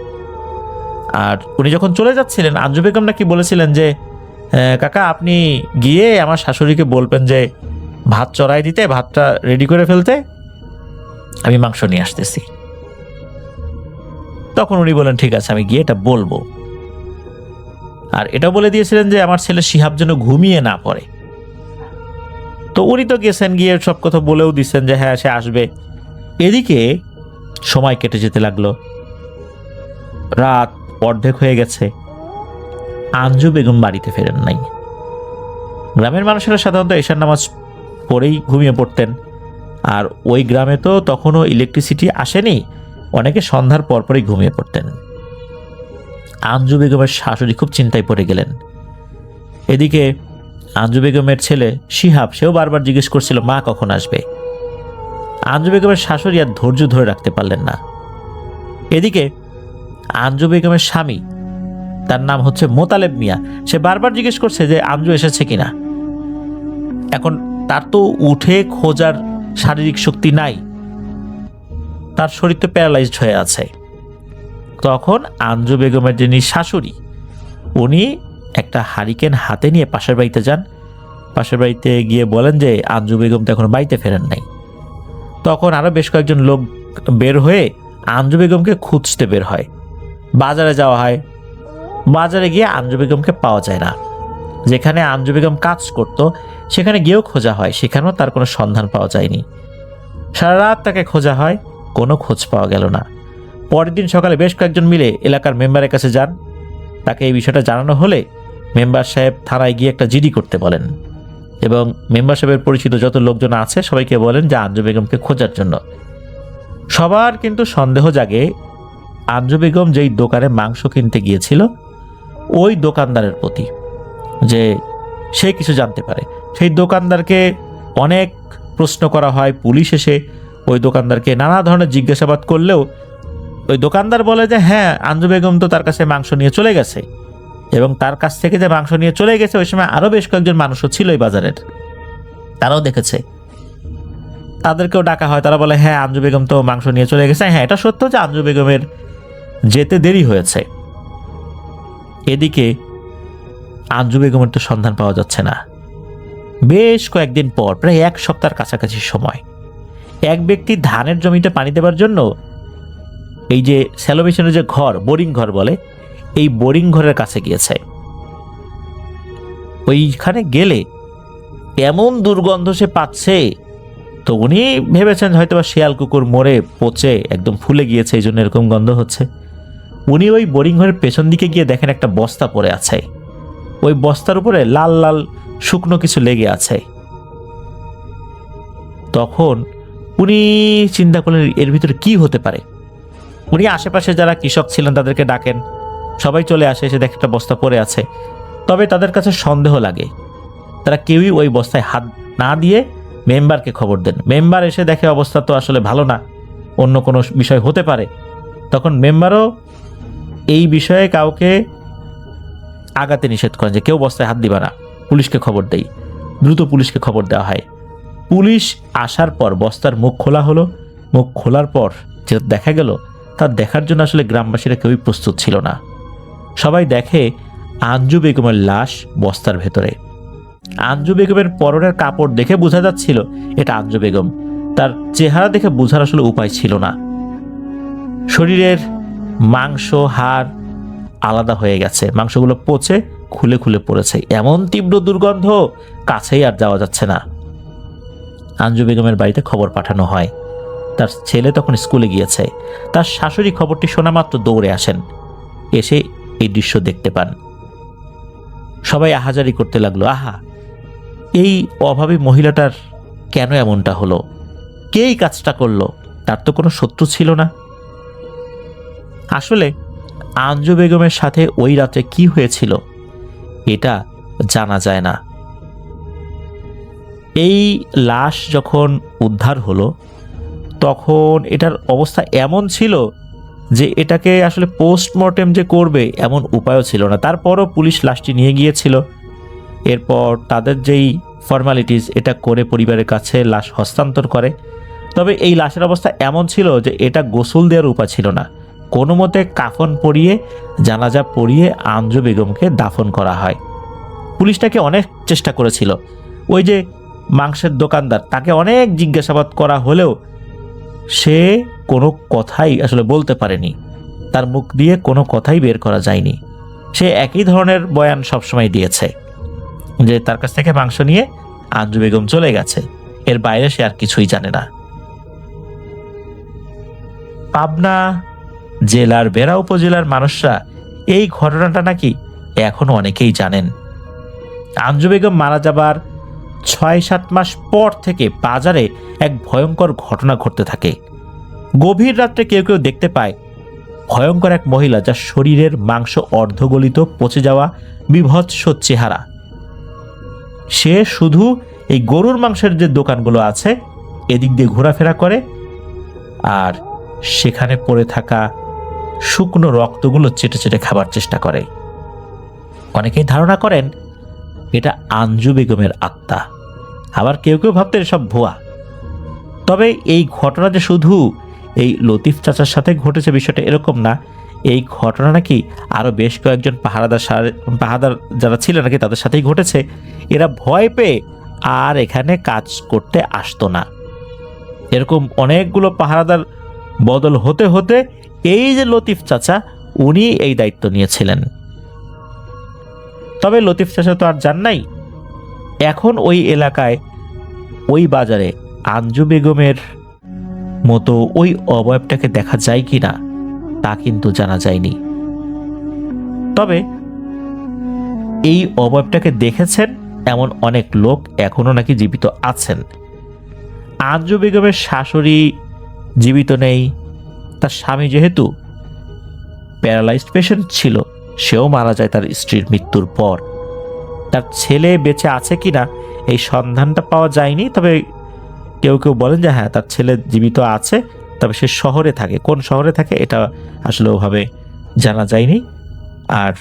আর উনি যখন চলে যাচ্ছিলেন, আঞ্জু বেগম নাকি বলেছিলেন যে কাকা আপনি গিয়ে আমার শাশুড়িকে বলবেন যে ভাত চড়াই দিতে, ভাতটা রেডি করে ফেলতে, আমি মাংস নিয়ে আসতেছি। তখন উনি বলেন ঠিক আছে, আমি গিয়ে এটা বলবো। আর এটা বলে দিয়েছিলেন যে আমার ছেলে শিহাব যেন ঘুমিয়ে না পড়ে। তো উনি তো গেছেন, গিয়ে সব কথা বলেও দিচ্ছেন যে হ্যাঁ সে আসবে। এদিকে সময় কেটে যেতে লাগলো, রাত অর্ধেক হয়ে গেছে, আঞ্জু বেগম বাড়িতে ফেরেন নাই। গ্রামের মানুষেরা সাধারণত এশার নামাজ পড়েই ঘুমিয়ে পড়তেন, আর ওই গ্রামে তো তখনও ইলেকট্রিসিটি আসেনি, অনেকে সন্ধ্যার পরপরই ঘুমিয়ে পড়তেন। আঞ্জু বেগমের শাশুড়ি খুব চিন্তায় পড়ে গেলেন। এদিকে আঞ্জু বেগমের ছেলে শিহাব, সেও বারবার জিজ্ঞেস করছিল মা কখন আসবে। আঞ্জু বেগমের শাশুড়ি আর ধৈর্য ধরে রাখতে পারলেন না। এদিকে আঞ্জু বেগমের স্বামী, তার নাম হচ্ছে মোতালেব মিয়া, সে বারবার জিজ্ঞেস করছে যে আঞ্জু এসেছে কিনা। এখন তার তো উঠে খোঁজার শারীরিক শক্তি নাই, তার শরীর তো প্যারালাইজড হয়ে আছে। তখন আঞ্জু বেগমের যিনি শাশুড়ি, উনি একটা হারিকেন হাতে নিয়ে পাশের বাড়িতে যান। পাশের বাড়িতে গিয়ে বলেন যে আঞ্জু বেগম তো এখন বাড়িতে ফেরেন নাই। তখন আরো বেশ কয়েকজন লোক বের হয়ে আঞ্জু বেগমকে খুঁজতে বের হয়। বাজারে যাওয়া হয়, বাজারে গিয়ে আঞ্জু বেগমকে পাওয়া যায় না। যেখানে আঞ্জু বেগম কাজ করত সেখানে গিয়েও খোঁজা হয়, সেখানেও তার কোনো সন্ধান পাওয়া যায়নি। সারা রাত তাকে খোঁজা হয়, কোনো খোঁজ পাওয়া গেল না। পরের দিন সকালে বেশ কয়েকজন মিলে এলাকার মেম্বারের কাছে যান। তাকে এই বিষয়টা জানানো হলে মেম্বার সাহেব থানায় গিয়ে একটা জিডি করতে বলেন, এবং মেম্বার সাহেবের পরিচিত যত লোকজন আছে সবাইকে বলেন যে আঞ্জু বেগমকে খোঁজার জন্য। সবার কিন্তু সন্দেহ জাগে আঞ্জু বেগম যেই দোকানে মাংস কিনতে গিয়েছিল ওই দোকানদারের প্রতি, যে সে কিছু জানতে পারে। সেই দোকানদারকে অনেক প্রশ্ন করা হয়, পুলিশ এসে ওই দোকানদারকে নানা ধরনের জিজ্ঞাসাবাদ করলেও ওই দোকানদার বলে যে হ্যাঁ, আঞ্জু বেগম তো তার কাছে মাংস নিয়ে চলে গেছে, এবং তার কাছ থেকে যে মাংস নিয়ে চলে গেছে ওই সময় আরও বেশ কয়েকজন মানুষও ছিল এই বাজারের, তারাও দেখেছে। তাদেরকেও ডাকা হয়, তারা বলে হ্যাঁ, আঞ্জু বেগম তো মাংস নিয়ে চলে গেছে। হ্যাঁ, এটা সত্য যে আঞ্জু বেগমের যেতে দেরি হয়েছে। এদিকে আঞ্জু বেগমের তো সন্ধান পাওয়া যাচ্ছে না। বেশ কয়েকদিন পর, প্রায় এক সপ্তাহের কাছাকাছি সময়, এক ব্যক্তি ধানের জমিতে পানি দেওয়ার জন্য এই যে স্যালোমেশনের যে ঘর, বোরিং ঘর বলে, এই বোরিং ঘরের কাছে গিয়েছে। ওইখানে গেলে এমন দুর্গন্ধ সে পাচ্ছে, তো উনি ভেবেছেন হয়তো বা শিয়াল কুকুর মরে পচে একদম ফুলে গিয়েছে, এই জন্য এরকম গন্ধ হচ্ছে। উনি ওই বোরিং ঘরের পেছন দিকে গিয়ে দেখেন একটা বস্তা পড়ে আছে। ওই বস্তার উপরে লাল লাল শুকনো কিছু লেগে আছে। তখন উনি চিন্তা করলেন এর ভিতরে কি হতে পারে। উনি আশেপাশে যারা কৃষক ছিলেন তাদেরকে ডাকেন, সবাই চলে আসে, এসে দেখে একটা বস্তা পড়ে আছে। তবে তাদের কাছে সন্দেহ লাগে, তারা কেউই ওই বস্তায় হাত না দিয়ে মেম্বারকে খবর দেন। মেম্বার এসে দেখে অবস্থা তো আসলে ভালো না, অন্য কোনো বিষয় হতে পারে। তখন মেম্বারও এই বিষয়ে কাউকে আগাতে নিষেধ করেন যে কেউ বস্তায় হাত দিবা না, পুলিশকে খবর দেই। দ্রুত পুলিশকে খবর দেওয়া হয়। পুলিশ আসার পর বস্তার মুখ খোলা হলো। মুখ খোলার পর যে দেখা গেল, তার দেখার জন্য আসলে গ্রামবাসীরা কেউই প্রস্তুত ছিল না। সবাই দেখে আঞ্জু বেগমের লাশ বস্তার ভেতরে। আঞ্জু বেগমের পরনের কাপড় দেখে বোঝা যাচ্ছিল এটা আঞ্জু বেগম। তার চেহারা দেখে বোঝার আসলে উপায় ছিল না। শরীরের মাংস, হাড় আলাদা হয়ে গেছে, মাংসগুলো পচে খুলে খুলে পড়েছে। এমন তীব্র দুর্গন্ধ, কাছেই আর যাওয়া যাচ্ছে না। আঞ্জু বেগমের বাড়িতে খবর পাঠানো হয়। তার ছেলে তখন স্কুলে গিয়েছে। তার শাশুড়ি খবরটি শোনা মাত্র দৌড়ে আসেন, এসে এই দৃশ্য দেখতে পান। সবাই আহাজারি করতে লাগলো, আহা, এই অভাবী মহিলাটার কেন এমনটা হলো? কে এই কাজটা করলো? তার তো কোনো শত্রু ছিল না। আসলে আঞ্জু বেগমের সাথে ওই রাতে কি হয়েছিল এটা জানা যায় না। এই লাশ যখন উদ্ধার হলো তখন এটার অবস্থা এমন ছিল যে এটাকে আসলে পোস্টমর্টেম যে করবে এমন উপায়ও ছিল না। তারপরও পুলিশ লাশটি নিয়ে গিয়েছিল। এরপর তাদের যেই ফর্মালিটিস এটা করে পরিবারের কাছে লাশ হস্তান্তর করে। তবে এই লাশের অবস্থা এমন ছিল যে এটা গোসল দেওয়ার উপায় ছিল না। কোনো মতে কাফন পরিয়ে, জানাজা পরিয়ে আঞ্জু বেগমকে দাফন করা হয়। পুলিশটাকে অনেক চেষ্টা করেছিল। ওই যে মাংসের দোকানদার, তাকে অনেক জিজ্ঞাসাবাদ করা হলেও সে কোনো কথাই আসলে বলতে পারেনি। তার মুখ দিয়ে কোনো কথাই বের করা যায়নি। সে একই ধরনের বয়ান সবসময় দিয়েছে যে তার কাছ থেকে মাংস নিয়ে আঞ্জু বেগম চলে গেছে, এর বাইরে সে আর কিছুই জানে না। পাবনা জেলার বেড়া উপজেলার মানুষরা এই ঘটনাটা নাকি এখনো অনেকেই জানেন। আঞ্জু বেগম মারা যাবার ৬-৭ মাস পর থেকে বাজারে এক ভয়ঙ্কর ঘটনা ঘটতে থাকে। গভীর রাত্রে কেউ কেউ দেখতে পায় ভয়ঙ্কর এক মহিলা, যার শরীরের মাংস অর্ধগলিত, পচে যাওয়া, বিভৎস চেহারা। সে শুধু এই গরুর মাংসের যে দোকানগুলো আছে এদিক দিয়ে ঘোরাফেরা করে, আর সেখানে পড়ে থাকা শুকনো রক্তগুলো চেটে চেটে খাবার চেষ্টা করে। অনেকেই ধারণা করেন এটা আঞ্জু বেগমের আত্মা, আবার কেউ কেউ ভাবতেন সব ভুয়া। তবে এই ঘটনা যে শুধু এই লতিফ চাচার সাথে ঘটেছে বিষয়টা এরকম না। এই ঘটনা নাকি আরও বেশ কয়েকজন পাহাদার যারা ছিলেন নাকি তাদের সাথেই ঘটেছে। এরা ভয় পেয়ে আর এখানে কাজ করতে আসতো না। এরকম অনেকগুলো পাহারাদার বদল হতে হতে এই যে লতিফ চাচা, উনি এই দায়িত্ব নিয়েছিলেন। তবে লতিফ চাচা তো আর যান নাই। এখন ওই এলাকায়, ওই বাজারে আঞ্জু বেগমের মতো ওই অবয়বটাকে দেখা যায় কি না তা কিন্তু জানা যায়নি। তবে এই অবয়বটাকে দেখেছেন এমন অনেক লোক এখনো নাকি জীবিত আছেন। আঞ্জু বেগমের শাশুড়ি জীবিত নেই। তার স্বামী যেহেতু প্যারালাইজড পেশেন্ট ছিল, সেও মারা যায় তার স্ত্রীর মৃত্যুর পর। তার ছেলে বেঁচে আছে কিনা এই সন্ধানটা পাওয়া যায়নি। তবে কেউ কেউ বলেন যে হ্যাঁ তার ছেলে জীবিত আছে, তবে সে শহরে থাকে। কোন শহরে থাকে এটা আসলে ওভাবে জানা যায়নি। আর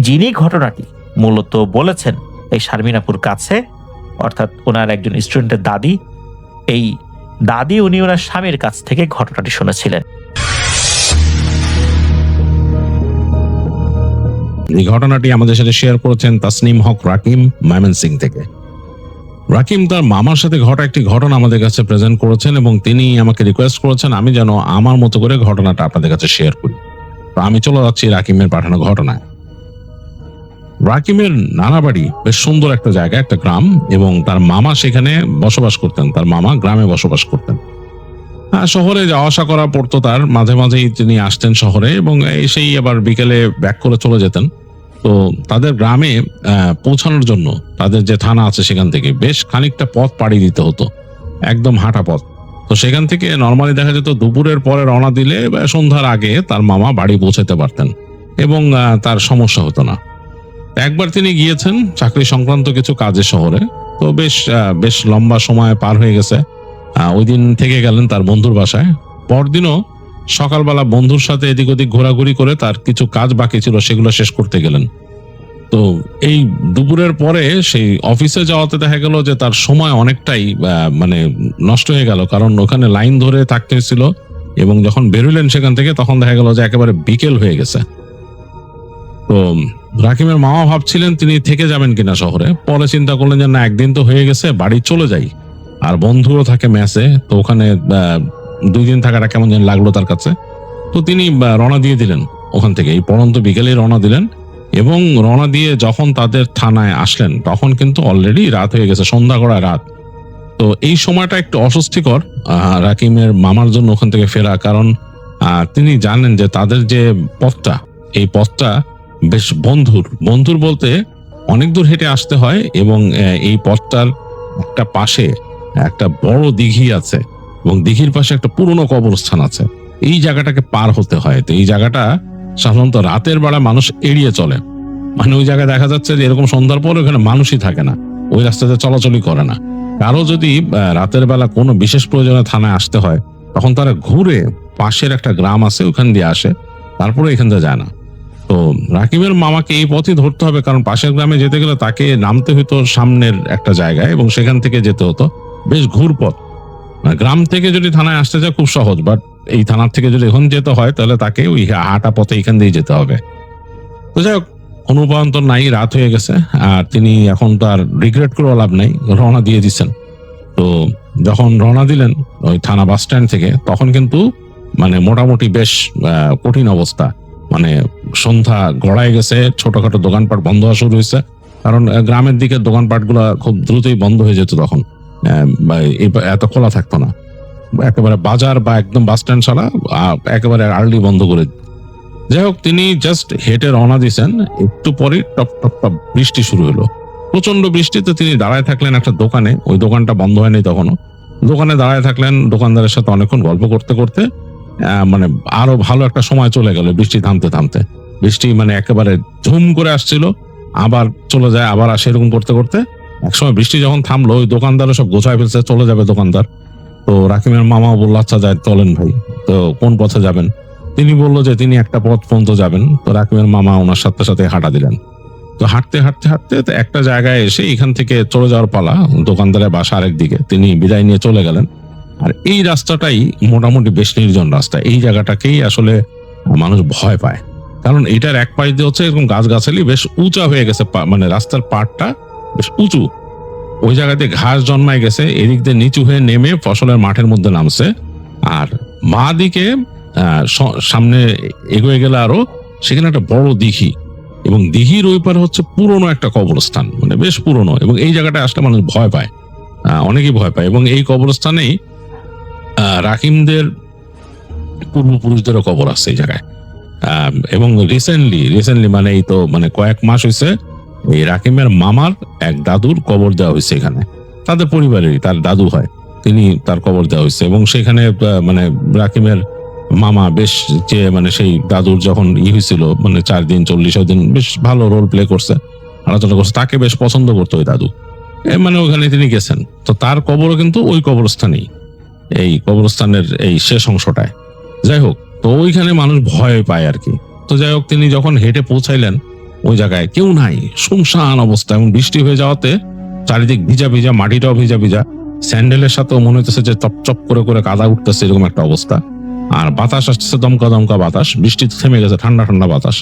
যিনি ঘটনাটি মূলত বলেছেন এই শারমিনাপুর কাছে, অর্থাৎ ওনার একজন স্টুডেন্টের দাদি, এই দাদি উনি ওনার স্বামীর কাছ থেকে ঘটনাটি শুনেছিলেন। এই ঘটনাটি আমাদের সাথে শেয়ার করেছেন তাসনিম হক রাকিম, ময়মনসিং থেকে। রাকিম তার মামার সাথে ঘটা একটি ঘটনা আমাদের কাছে প্রেজেন্ট করেছেন এবং তিনি আমাকে রিকোয়েস্ট করেছেন আমি যেন আমার মতো করে ঘটনাটা আপনাদের কাছে শেয়ার করি। তো আমি চলে যাচ্ছি রাকিমের পাঠানো ঘটনায়। রাকিমের নানা বাড়ি বেশ সুন্দর একটা জায়গা, একটা গ্রাম, এবং তার মামা সেখানে বসবাস করতেন। তার মামা গ্রামে বসবাস করতেন। শহরে যাওয়া আসা করা পড়তো তার, মাঝে মাঝেই তিনি আসতেন শহরে এবং এসেই আবার বিকেলে ব্যাক করে চলে যেতেন। তো তাদের গ্রামে পৌঁছানোর জন্য তাদের যে থানা আছে সেখান থেকে বেশ খানিকটা পথ পাড়ি দিতে হতো, একদম হাঁটা পথ। তো সেখান থেকে নর্মালি দেখা যেত দুপুরের পরে রওনা দিলে বা সন্ধ্যার আগে তার মামা বাড়ি পৌঁছাতে পারতেন এবং তার সমস্যা হতো না। একবার তিনি গিয়েছেন চাকরি সংক্রান্ত কিছু কাজে শহরে। তো বেশ লম্বা সময় পার হয়ে গেছে। ওই দিন থেকে গেলেন তার বন্ধুর বাসায়। পরদিনও সকালবেলা বন্ধুর সাথে এদিক ওদিক ঘোরাঘুরি করে তার কিছু কাজ বাকি ছিল সেগুলো শেষ করতে গেলেন। তো এই দুপুরের পরে সেই অফিসে যাওয়াতে দেখা গেল যে তার সময় অনেকটাই মানে নষ্ট হয়ে গেল, কারণ ওখানে লাইন ধরে থাকতে হয়েছিল এবং যখন বেরোলেন সেখান থেকে তখন দেখা গেল যে একেবারে বিকেল হয়ে গেছে। তো রাকিমের মামা ভাবছিলেন তিনি থেকে যাবেন কিনা শহরে। পরে চিন্তা করলেন যে না, একদিন তো হয়ে গেছে, বাড়ি চলে যাই। আর বন্ধুও থাকে মেসে, তো ওখানে 2 দিন থাকাটা কেমন যেন লাগলো তার কাছে। তো তিনি রওনা দিয়ে দিলেন ওখান থেকে, এই পড়ন্ত বিকেলে রওনা দিলেন এবং রওনা দিয়ে যখন তাদের থানায় আসলেন তখন কিন্তু অলরেডি রাত হয়ে গেছে, সন্ধ্যা করা রাত। তো এই সময়টা একটু অস্বস্তিকর রাকিমের মামার জন্য ওখান থেকে ফেরা, কারণ তিনি জানেন যে তাদের যে পথটা, এই পথটা বেশ বন্ধুর বলতে অনেক দূর হেঁটে আসতে হয় এবং এই পথটার একটা পাশে একটা বড় দিঘি আছে এবং দিঘির পাশে একটা পুরনো কবরস্থান আছে। এই জায়গাটাকে পার হতে হয়। তো এই জায়গাটা সাধারণত রাতের বেলা মানুষ এড়িয়ে চলে, মানে ওই জায়গায় দেখা যাচ্ছে যে এরকম সন্ধ্যার পর ওখানে মানুষই থাকে না, ওই রাস্তাতে চলাচলই করে না। কারো যদি রাতের বেলা কোনো বিশেষ প্রয়োজনে থানায় আসতে হয় তখন তারা ঘুরে পাশের একটা গ্রাম আছে ওখান দিয়ে আসে, তারপরে এখান দিয়ে যায় না। তো রাকিবের মামাকে এই পথই ধরতে হবে, কারণ পাশের গ্রামে যেতে গেলে তাকে নামতে হতো সামনের একটা জায়গায় এবং সেখান থেকে যেতে হতো বেশ ঘুরপথ। গ্রাম থেকে যদি থানায় আসতে যায় খুব সহজ, বাট এই থানার থেকে যদি এখন যেতে হয় তাহলে তাকে ওই হাঁটা পথে এখান দিয়ে যেতে হবে। তো যাই হোক, কোনো উপায়ন্তর নাই, রাত হয়ে গেছে আর তিনি এখন তো আর রিগ্রেট করে লাভ নাই, রওনা দিয়ে দিচ্ছেন। তো যখন রওনা দিলেন ওই থানা বাস স্ট্যান্ড থেকে তখন কিন্তু মানে মোটামুটি বেশ কঠিন অবস্থা, মানে সন্ধ্যা গড়ায় গেছে, ছোটখাটো দোকানপাট বন্ধ হওয়া শুরু হয়েছে, কারণ গ্রামের দিকে দোকানপাট গুলা খুব দ্রুতই বন্ধ হয়ে যেত তখন, এত খোলা থাকতো না। একেবারে বাজার বা একদম বাস স্ট্যান্ড ছাড়া একেবারে আর্লি বন্ধ করে। যাই হোক, তিনি জাস্ট হেঁটে রওনা দিয়েছেন, একটু পরে টপ টপ টপ বৃষ্টি শুরু হলো, প্রচন্ড বৃষ্টিতে তিনি দাঁড়ায় থাকলেন একটা দোকানে, ওই দোকানটা বন্ধ হয়নি তখনও। দোকানে দাঁড়ায় থাকলেন, দোকানদারের সাথে অনেকক্ষণ গল্প করতে করতে মানে আরো ভালো একটা সময় চলে গেল বৃষ্টি থামতে থামতে। বৃষ্টি মানে একেবারে ঝুম করে আসছিল, আবার চলে যায়, আবার আসে, এরকম করতে করতে একসময় বৃষ্টি যখন থামলো ওই দোকানদারও সব গোছায় ফেলছে, চলে যাবে দোকানদার। তো রাকিমের মামাও বললো আচ্ছা যাই, চলেন ভাই। তো কোন পথে যাবেন? তিনি বললো যে তিনি একটা পথ পর্যন্ত যাবেন। তো রাকিমের মামা ওনার সাথে সাথে হাঁটা দিলেন। তো হাঁটতে হাঁটতে হাঁটতে একটা জায়গায় এসে এখান থেকে চলে যাওয়ার পালা, দোকানদারের বাসা আরেক দিকে, তিনি বিদায় নিয়ে চলে গেলেন। আর এই রাস্তাটাই মোটামুটি বেশ নির্জন রাস্তা, এই জায়গাটাকেই আসলে মানুষ ভয় পায়, কারণ এটার এক পাশ দিয়ে হচ্ছে এরকম গাছগাছালি বেশ উঁচা হয়ে গেছে, মানে রাস্তার পাড়টা বেশ উঁচু, ওই জায়গাতে ঘাস জন্মায় গেছে, এদিক দিয়ে নিচু হয়ে নেমে ফসলের মাঠের মধ্যে নামছে। আর মা দিকে সামনে এগিয়ে গেলে আরো সেখানে একটা বড় দিঘি এবং দিঘির ওই পারে হচ্ছে পুরনো একটা কবরস্থান, মানে বেশ পুরনো, এবং এই জায়গাটা আসলে মানুষ ভয় পায়, অনেকেই ভয় পায়। এবং এই কবরস্থানেই রাকিমদের পূর্বপুরুষদেরও কবর আছে এই জায়গায়। এবং রিসেন্টলি মানে এই তো মানে কয়েক মাস হয়েছে এই রাকিমের মামার এক দাদুর কবর দেওয়া হয়েছে এখানে, তাদের পরিবারেরই, তার দাদু হয়, তিনি তার কবর দেওয়া হয়েছে। এবং সেখানে মানে রাকিমের মামা বেশ যে মানে সেই দাদুর যখন হয়েছিল মানে 4 দিন 40 দিন বেশ ভালো রোল প্লে করছে, আলোচনা করছে, তাকে বেশ পছন্দ করতো ওই দাদু। মানে ওখানে তিনি গেছেন। তো তার কবরও কিন্তু ওই কবরস্থানেই, এই কবরস্থানের এই শেষ অংশটায়। যাই হোক, তো ওইখানে মানুষ ভয় পায় আর কি। তো যাই হোক, তিনি যখন হেঁটে পৌঁছাইলেন ওই জায়গায়, কেউ নাই, শুনশান অবস্থা। এবং বৃষ্টি হয়ে যাওয়াতে চারিদিক ভিজা ভিজা, মাটিটাও ভিজা ভিজা, স্যান্ডেলের সাথেও মনে হইতেছে যে চপচপ করে করে কাদা উঠতেছে, এরকম একটা অবস্থা। আর বাতাস আসতেছে, দমকা দমকা বাতাস, বৃষ্টি থেমে গেছে, ঠান্ডা ঠান্ডা বাতাস।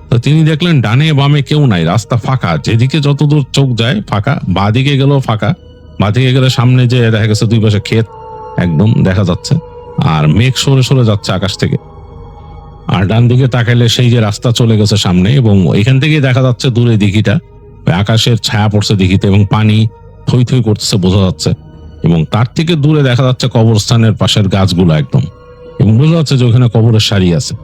তো তিনি দেখলেন ডানে বামে কেউ নাই, রাস্তা ফাঁকা, যেদিকে যতদূর চোখ যায় ফাঁকা, বাঁদিকে গেলেও ফাঁকা। বাঁদিকে গেলে সামনে যে দেখা গেছে দুই পাশে ক্ষেত একদম দেখা যাচ্ছে, আর মেঘ সরে সরে যাচ্ছে আকাশ থেকে। আর ডান দিকে তাকাইলে সেই যে রাস্তা চলে গেছে সামনে, এবং এখান থেকেই দেখা যাচ্ছে দূরে দিঘিটা, আকাশের ছায়া পড়ছে দিঘিতে এবং পানি থই থই করতেছে বোঝা যাচ্ছে। এবং তার থেকে দূরে দেখা যাচ্ছে কবরস্থানের পাশের গাছগুলো একদম, এবং বোঝা যাচ্ছে যে ওখানে কবরের সারি আছে।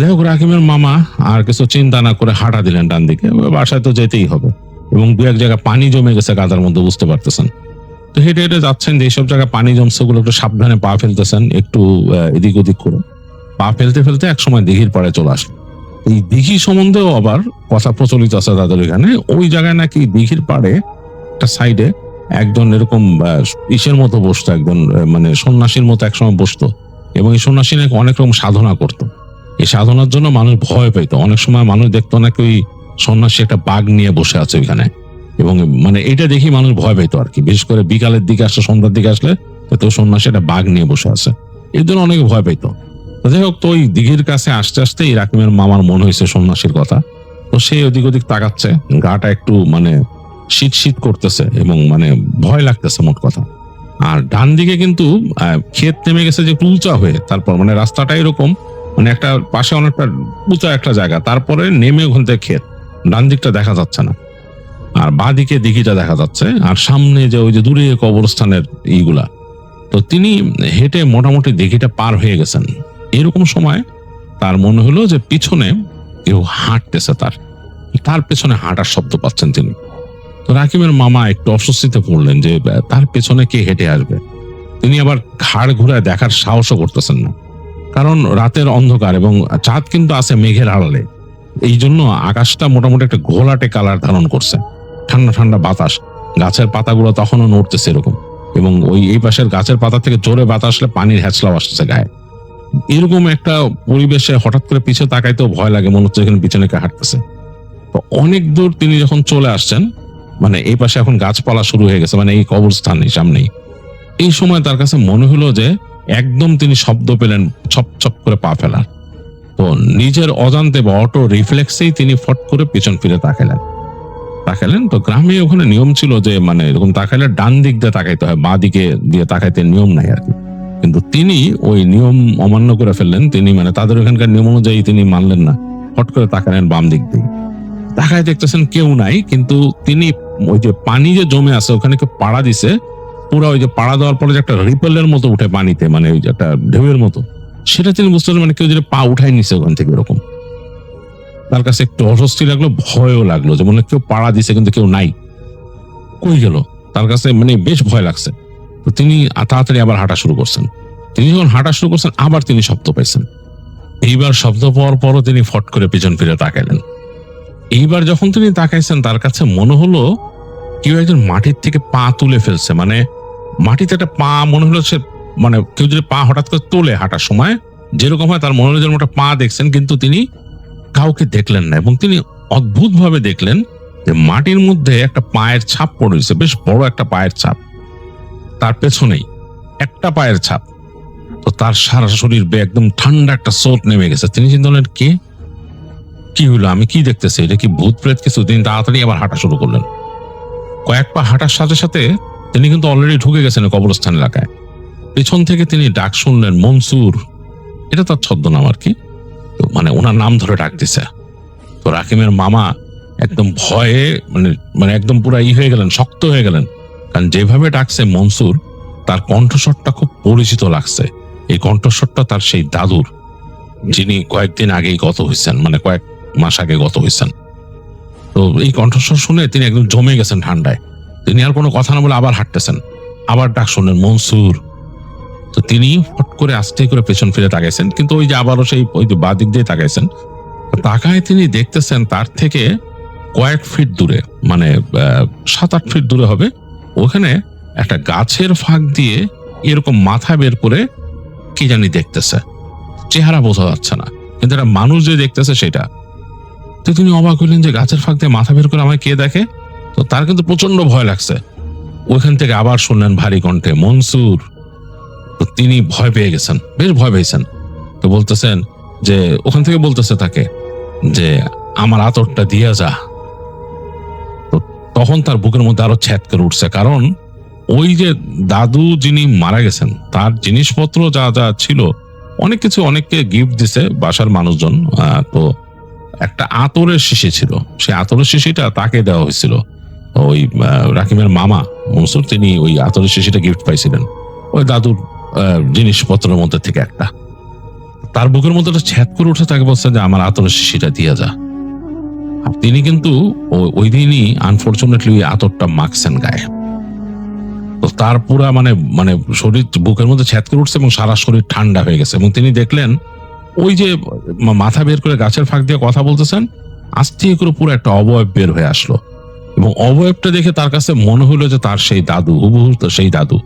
যাই হোক, রাকিমের মামা আর কিছু চিন্তা না করে হাঁটা দিলেন ডান দিকে। বাসায় তো যেতেই হবে, এবং দু এক জায়গায় পানি জমে গেছে কাদার মধ্যে, বুঝতে পারতেছেন। তো হেঁটে হেঁটে যাচ্ছেন, যেসব জায়গায় পানি জমছে ওগুলো একটু সাবধানে পা ফেলতেছেন, একটু এদিক ওদিক করে পা ফেলতে ফেলতে একসময় দিঘির পাড়ে চলে আসলো। এই দিঘি সম্বন্ধেও আবার কথা প্রচলিত আছে তাদের এখানে। ওই জায়গায় নাকি দিঘির পাড়ে একটা সাইডে একজন এরকম ইসের মতো বসতো, একজন মানে সন্ন্যাসীর মতো একসময় বসতো, এবং এই সন্ন্যাসী নাকি অনেক রকম সাধনা করতো। এই সাধনার জন্য মানুষ ভয় পেত। অনেক সময় মানুষ দেখতো নাকি ওই সন্ন্যাসী একটা বাঘ নিয়ে বসে আছে ওইখানে, এবং মানে এটা দেখি মানুষ ভয় পেত আর কি। বিশেষ করে বিকালের দিকে আসলে, সন্ধ্যার দিকে আসলে তো সন্ন্যাসী একটা বাঘ নিয়ে বসে আছে, এর জন্য অনেকে ভয় পেত। যাই হোক, তো ওই দিঘির কাছে আসতে আসতে এই রাকিমের মামার মনে হয়েছে সন্ন্যাসীর কথা। তো সে ওদিক ওদিক তাকাচ্ছে, গাটা একটু মানে শীত শীত করতেছে এবং মানে ভয় লাগতেছে মোট কথা। আর ডান দিকে কিন্তু ক্ষেত নেমে গেছে যে উঁচা হয়ে, তারপর মানে রাস্তাটা এরকম মানে একটা পাশে অনেকটা উঁচা একটা জায়গা, তারপরে নেমে ওখান থেকে ক্ষেত, ডান দিকটা দেখা যাচ্ছে না, আর বাঁ দিকে দিঘিটা দেখা যাচ্ছে, আর সামনে যে ওই যে দূরে কবরস্থানের এইগুলা। তো তিনি হেঁটে মোটামুটি দিঘিটা পার হয়ে গেছেন। এরকম সময় তার মনে হলো যে পিছনে কেউ হাঁটতেছে, তার পেছনে হাঁটার শব্দ পাচ্ছেন তিনি। তো রাকিমের মামা একটু অস্বস্তিতে পড়লেন যে তার পেছনে কে হেঁটে আসবে। তিনি আবার ঘাড় ঘুরায় দেখার সাহসও করতেছেন না, কারণ রাতের অন্ধকার এবং চাঁদ কিন্তু আছে মেঘের আড়ালে। এই জন্য আকাশটা মোটামুটি একটা ঘোলাটে কালার ধারণ করছে, ঠান্ডা ঠান্ডা বাতাস, গাছের পাতাগুলো তখনও নড়তেছে এরকম, এবং ওই এই পাশের গাছের পাতা থেকে জোরে বাতাস আসলে পানির হ্যাঁচলাও আসছে গায়ে। এরকম একটা পরিবেশে হঠাৎ করে পিছনে তাকাইতেও ভয় লাগে, মনে হচ্ছে এখানে পিছনে কে হাঁটতেছে। তো অনেক দূর তিনি যখন চলে আসছেন, মানে এই পাশে এখন গাছপালা শুরু হয়ে গেছে, মানে এই কবরস্থানের সামনেই। এই সময় তার কাছে মনে হলো যে একদম তিনি শব্দ পেলেন ছপ ছপ করে পা ফেলার। তো নিজের অজান্তে বা অটো রিফ্লেক্সেই তিনি ফট করে পিছন ফিরে তাকালেন। তো গ্রামে ওখানে নিয়ম ছিল যে মানে এরকম তাকাইলে ডান দিক দিয়ে তাকাইতে হয়, বাঁ দিকে দিয়ে তাকাইতে নিয়ম নাই আর কি। কিন্তু তিনি ওই নিয়ম অমান্য করে ফেললেন। তিনি মানে তাদের ওখানকার নিয়ম অনুযায়ী তিনি মানলেন না, ফট করে তাকালেন বাম দিক দিয়ে। তাকায় দেখতেছেন কেউ নাই, কিন্তু তিনি ওই যে পানি যে জমে আছে ওখানে কেউ পাড়া দিছে, পুরো ওই যে পাড়া দেওয়ার পরে যে একটা রিপেলের মতো উঠে পানিতে, মানে ওই যে একটা ঢেউয়ের মতো, সেটা তিনি বুঝতে পারলেন, মানে কেউ যদি পা উঠাই নিছে ওখান থেকে এরকম। তার কাছে একটু অস্বস্তি লাগলো, ভয়ও লাগলো, যে মনে কেউ পাড়া দিছে কিন্তু কেউ নাই, কই গেল। তার কাছে মানে বেশ ভয় লাগছে। তো তিনি তাড়াতাড়ি আবার হাঁটা শুরু করছেন। তিনি যখন হাঁটা শুরু করছেন আবার তিনি শব্দ পাইছেন। এইবার শব্দ পাওয়ার পরও তিনি ফট করে পিছন ফিরে তাকাইলেন। এইবার যখন তিনি তাকাইছেন তার কাছে মনে হলো কেউ একজন মাটির থেকে পা তুলে ফেলছে, মানে মাটিতে একটা পা মনে হলো সে, মানে কেউ যদি পা হঠাৎ করে তোলে হাঁটার সময় যেরকম হয়, তার মনে হলো যেরকম একটা পা দেখছেন, কিন্তু তিনি কাউকে দেখলেন না। এবং তিনি অদ্ভুত ভাবে দেখলেন যে মাটির মধ্যে একটা পায়ের ছাপ পড়েছে, বেশ বড় একটা পায়ের ছাপ, তার পেছনেই একটা পায়ের ছাপ। তো তার সারা শরীর একদম ঠান্ডা একটা স্রোত নেমে গেছে। তিনি চিন্তা করলেন কি হলো, আমি কি দেখতেছি, এটা কি ভূত প্রেত কিছু। তিনি তাড়াতাড়ি আবার হাঁটা শুরু করলেন। কয়েক পা হাঁটার সাথে সাথে তিনি কিন্তু অলরেডি ঢুকে গেছেন কবরস্থান এলাকায়। পেছন থেকে তিনি ডাক শুনলেন, মনসুর। এটা তার ছদ্মনাম আর কি, মানে ওনার নাম ধরে ডাক দিছে। তো রাকিমের মামা একদম ভয়ে মানে একদম পুরা হয়ে গেলেন, শক্ত হয়ে গেলেন, কারণ যেভাবে ডাকছে মনসুর, তার কণ্ঠস্বরটা খুব পরিচিত লাগছে। এই কণ্ঠস্বরটা তার সেই দাদুর, যিনি কয়েকদিন আগেই গত হয়েছেন, মানে কয়েক মাস আগে গত হয়েছেন। তো এই কণ্ঠস্বর শুনে তিনি একদম জমে গেছেন ঠান্ডায়। তিনি আর কোনো কথা না বলে আবার হাঁটতেছেন, আবার ডাক শুনলেন, মনসুর। তো তিনি ফট করে আস্তে করে পেছন ফিরে তাকাইছেন, কিন্তু ওই যে আবারও সেই ওই যে বাঁ দিক দিয়ে তাকাইছেন। তাকায় তিনি দেখতেছেন তার থেকে কয়েক ফিট দূরে, মানে 7-8 ফিট দূরে হবে, ওখানে একটা গাছের ফাঁক দিয়ে এরকম মাথা বের করে কি জানি দেখতেছে। চেহারা বোঝা যাচ্ছে না, কিন্তু একটা মানুষ যে দেখতেছে সেটা। তো তিনি অবাক হইলেন যে গাছের ফাঁক দিয়ে মাথা বের করে আমায় কে দেখে। তো তার কিন্তু প্রচন্ড ভয় লাগছে। ওইখান থেকে আবার শুনলেন ভারী কণ্ঠে, মনসুর। তো তিনি ভয় পেয়ে গেছেন, বেশ ভয় পেয়েছেন। তো বলতেছেন যে, ওখান থেকে বলতেছে তাকে যে আমার আতরটা দিয়া যা। তো তখন তার বুকের মধ্যে আরো ছ্যাদ করে উঠছে, কারণ ওই যে দাদু যিনি মারা গেছেন তার জিনিসপত্র যা যা ছিল, অনেক কিছু অনেককে গিফট দিছে বাসার মানুষজন। তো একটা আতরের শিশি ছিল, সেই আতরের শিশিটা তাকে দেওয়া হয়েছিল। ওই রাকিমের মামা মনসুর, তিনি ওই আতরের শিশিটা গিফট পাইছিলেন ওই দাদুর জিনিসপত্রের মধ্যে থেকে একটা। তার বুকের মধ্যে ছ্যাদ করে উঠে তাকে বলছে যে আমার আতরের শিশিটা দিয়া যা। আর তিনি কিন্তু ওই দিনই আনফরচুনেটলি ওই আতরটা মাখছেন গায়ে। তো তার পুরা মানে মানে শরীর বুকের মধ্যে ছ্যাদ করে উঠছে এবং সারা শরীর ঠান্ডা হয়ে গেছে। এবং তিনি দেখলেন ওই যে মাথা বের করে গাছের ফাঁক দিয়ে কথা বলতেছেন, আস্তে করে পুরো একটা অবয়ব বের হয়ে আসলো। এবং অবয়বটা দেখে তার কাছে মনে হলো যে তার সেই দাদু, হুবহু সেই দাদু।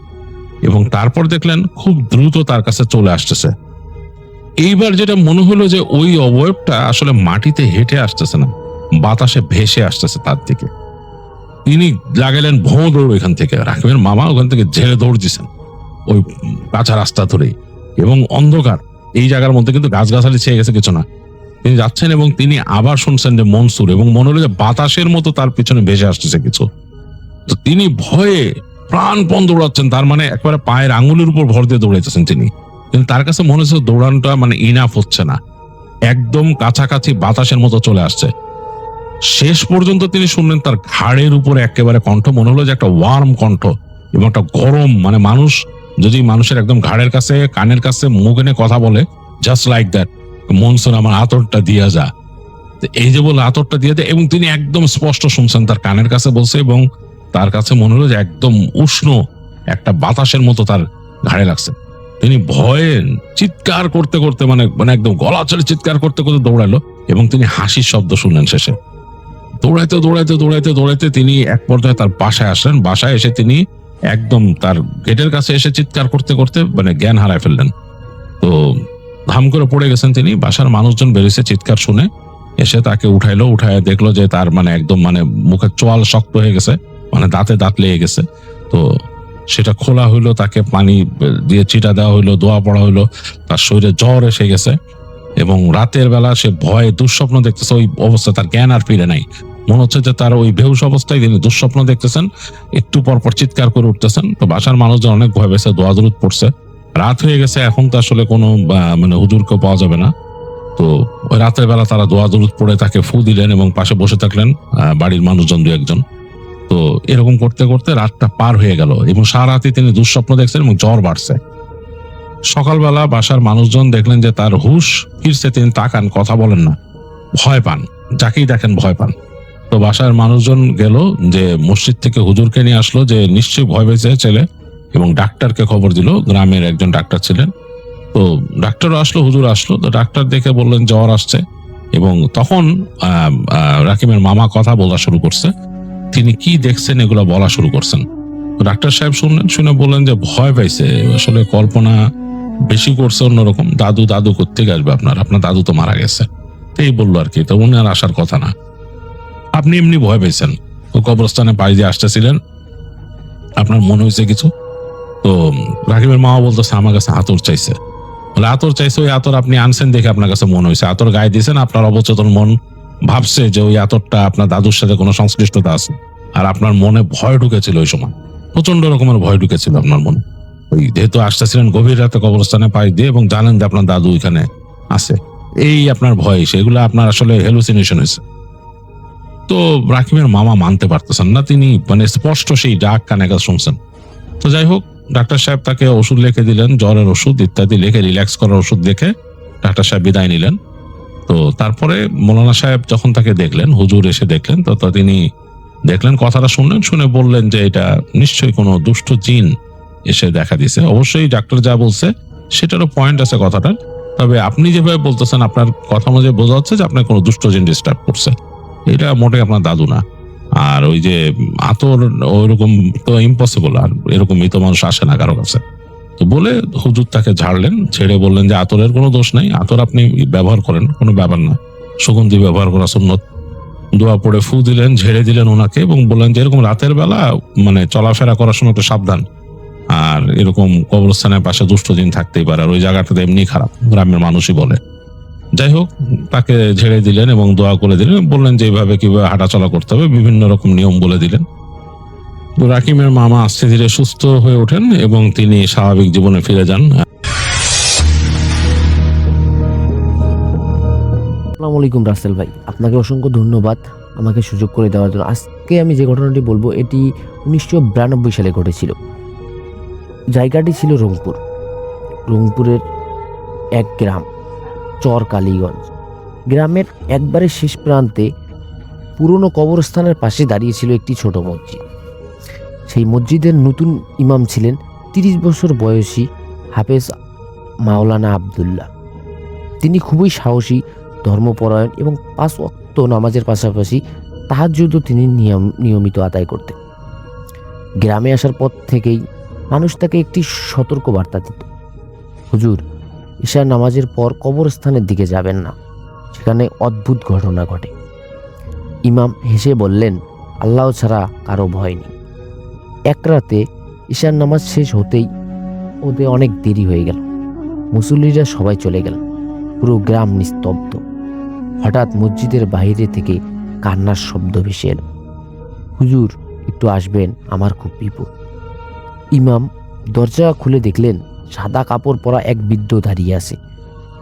এবং তারপর দেখলেন খুব দ্রুত তার কাছে চলে আসতেছে। এইবার যেটা মনে হলো যে ওই অবয়বটা আসলে মাটিতে হেঁটে আসতেছে না, বাতাসে ভেসে আসতেছে তার দিকে। তিনি লাগালেন ভোঁ দৌড় এখান থেকে। রাকিবের মামা ওখান থেকে ঝেড়ে দৌড় দিচ্ছেন ওই কাঁচা রাস্তা ধরেই, এবং অন্ধকার। এই জায়গার মধ্যে কিন্তু গাছগাছালি ছেয়ে গেছে, কিছু না। তিনি যাচ্ছেন এবং তিনি আবার শুনছেন যে মনসুর, এবং মনে হলো যে বাতাসের মতো তার পিছনে ভেসে আসতেছে কিছু। তো তিনি ভয়ে প্রাণপণ দৌড়াচ্ছেন, তার মানে একবারে পায়ের আঙুলের উপর ভর দিয়ে দৌড়াইতেছেন তিনি। কিন্তু তার কাছে মনে হচ্ছে দৌড়ানোটা মানে ইনাফ হচ্ছে না, একদম কাছাকাছি বাতাসের মতো চলে আসছে। শেষ পর্যন্ত তিনি শুনলেন তার ঘাড়ের উপরে একেবারে কণ্ঠ, মনে হলো যে একটা ওয়ার্ম কণ্ঠ এবং একটা গরম, মানে মানুষ যদি মানুষের একদম ঘাড়ের কাছে, কানের কাছে মুখ এনে কথা বলে, জাস্ট লাইক দ্যাট, মনসুর আমার আতরটা দিয়া যা। এই যে বলে আতরটা দিয়ে দেয়, এবং তিনি একদম স্পষ্ট শুনছেন তার কানের কাছে বলছে, এবং তার কাছে মনে হলো যে একদম উষ্ণ একটা বাতাসের মতো তার ঘাড়ে লাগছে। তিনি ভয়ে চিৎকার করতে করতে মানে মানে একদম গলা চলে চিৎকার করতে করতে দৌড়ালো, এবং তিনি হাসির শব্দ শুনলেন শেষে। দৌড়াইতে দৌড়াইতে দৌড়াইতে দৌড়াইতে তিনি এক পর্যায়ে তার বাসায় আসলেন। বাসায় এসে তিনি একদম তার গেটের কাছে এসে চিৎকার করতে করতে মানে জ্ঞান হারায় ফেললেন। তো ধাম করে পড়ে গেছেন তিনি। বাসার মানুষজন বেরিয়েছে চিৎকার শুনে, এসে তাকে উঠাইলো। উঠায় দেখলো যে তার মানে একদম মানে মুখের চোয়াল শক্ত হয়ে গেছে, মানে দাঁতে দাঁত লেগে গেছে। তো সেটা খোলা হইলো, তাকে পানি দিয়ে চিটা দেওয়া হইলো, দোয়া পড়া হইলো। তার শরীরে জ্বর এসে গেছে, এবং রাতের বেলা সে ভয়ে দুঃস্বপ্ন দেখতেছে। ওই অবস্থা তার জ্ঞান আর ফিরে নাই, মনে হচ্ছে যে তার ওই বেহুশ অবস্থায় তিনি দুঃস্বপ্ন দেখতেছেন, একটু পর পর চিৎকার করে উঠতেছেন। তো বাসার মানুষজন অনেক ভয় পেয়েছে, দোয়া দরুদ পড়ছে। রাত হয়ে গেছে, এখন তো আসলে কোনো মানে হুজুরকে পাওয়া যাবে না। তো ওই রাতের বেলা তারা দোয়া দরুদ পড়ে তাকে ফু দিলেন, এবং পাশে বসে থাকলেন বাড়ির মানুষজন দু একজন। তো এরকম করতে করতে রাতটা পার হয়ে গেল, এবং সারা রাতে তিনি দুঃস্বপ্ন দেখছেন এবং জ্বর বাড়ছে। সকালবেলা বাসার মানুষজন দেখলেন যে তার হুঁশ ফিরছে, তিনি তাকান, কথা বলেন না, ভয় পান, যাকেই দেখেন ভয় পান। তো বাসার মানুষজন গেল যে মসজিদ থেকে হুজুরকে নিয়ে আসলো, যে নিশ্চয়ই ভয় পেয়েছে ছেলে, এবং ডাক্তারকে খবর দিল। গ্রামের একজন ডাক্তার ছিলেন, তো ডাক্তারও আসলো, হুজুর আসলো। তো ডাক্তার দেখে বললেন জ্বর আসছে, এবং তখন রাকিমের মামা কথা বলা শুরু করছে। তিনি কি দেখছেন এগুলো বলা শুরু করছেন। তো ডাক্তার সাহেব শুনলেন, শুনে বললেন যে ভয় পাইছে, আসলে কল্পনা বেশি করছে অন্যরকম। দাদু দাদু কোত্থেকে আসবে, আপনার দাদু তো মারা গেছে, এই বললো আর কি। তো উনি আর আসার কথা না, আপনি এমনি ভয় পেয়েছেন, ও কবরস্থানে পাড়ি দিয়ে আসতেছিলেন, আপনার মনে হয়েছে কিছু। তো রাকিবের মা বলতেছে আমার কাছে আতর চাইছে। বলে আতর চাইছে, ওই আতর আপনি আনছেন দেখে আপনার কাছে মনে হয়েছে, আতর গায়ে দিয়েছেন, আপনার অবচেতন মন ভাবছে যে ওই আতরটা আপনার দাদুর সাথে কোনো সংশ্লিষ্টতা আছে, আর আপনার মনে ভয় ঢুকেছিল। ওই সময় প্রচন্ড রকমের ভয় ঢুকেছিল আপনার মনে, ওই যেহেতু আসতেছিলেন গভীর রাতে কবরস্থানে পাড়ি দিয়ে, এবং জানেন যে আপনার দাদু এখানে আছে, এই আপনার ভয়, সেগুলো আপনার আসলে হ্যালুসিনেশন হয়েছে। তো রাকিবের মামা মানতে পারতেছেন না, তিনি মানে স্পষ্ট সেই ডাক কানে কাছে শুনছেন। তো যাই হোক, ডাক্তার সাহেব তাকে ওষুধ লিখে দিলেন, জ্বরের ওষুধ ইত্যাদি লিখে, রিল্যাক্স করার ওষুধ লিখে ডাক্তার সাহেব বিদায় নিলেন। তো তারপরে মৌলানা সাহেব যখন তাকে দেখলেন, হুজুর এসে দেখলেন, তো তিনি দেখলেন, কথাটা শুনলেন, শুনে বললেন যে এটা নিশ্চয়ই কোনো দুষ্ট জিন এসে দেখা দিছে। অবশ্যই ডাক্তার যা বলছে সেটারও পয়েন্ট আছে কথাটার, তবে আপনি যেভাবে বলতেছেন আপনার কথা মধ্যে বোঝা যাচ্ছে যে আপনার কোনো দুষ্ট জিন ডিস্টার্ব করছে। এটা মোটে আপনার দাদু না। আর ওই যে আতর, ওইরকম তো ইম্পসিবল, আর এরকম মৃত মানুষ আসে না কারো কাছে। তো বলে হুজুর তাকে ঝাড়লেন, ছেড়ে বললেন যে আতরের কোনো দোষ নাই, আতর আপনি ব্যবহার করেন, কোনো ব্যাপার না, সুগন্ধি ব্যবহার করা সুন্নত। দোয়া পড়ে ফু দিলেন, ঝেড়ে দিলেন ওনাকে, এবং বললেন যে এরকম রাতের বেলা মানে চলাফেরা করার সময় একটু সাবধান, আর এরকম কবরস্থানের পাশে দুষ্ট দিন থাকতেই পারে, আর ওই জায়গাটাতে এমনি খারাপ, গ্রামের মানুষই বলে। যাই হোক, তাকে ঝেড়ে দিলেন এবং দোয়া করে দিলেন, বললেন যে এইভাবে কিভাবে হাঁটাচলা করতে হবে, বিভিন্ন রকম নিয়ম বলে দিলেন। তো রাকিমের মামা আস্তে ধীরে সুস্থ হয়ে ওঠেন এবং তিনি স্বাভাবিক জীবনে ফিরে যান। আসসালামু আলাইকুম রাসেল ভাই, আপনাকে অসংখ্য ধন্যবাদ আমাকে সুযোগ করে দেওয়ার জন্য। আজকে আমি যে ঘটনাটি বলবো এটি 1992 সালে ঘটেছিল। জায়গাটি ছিল রংপুরের এক গ্রাম, চর কালীগঞ্জ। গ্রামের একবারে শেষ প্রান্তে পুরনো কবরস্থানের পাশে দাঁড়িয়েছিল একটি ছোট মসজিদ। সেই মসজিদের নতুন ইমাম ছিলেন 30 বছর বয়সী হাফেজ মাওলানা আবদুল্লাহ। তিনি খুবই সাহসী, ধর্মপরায়ণ এবং 5 ওয়াক্ত নামাজের পাশাপাশি তাহাজ্জুদও তিনি নিয়মিত আদায় করতেন। গ্রামে আসার পর থেকেই মানুষ তাকে একটি সতর্ক বার্তা দিত, হুজুর, ঈশার নামাজের পর কবরস্থানের দিকে যাবেন না, সেখানে অদ্ভুত ঘটনা ঘটে। ইমাম হেসে বললেন, আল্লাহ ছাড়া কারো ভয় নেই। এক রাতে ঈশার নামাজ শেষ হতেই অনেক দেরি হয়ে গেল। মুসল্লিরা সবাই চলে গেল, পুরো গ্রাম নিস্তব্ধ। হঠাৎ মসজিদের বাইরে থেকে কান্নার শব্দ ভেসে এলো, হুজুর একটু আসবেন, আমার খুব বিপদ। ইমাম দরজা খুলে দেখলেন সাদা কাপড় পরা এক বৃদ্ধ দাঁড়িয়ে আছে,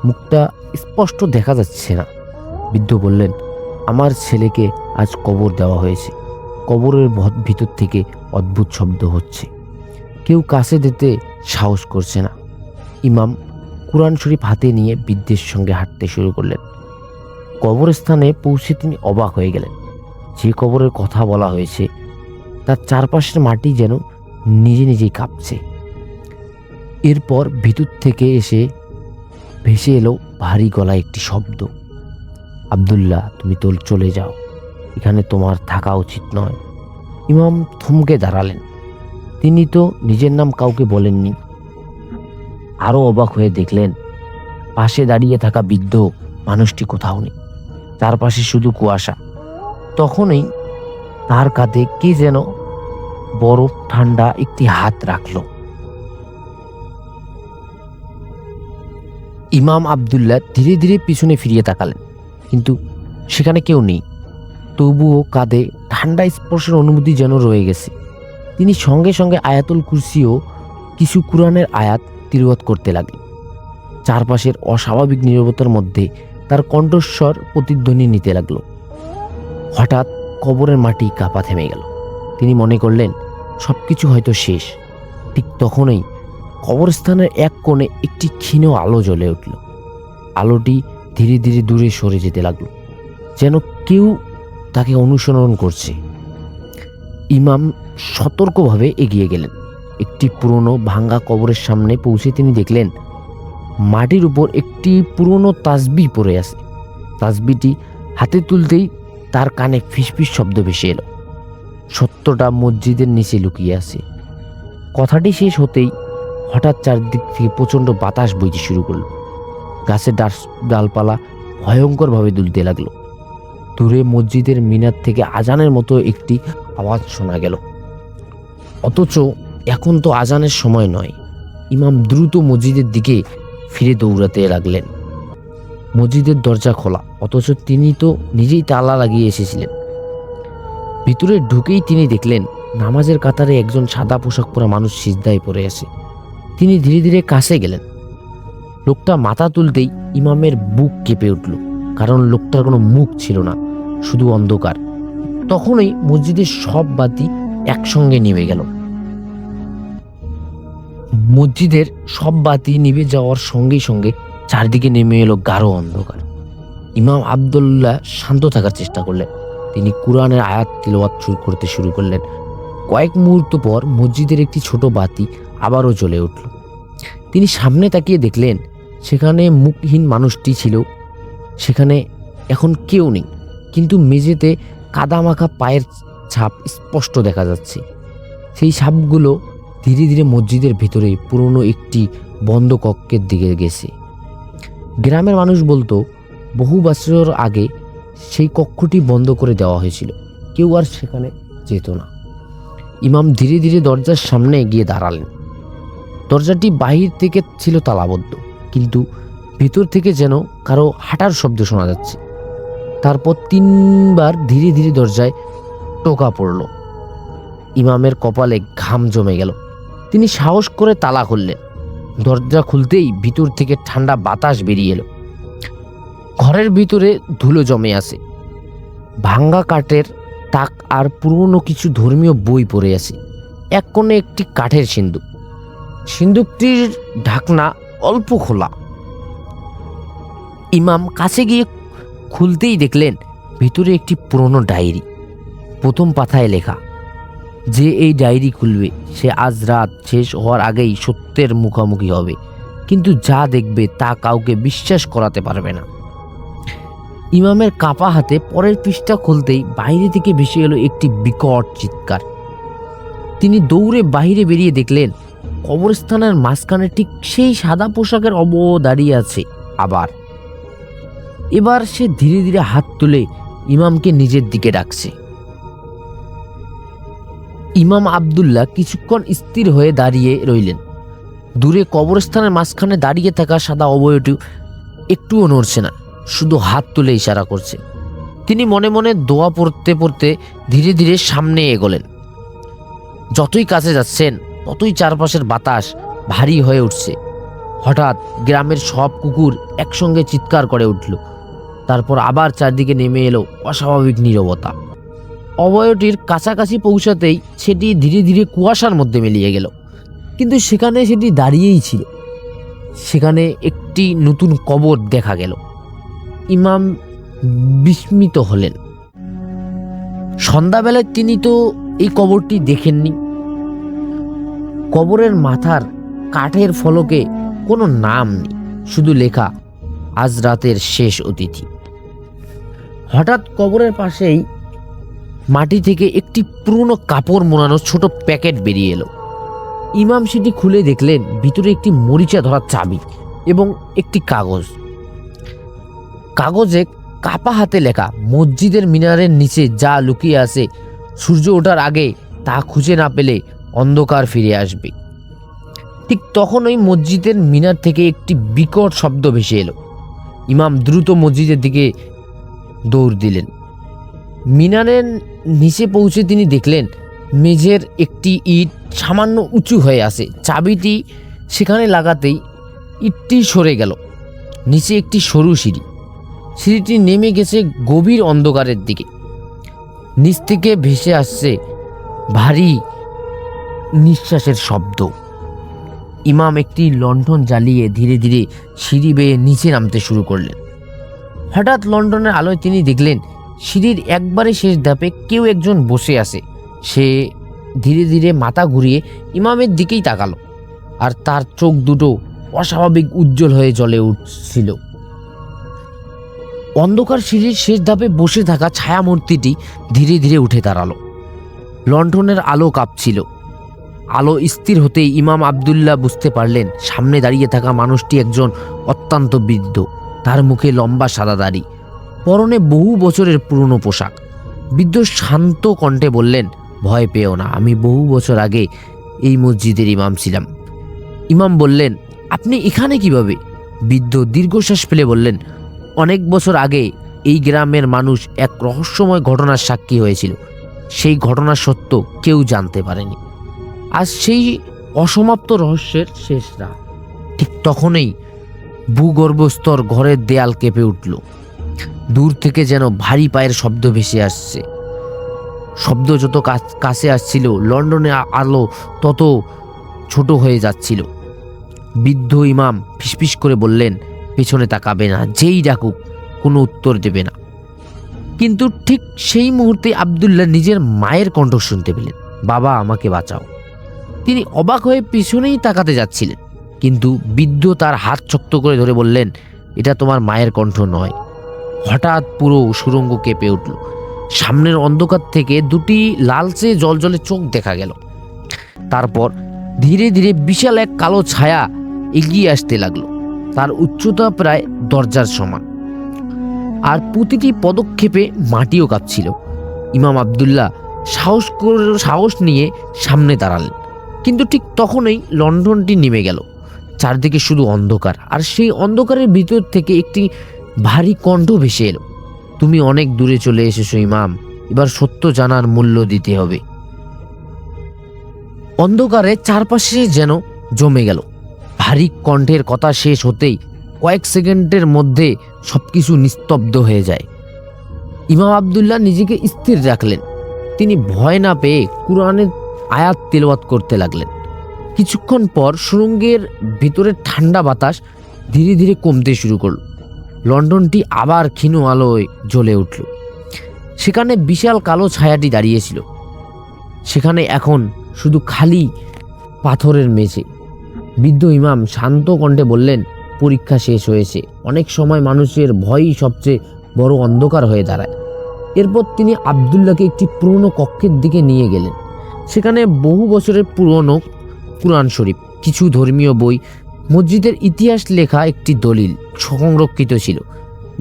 মুখটা স্পষ্ট দেখা যাচ্ছে না। বৃদ্ধ বললেন, আমার ছেলেকে আজ কবর দেওয়া হয়েছে। কবরের ভিতর থেকে অদ্ভুত শব্দ হচ্ছে, কেউ কাছে যেতে সাহস করছে না। ইমাম কুরআন শরীফ হাতে নিয়ে বৃদ্ধের সঙ্গে হাঁটতে শুরু করলেন। কবরস্থানে পৌঁছে তিনি অবাক হয়ে গেলেন। যে কবরের কথা বলা হয়েছে তার চারপাশের মাটি যেন নিজে নিজেই কাঁপছে। এরপর ভিতর থেকে ভেসে এলো ভারী গলায় একটি শব্দ, আব্দুল্লাহ, তুমি তো চলে যাও, এখানে তোমার থাকা উচিত নয়। ইমাম থমকে দাঁড়ালেন। তিনি তো নিজের নাম কাউকে বলেননি। আরো অবাক হয়ে দেখলেন পাশে দাঁড়িয়ে থাকা বৃদ্ধ মানুষটি কোথাও নেই, চারপাশে শুধু কুয়াশা। তখনই তার কাঁধে কে যেন বরফ ঠান্ডা একটি হাত রাখলো। ইমাম আব্দুল্লাহ ধীরে ধীরে পিছনে ফিরিয়ে তাকালেন, কিন্তু সেখানে কেউ নেই। তবুও কাঁধে ঠান্ডা স্পর্শের অনুভূতি যেন রয়ে গেছে। তিনি সঙ্গে সঙ্গে আয়াতুল কুরসি ও কিছু কুরআনের আয়াত তিলাওয়াত করতে লাগলেন। চারপাশের অস্বাভাবিক নীরবতার মধ্যে তার কণ্ঠস্বর প্রতিধ্বনি নিতে লাগলো। হঠাৎ কবরের মাটি কাঁপা থেমে গেল। তিনি মনে করলেন সবকিছু হয়তো শেষ। ঠিক তখনই কবরস্থানের এক কোণে একটি ক্ষীণ আলো জ্বলে উঠল। আলোটি ধীরে ধীরে দূরে সরে যেতে লাগলো, যেন কেউ তাকে অনুসরণ করছে। ইমাম সতর্কভাবে এগিয়ে গেলেন। একটি পুরনো ভাঙ্গা কবরের সামনে পৌঁছে তিনি দেখলেন মাটির উপর একটি পুরনো তাসবিহ পড়ে আছে। তাসবিহটি হাতে তুলতেই তার কানে ফিসফিস শব্দ ভেসে এলো, সত্যটা মসজিদের নিচে লুকিয়ে আছে। কথাটি শেষ হতেই হঠাৎ চারদিক থেকে প্রচণ্ড বাতাস বইতে শুরু করলো। গাছের ডালপালা ভয়ঙ্করভাবে দুলতে লাগলো। দূরে মসজিদের মিনার থেকে আজানের মতো একটি আওয়াজ শোনা গেল। অথচ এখন তো আজানের সময় নয়। ইমাম দ্রুত মসজিদের দিকে ফিরে দৌড়াতে লাগলেন। মসজিদের দরজা খোলা, অথচ তিনি তো নিজেই তালা লাগিয়ে এসেছিলেন। ভিতরে ঢুকেই তিনি দেখলেন নামাজের কাতারে একজন সাদা পোশাক পরা মানুষ সিজদায় পড়ে আছে। তিনি ধীরে ধীরে কাছে গেলেন। লোকটা মাথা তুলতেই ইমামের বুক কেঁপে উঠল, কারণ লোকটার কোনো মুখ ছিল না, শুধু অন্ধকার। তখনই মসজিদের সব বাতি একসঙ্গে নিভে গেল। মসজিদের সব বাতি নিভে যাওয়ার সঙ্গে সঙ্গে চারদিকে নেমে এলো গাঢ় অন্ধকার। ইমাম আব্দুল্লাহ শান্ত থাকার চেষ্টা করলেন। তিনি কুরআনের আয়াত তিলাওয়াত করতে শুরু করলেন। কয়েক মুহূর্ত পর মসজিদের একটি ছোট বাতি আবারও জ্বলে উঠল। তিনি সামনে তাকিয়ে দেখলেন সেখানে মুখহীন মানুষটি ছিল, সেখানে এখন কেউ নেই। কিন্তু মেঝেতে কাদামাখা পায়ের ছাপ স্পষ্ট দেখা যাচ্ছে। সেই ছাপগুলো ধীরে ধীরে মসজিদের ভেতরে পুরনো একটি বন্ধ কক্ষের দিকে গেছে। গ্রামের মানুষ বলতো বহু বছর আগে সেই কক্ষটি বন্ধ করে দেওয়া হয়েছিল, কেউ আর সেখানে যেত না। ইমাম ধীরে ধীরে দরজার সামনে গিয়ে দাঁড়ালেন। দরজাটি বাহির থেকে ছিল তালাবদ্ধ, কিন্তু ভিতর থেকে যেন কারো হাঁটার শব্দ শোনা যাচ্ছে। তারপর 3বার ধীরে ধীরে দরজায় টোকা পড়ল। ইমামের কপালে ঘাম জমে গেল। তিনি সাহস করে তালা খুললেন। দরজা খুলতেই ভিতর থেকে ঠান্ডা বাতাস বেরিয়ে এলো। ঘরের ভিতরে ধুলো জমে আছে, ভাঙ্গা কাঠের তাক আর পুরনো কিছু ধর্মীয় বই পড়ে আছে। এক কোণে একটি কাঠের সিন্দুক, সিন্দুকটির ঢাকনা অল্প খোলা। ইমাম কাছে গিয়ে খুলতেই দেখলেন ভিতরে একটি পুরনো ডায়েরি। প্রথম পাতায় লেখা, যে এই ডায়েরি খুলবে সে আজ রাত শেষ হওয়ার আগেই সত্যের মুখোমুখি হবে, কিন্তু যা দেখবে তা কাউকে বিশ্বাস করাতে পারবে না। ইমামের কাপা হাতে পরের পৃষ্ঠা খুলতেই বাইরে থেকে ভেসে এলো একটি বিকট চিৎকার। তিনি দৌড়ে বাইরে বেরিয়ে দেখলেন কবরস্থানের মাঝখানে ঠিক সেই সাদা পোশাকের অব দাঁড়িয়ে আছে। এবার সে ধীরে ধীরে হাত তুলে ইমামকে নিজের দিকে ডাকছে। ইমাম আব্দুল্লাহ কিছুক্ষণ স্থির হয়ে দাঁড়িয়ে রইলেন। দূরে কবরস্থানের মাঝখানে দাঁড়িয়ে থাকা সাদা অবয়টি একটুও নড়ছে না, শুধু হাত তুলে ইশারা করছে। তিনি মনে মনে দোয়া পড়তে পড়তে ধীরে ধীরে সামনে এগোলেন। যতই কাছে যাচ্ছেন ততই চারপাশের বাতাস ভারী হয়ে উঠছে। হঠাৎ গ্রামের সব কুকুর একসঙ্গে চিৎকার করে উঠল। তারপর আবার চারদিকে নেমে এলো অস্বাভাবিক নীরবতা। অবয়টির কাছাকাছি পৌঁছাতেই সেটি ধীরে ধীরে কুয়াশার মধ্যে মিলিয়ে গেল, কিন্তু সেখানে সেটি দাঁড়িয়েই ছিল। সেখানে একটি নতুন কবর দেখা গেল। ইমাম বিস্মিত হলেন। সন্ধ্যাবেলায় তিনি তো এই কবরটি দেখেননি। কবরের মাথার কাঠের ফলকে কোনো নাম নেই, শুধু লেখা আজ রাতের শেষ অতিথি। হঠাৎ কবরের পাশেই মাটি থেকে একটি পুরনো কাপড় মোড়ানো ছোট প্যাকেট বেরিয়ে এলো। ইমাম সেটি খুলে দেখলেন ভিতরে একটি মরিচা ধরা চাবি এবং একটি কাগজ। কাগজে কাপা হাতে লেখা, মসজিদের মিনারের নিচে যা লুকিয়ে আছে সূর্য ওঠার আগে তা খুঁজে না পেলে অন্ধকার ফিরে আসবে। ঠিক তখন ওই মসজিদের মিনার থেকে একটি বিকট শব্দ ভেসে এলো। ইমাম দ্রুত মসজিদের দিকে দৌড় দিলেন। মিনারের নিচে পৌঁছে তিনি দেখলেন মেঝের একটি ইট সামান্য উঁচু হয়ে আছে। চাবিটি সেখানে লাগাতেই ইটটি সরে গেল। নিচে একটি সরু সিঁড়ি। সিঁড়িটি নেমে গেছে গভীর অন্ধকারের দিকে। নিচ থেকে ভেসে আসছে ভারী নিঃশ্বাসের শব্দ। ইমাম একটি লণ্ঠন জ্বালিয়ে ধীরে ধীরে সিঁড়ি বেয়ে নিচে নামতে শুরু করলেন। হঠাৎ লণ্ঠনের আলোয় তিনি দেখলেন সিঁড়ির একবারে শেষ ধাপে কেউ একজন বসে আছে। সে ধীরে ধীরে মাথা ঘুরিয়ে ইমামের দিকেই তাকালো, আর তার চোখ দুটো অস্বাভাবিক উজ্জ্বল হয়ে জ্বলে উঠছিল। অন্ধকার সিঁড়ির শেষ ধাপে বসে থাকা ছায়ামূর্তিটি ধীরে ধীরে উঠে দাঁড়ালো। লণ্ঠনের আলো কাঁপছিল। আলো স্থির হতেই ইমাম আব্দুল্লাহ বুঝতে পারলেন সামনে দাঁড়িয়ে থাকা মানুষটি একজন অত্যন্ত বৃদ্ধ। তার মুখে লম্বা সাদা দাড়ি, পরনে বহু বছরের পুরনো পোশাক। বৃদ্ধ শান্ত কণ্ঠে বললেন, ভয় পেও না, আমি বহু বছর আগে এই মসজিদের ইমাম ছিলাম। ইমাম বললেন, আপনি এখানে কিভাবে? বৃদ্ধ দীর্ঘশ্বাস ফেলে বললেন, অনেক বছর আগে এই গ্রামের মানুষ এক রহস্যময় ঘটনার সাক্ষী হয়েছিল। সেই ঘটনার সত্য কেউ জানতে পারেনি। আজ সেই অসমাপ্ত রহস্যের শেষ রাত। ঠিক তখনই ভূগর্ভস্থর ঘরের দেয়াল কেঁপে উঠল। দূর থেকে যেন ভারী পায়ের শব্দ ভেসে আসছে। শব্দ যত কাছে আসছিল, লন্ডনের আলো তত ছোট হয়ে যাচ্ছিল। বৃদ্ধ ইমাম ফিসফিস করে বললেন, পেছনে তাকাবে না, যেই ডাকুক কোনো উত্তর দেবে না। কিন্তু ঠিক সেই মুহূর্তে আব্দুল্লাহ নিজের মায়ের কণ্ঠ শুনতে পেলেন, বাবা আমাকে বাঁচাও। তিনি অবাক হয়ে পিছনেই তাকাতে যাচ্ছিলেন, কিন্তু বৃদ্ধ তার হাত শক্ত করে ধরে বললেন, এটা তোমার মায়ের কণ্ঠ নয়, হঠাৎ পুরো সুড়ঙ্গ কেঁপে উঠল। সামনের অন্ধকার থেকে দুটি লালচে জলজলে চোখ দেখা গেল। তারপর ধীরে ধীরে বিশাল এক কালো ছায়া এগিয়ে আসতে লাগলো। তার উচ্চতা প্রায় দরজার সমান, আর প্রতিটি পদক্ষেপে মাটিও কাঁপছিল। ইমাম আব্দুল্লাহ সাহস নিয়ে সামনে দাঁড়ালেন, কিন্তু ঠিক তখনই লণ্ঠনটি নেমে গেল। চারদিকে শুধু অন্ধকার, আর সেই অন্ধকারের ভিতর থেকে একটি ভারী কণ্ঠ ভেসে এলো, তুমি অনেক দূরে চলে এসেছো ইমাম, এবার সত্য জানার মূল্য দিতে হবে। অন্ধকারে চারপাশে যেন জমে গেল। ভারী কণ্ঠের কথা শেষ হতেই কয়েক সেকেন্ডের মধ্যে সবকিছু নিস্তব্ধ হয়ে যায়। ইমাম আব্দুল্লাহ নিজেকে স্থির রাখলেন। তিনি ভয় না পেয়ে কুরআনের আয়াত তেলাওয়াত করতে লাগলেন। কিছুক্ষণ পর সুড়ঙ্গের ভিতরে ঠান্ডা বাতাস ধীরে ধীরে কমতে শুরু করল। লন্ডনটি আবার ক্ষীণ আলোয় জ্বলে উঠল। সেখানে বিশাল কালো ছায়াটি দাঁড়িয়েছিল। সেখানে এখন শুধু খালি পাথরের মেঝে। বৃদ্ধ ইমাম শান্ত কণ্ঠে বললেন, পরীক্ষা শেষ হয়েছে। অনেক সময় মানুষের ভয়ই সবচেয়ে বড় অন্ধকার হয়ে দাঁড়ায়। এরপর তিনি আব্দুল্লাহকে একটি পুরনো কক্ষের দিকে নিয়ে গেলেন। সেখানে বহু বছরের পুরনো কুরআন শরীফ, কিছু ধর্মীয় বই, মসজিদের ইতিহাস লেখা একটি দলিল সংরক্ষিত ছিল।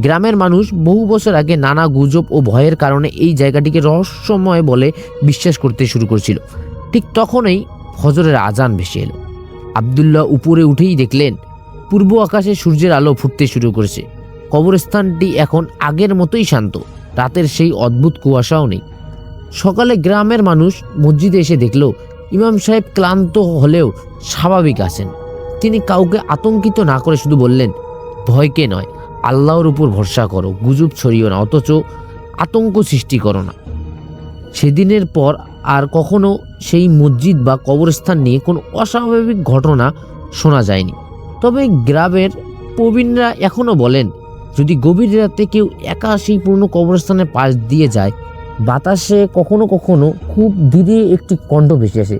গ্রামের মানুষ বহু বছর আগে নানা গুজব ও ভয়ের কারণে এই জায়গাটিকে রহস্যময় বলে বিশ্বাস করতে শুরু করেছিল। ঠিক তখনই ফজরের আজান ভেসে এলো। আব্দুল্লাহ উপরে উঠেই দেখলেন পূর্ব আকাশে সূর্যের আলো ফুটতে শুরু করেছে। কবরস্থানটি এখন আগের মতোই শান্ত, রাতের সেই অদ্ভুত কুয়াশাও নেই। সকালে গ্রামের মানুষ মসজিদে এসে দেখল ইমাম সাহেব ক্লান্ত হলেও স্বাভাবিক আছেন। তিনি কাউকে আতঙ্কিত না করে শুধু বললেন, ভয়কে নয়, আল্লাহর উপর ভরসা করো, গুজব ছড়িও না, অথচ আতঙ্ক সৃষ্টি করো না। সেদিনের পর আর কখনো সেই মসজিদ বা কবরস্থান নিয়ে কোনো অস্বাভাবিক ঘটনা শোনা যায়নি। তবে গ্রামের প্রবীণরা এখনও বলেন, যদি গভীর রাতে কেউ একা সেই পুরনো কবরস্থানের পাশ দিয়ে যায়, বাতাসে কখনো কখনো খুব ধীরে একটি কণ্ঠ ভেসে আসে,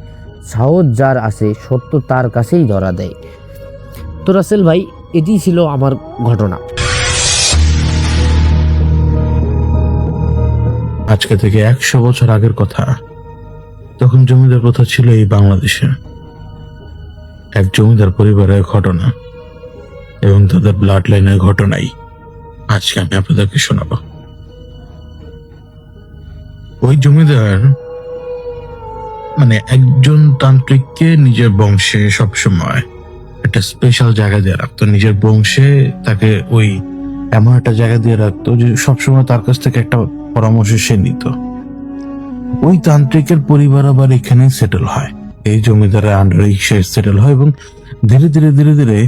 সাহস যার আসে সত্য তার কাছেই ধরা দেয়। তো রাসেল ভাই, এটি ছিল আমার ঘটনা। আজকে থেকে 100 বছর আগের কথা। তখন জমিদার প্রথা ছিল এই বাংলাদেশে। এক জমিদার পরিবারের ঘটনা এবং তাদের ব্লাড লাইনের ঘটনাই আজকে আমি আপনাদেরকে শোনাবো। ওই জমিদার একজন তান্ত্রিককে নিজের বংশে সবসময় একটা স্পেশাল জায়গা দিয়ে রাখতো। নিজের বংশে তাকে ওই এমন একটা জায়গা দিয়ে রাখতো যে সবসময় তার কাছ থেকে একটা পরামর্শ সে নিত। ওই তান্ত্রিকের পরিবার আবার এখানে সেটেল হয়, এই জমিদারের আন্ডারে সে সেটেল হয়, এবং ধীরে ধীরে ধীরে ধীরে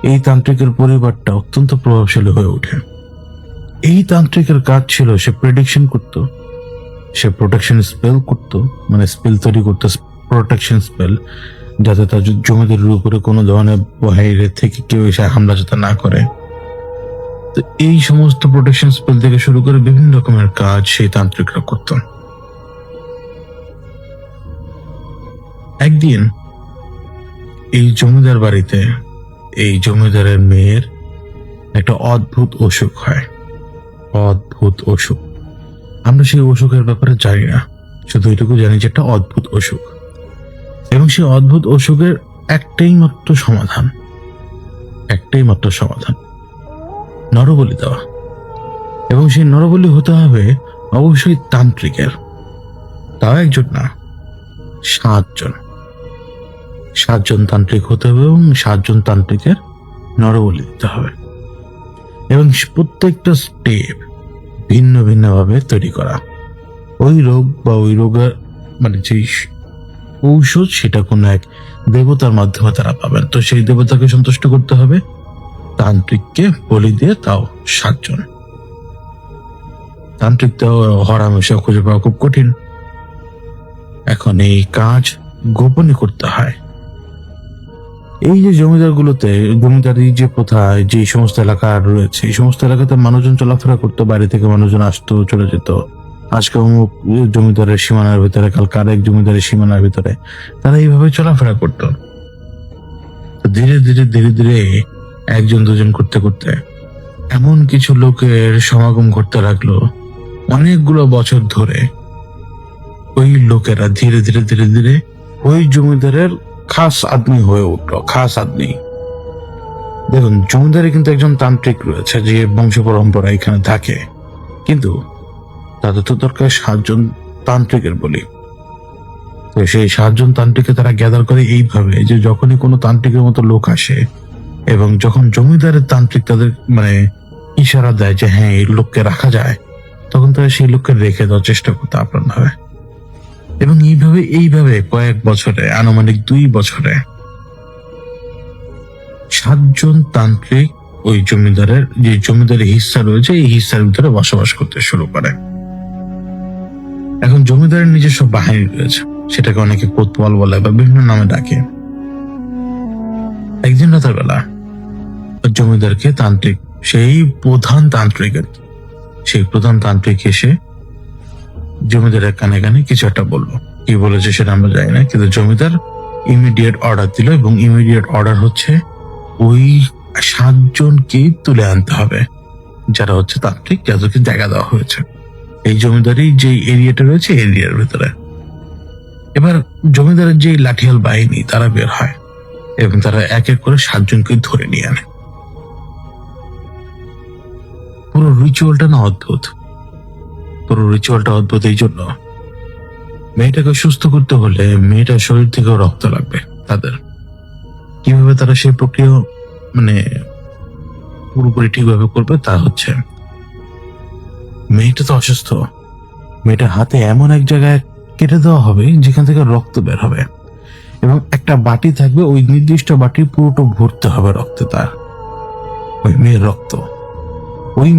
এই তান্ত্রিকের পরিবারটা অত্যন্ত প্রভাবশালী হয়ে ওঠে। এই তান্ত্রিকের কাজ ছিল সে প্রেডিকশন করত, সে প্রোটেকশন স্পেল করত, স্পেল তৈরি করতো, প্রোটেকশন স্পেল, যাতে তার জমিদারের উপরে কোনো ধরনের বাইরে থেকে কেউ এসে হামলা যাতে না করে। তো এই সমস্ত প্রোটেকশন স্পেল থেকে শুরু করে বিভিন্ন রকমের কাজ সেই তান্ত্রিকরা করত। একদিন এই জমিদার বাড়িতে এই জমিদারের মেয়ের একটা অদ্ভুত অসুখ হয়। অদ্ভুত অসুখ, আমরা সেই অসুখের ব্যাপারে জানি না, শুধু এটুকু জানি যে একটা অদ্ভুত অসুখ, এবং সেই অদ্ভুত অসুখের একটাই মাত্র সমাধান, নরবলি দেওয়া। এবং সেই নরবলি হতে হবে অবশ্যই তান্ত্রিকের, তাও একজন না, 7জন তান্ত্রিক হতে হবে, এবং 7জন তান্ত্রিকের নরবলি দিতে হবে, এবং প্রত্যেকটা স্টেপ ভিন্ন ভিন্ন ভাবে তৈরি করা। ওই রোগ বা ওই রোগের যে ঔষধ, সেটা কোনো এক দেবতার মাধ্যমে তারা পাবেন। তো সেই দেবতাকে সন্তুষ্ট করতে হবে, তান্ত্রিককে বলি দিয়ে, তাও 7জন। তান্ত্রিক তো হরামেশা খুঁজে পাওয়া খুব কঠিন। এখন এই কাজ গোপনে করতে হয়। এই যে জমিদারি যে প্রথা, যে সমস্ত এলাকা রয়েছে, এই সমস্ত এলাকাতে মানুষজন চলাফেরা করতো, বাইরে থেকে মানুষজন আসতো, চলে যেত। আজকে অমুক জমিদারের সীমানার ভিতরে, কালকে আরেক জমিদারের সীমানার ভিতরে, তারা এইভাবে চলাফেরা করত। ধীরে ধীরে ধীরে ধীরে 1জন 2জন করতে করতে এমন কিছু লোকের সমাগম করতে লাগলো অনেকগুলো বছর ধরে। ওই লোকেরা ধীরে ধীরে ধীরে ধীরে ওই জমিদারের খাস আদমি হয়ে উঠলো। খাস আদমি, দেখুন জমিদারে কিন্তু একজন তান্ত্রিক রয়েছে যে বংশ পরম্পরা এখানে থাকে, কিন্তু তাদের তো দরকার 7 জন তান্ত্রিকের বলি। তো সেই 7 জন তান্ত্রিককে তারা গ্যাদার করে এইভাবে যে যখনই কোনো তান্ত্রিকের মতো লোক আসে এবং যখন জমিদারের তান্ত্রিক তাদের মানে ইশারা দেয় যে হ্যাঁ এই লোককে রাখা যায়, তখন তারা সেই লোককে রেখে দেওয়ার চেষ্টা করতে আপ্রাণ হবে। এবং এইভাবে কয়েক বছরে, আনুমানিক 2 বছরে 7 জন তান্ত্রিক ওই জমিদারের যে জমিদারের হিস্সা রয়েছে এই হিস্সার ভিতরে বসবাস করতে শুরু করে। এখন জমিদারের নিজস্ব বাহিনী রয়েছে, সেটাকে অনেকে কোতোয়াল বলে বা বিভিন্ন নামে ডাকে। একদিন রাতের বেলা জমিদারকে তান্ত্রিক, সেই প্রধান তান্ত্রিক এসে জমিদারের কানে কানে কিছু একটা বললো। কি বলেছে সেটা আমরা জানি না, কিন্তু জমিদার ইমিডিয়েট অর্ডার দিল, এবং ইমিডিয়েট অর্ডার হচ্ছে ওই 7 জনকে তুলে আনতে হবে যারা হচ্ছে তান্ত্রিক, যাদেরকে জায়গা দেওয়া হয়েছে এই জমিদারি যে এরিয়াটা রয়েছে এরিয়ার ভিতরে। এবার জমিদারের যে লাঠিয়াল বাহিনী তারা বের হয় এবং তারা এক এক করে 7 জনকে ধরে নিয়ে আনে। পুরো রিচুয়ালটা না অদ্ভুত, এই জন্য মেয়েটাকে সুস্থ করতে হলে মেয়েটার শরীর থেকে রক্ত লাগবে তাদের। কিভাবে তারা সেই প্রক্রিয়া মানে পুরোপুরি ঠিকভাবে করবে তা হচ্ছে, মেয়েটা তো অসুস্থ, মেয়েটার হাতে এমন এক জায়গায় কেটে দেওয়া হবে যেখান থেকে রক্ত বের হবে, এবং একটা বাটি থাকবে, ওই নির্দিষ্ট বাটি পুরোটা ভরতে হবে রক্তে। তার ওই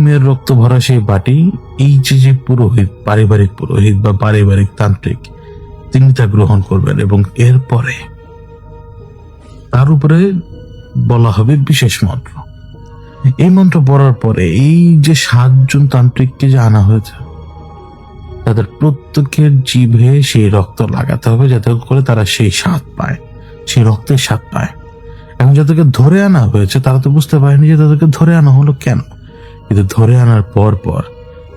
মেয়ের রক্ত ভরা সেই বাটি এই যে পুরোহিত, পারিবারিক পুরোহিত বা পারিবারিক তান্ত্রিক, তিনি তা গ্রহণ করবেন এবং এরপরে তার উপরে বলা হবে বিশেষ মন্ত্র। এই মন্ত্র পড়ার পরে এই যে 7 জন তান্ত্রিককে যে আনা হয়েছে তাদের প্রত্যেকের জিভে সেই রক্ত লাগাতে হবে, যাতে করে তারা সেই স্বাদ পায়, সেই রক্তের স্বাদ পায়। এখন যাদেরকে ধরে আনা হয়েছে তারা তো বুঝতে পারেনি যে তাদেরকে ধরে আনা হলো কেন, কিন্তু ধরে আনার পর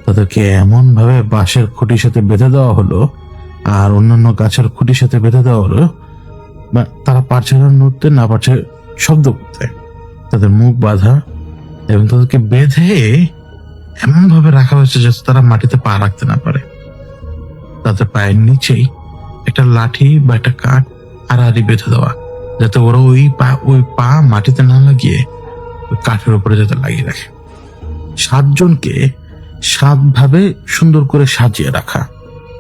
তাদেরকে এমন ভাবে বাঁশের খুঁটির সাথে বেঁধে দেওয়া হলো আর অন্যান্য গাছের খুঁটির সাথে বেঁধে দেওয়া হলো, তারা পারছে না নড়তে, না পারছে শব্দ করতে, তাদের মুখ বাঁধা, এবং তাদেরকে বেঁধে এমন ভাবে রাখা হয়েছে যাতে তারা মাটিতে পা রাখতে না পারে। তাদের পায়ের নিচেই একটা লাঠি বা একটা কাঠ আড়াআড়ি বেঁধে দেওয়া, যাতে ওরা ওই পা মাটিতে না লাগিয়ে ওই কাঠের উপরে যাতে লাগিয়ে রাখে। 7 জনকে 7 ভাবে সুন্দর করে সাজিয়ে রাখা,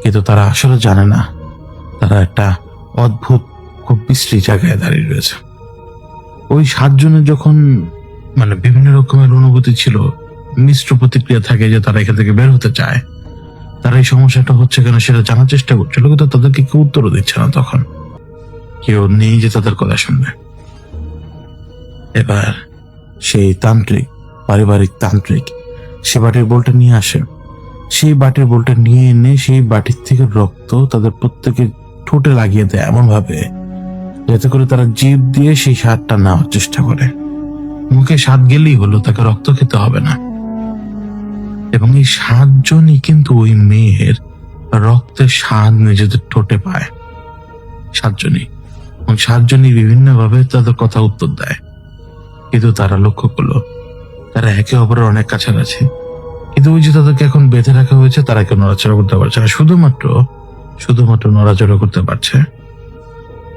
কিন্তু তারা আসলে জানে না তারা একটা অদ্ভুত খুব বিশ্রী জায়গায় দাঁড়িয়ে রয়েছে। ওই 7 জনের যখন মানে বিভিন্ন রকমের অনুভূতি ছিল, মিশ্র প্রতিক্রিয়া থাকে যে তারা এখান থেকে বের হতে চায়, তারা এই সমস্যাটা হচ্ছে কেন সেটা জানার চেষ্টা করছিল, কিন্তু তাদেরকে কেউ উত্তরও দিচ্ছে না, তখন কেউ নেই যে তাদের কথা শুনবে। এবার সেই তান্ত্রিক, পারিবারিক তান্ত্রিক, সে বাটির বোলটা নিয়ে আসে। সেই বাটির বোলটা নিয়ে এনে সেই বাটির থেকে রক্ত তাদের প্রত্যেকের ঠোঁটে লাগিয়ে দেয় এমন ভাবে যাতে করে তারা জিভ দিয়ে সেই স্বাদটা নেওয়ার চেষ্টা করে। মুখে স্বাদ গেলেই হলো, তাকে রক্ত খেতে হবে না। এবং এই 7 জনই কিন্তু ওই মেয়ের রক্তের স্বাদ নিজেদের ঠোঁটে পায়, 7 জনই। এবং 7 জনই বিভিন্ন ভাবে তাদের কথা উত্তর দেয়, কিন্তু তারা লক্ষ্য করলো তারা একে অপরের অনেক কাছাকাছি, কিন্তু ওই যে তাদেরকে এখন বেঁধে রাখা হয়েছে তারা কেউ নড়াচড়া করতে পারছে না, শুধুমাত্র নড়াচড়া করতে পারছে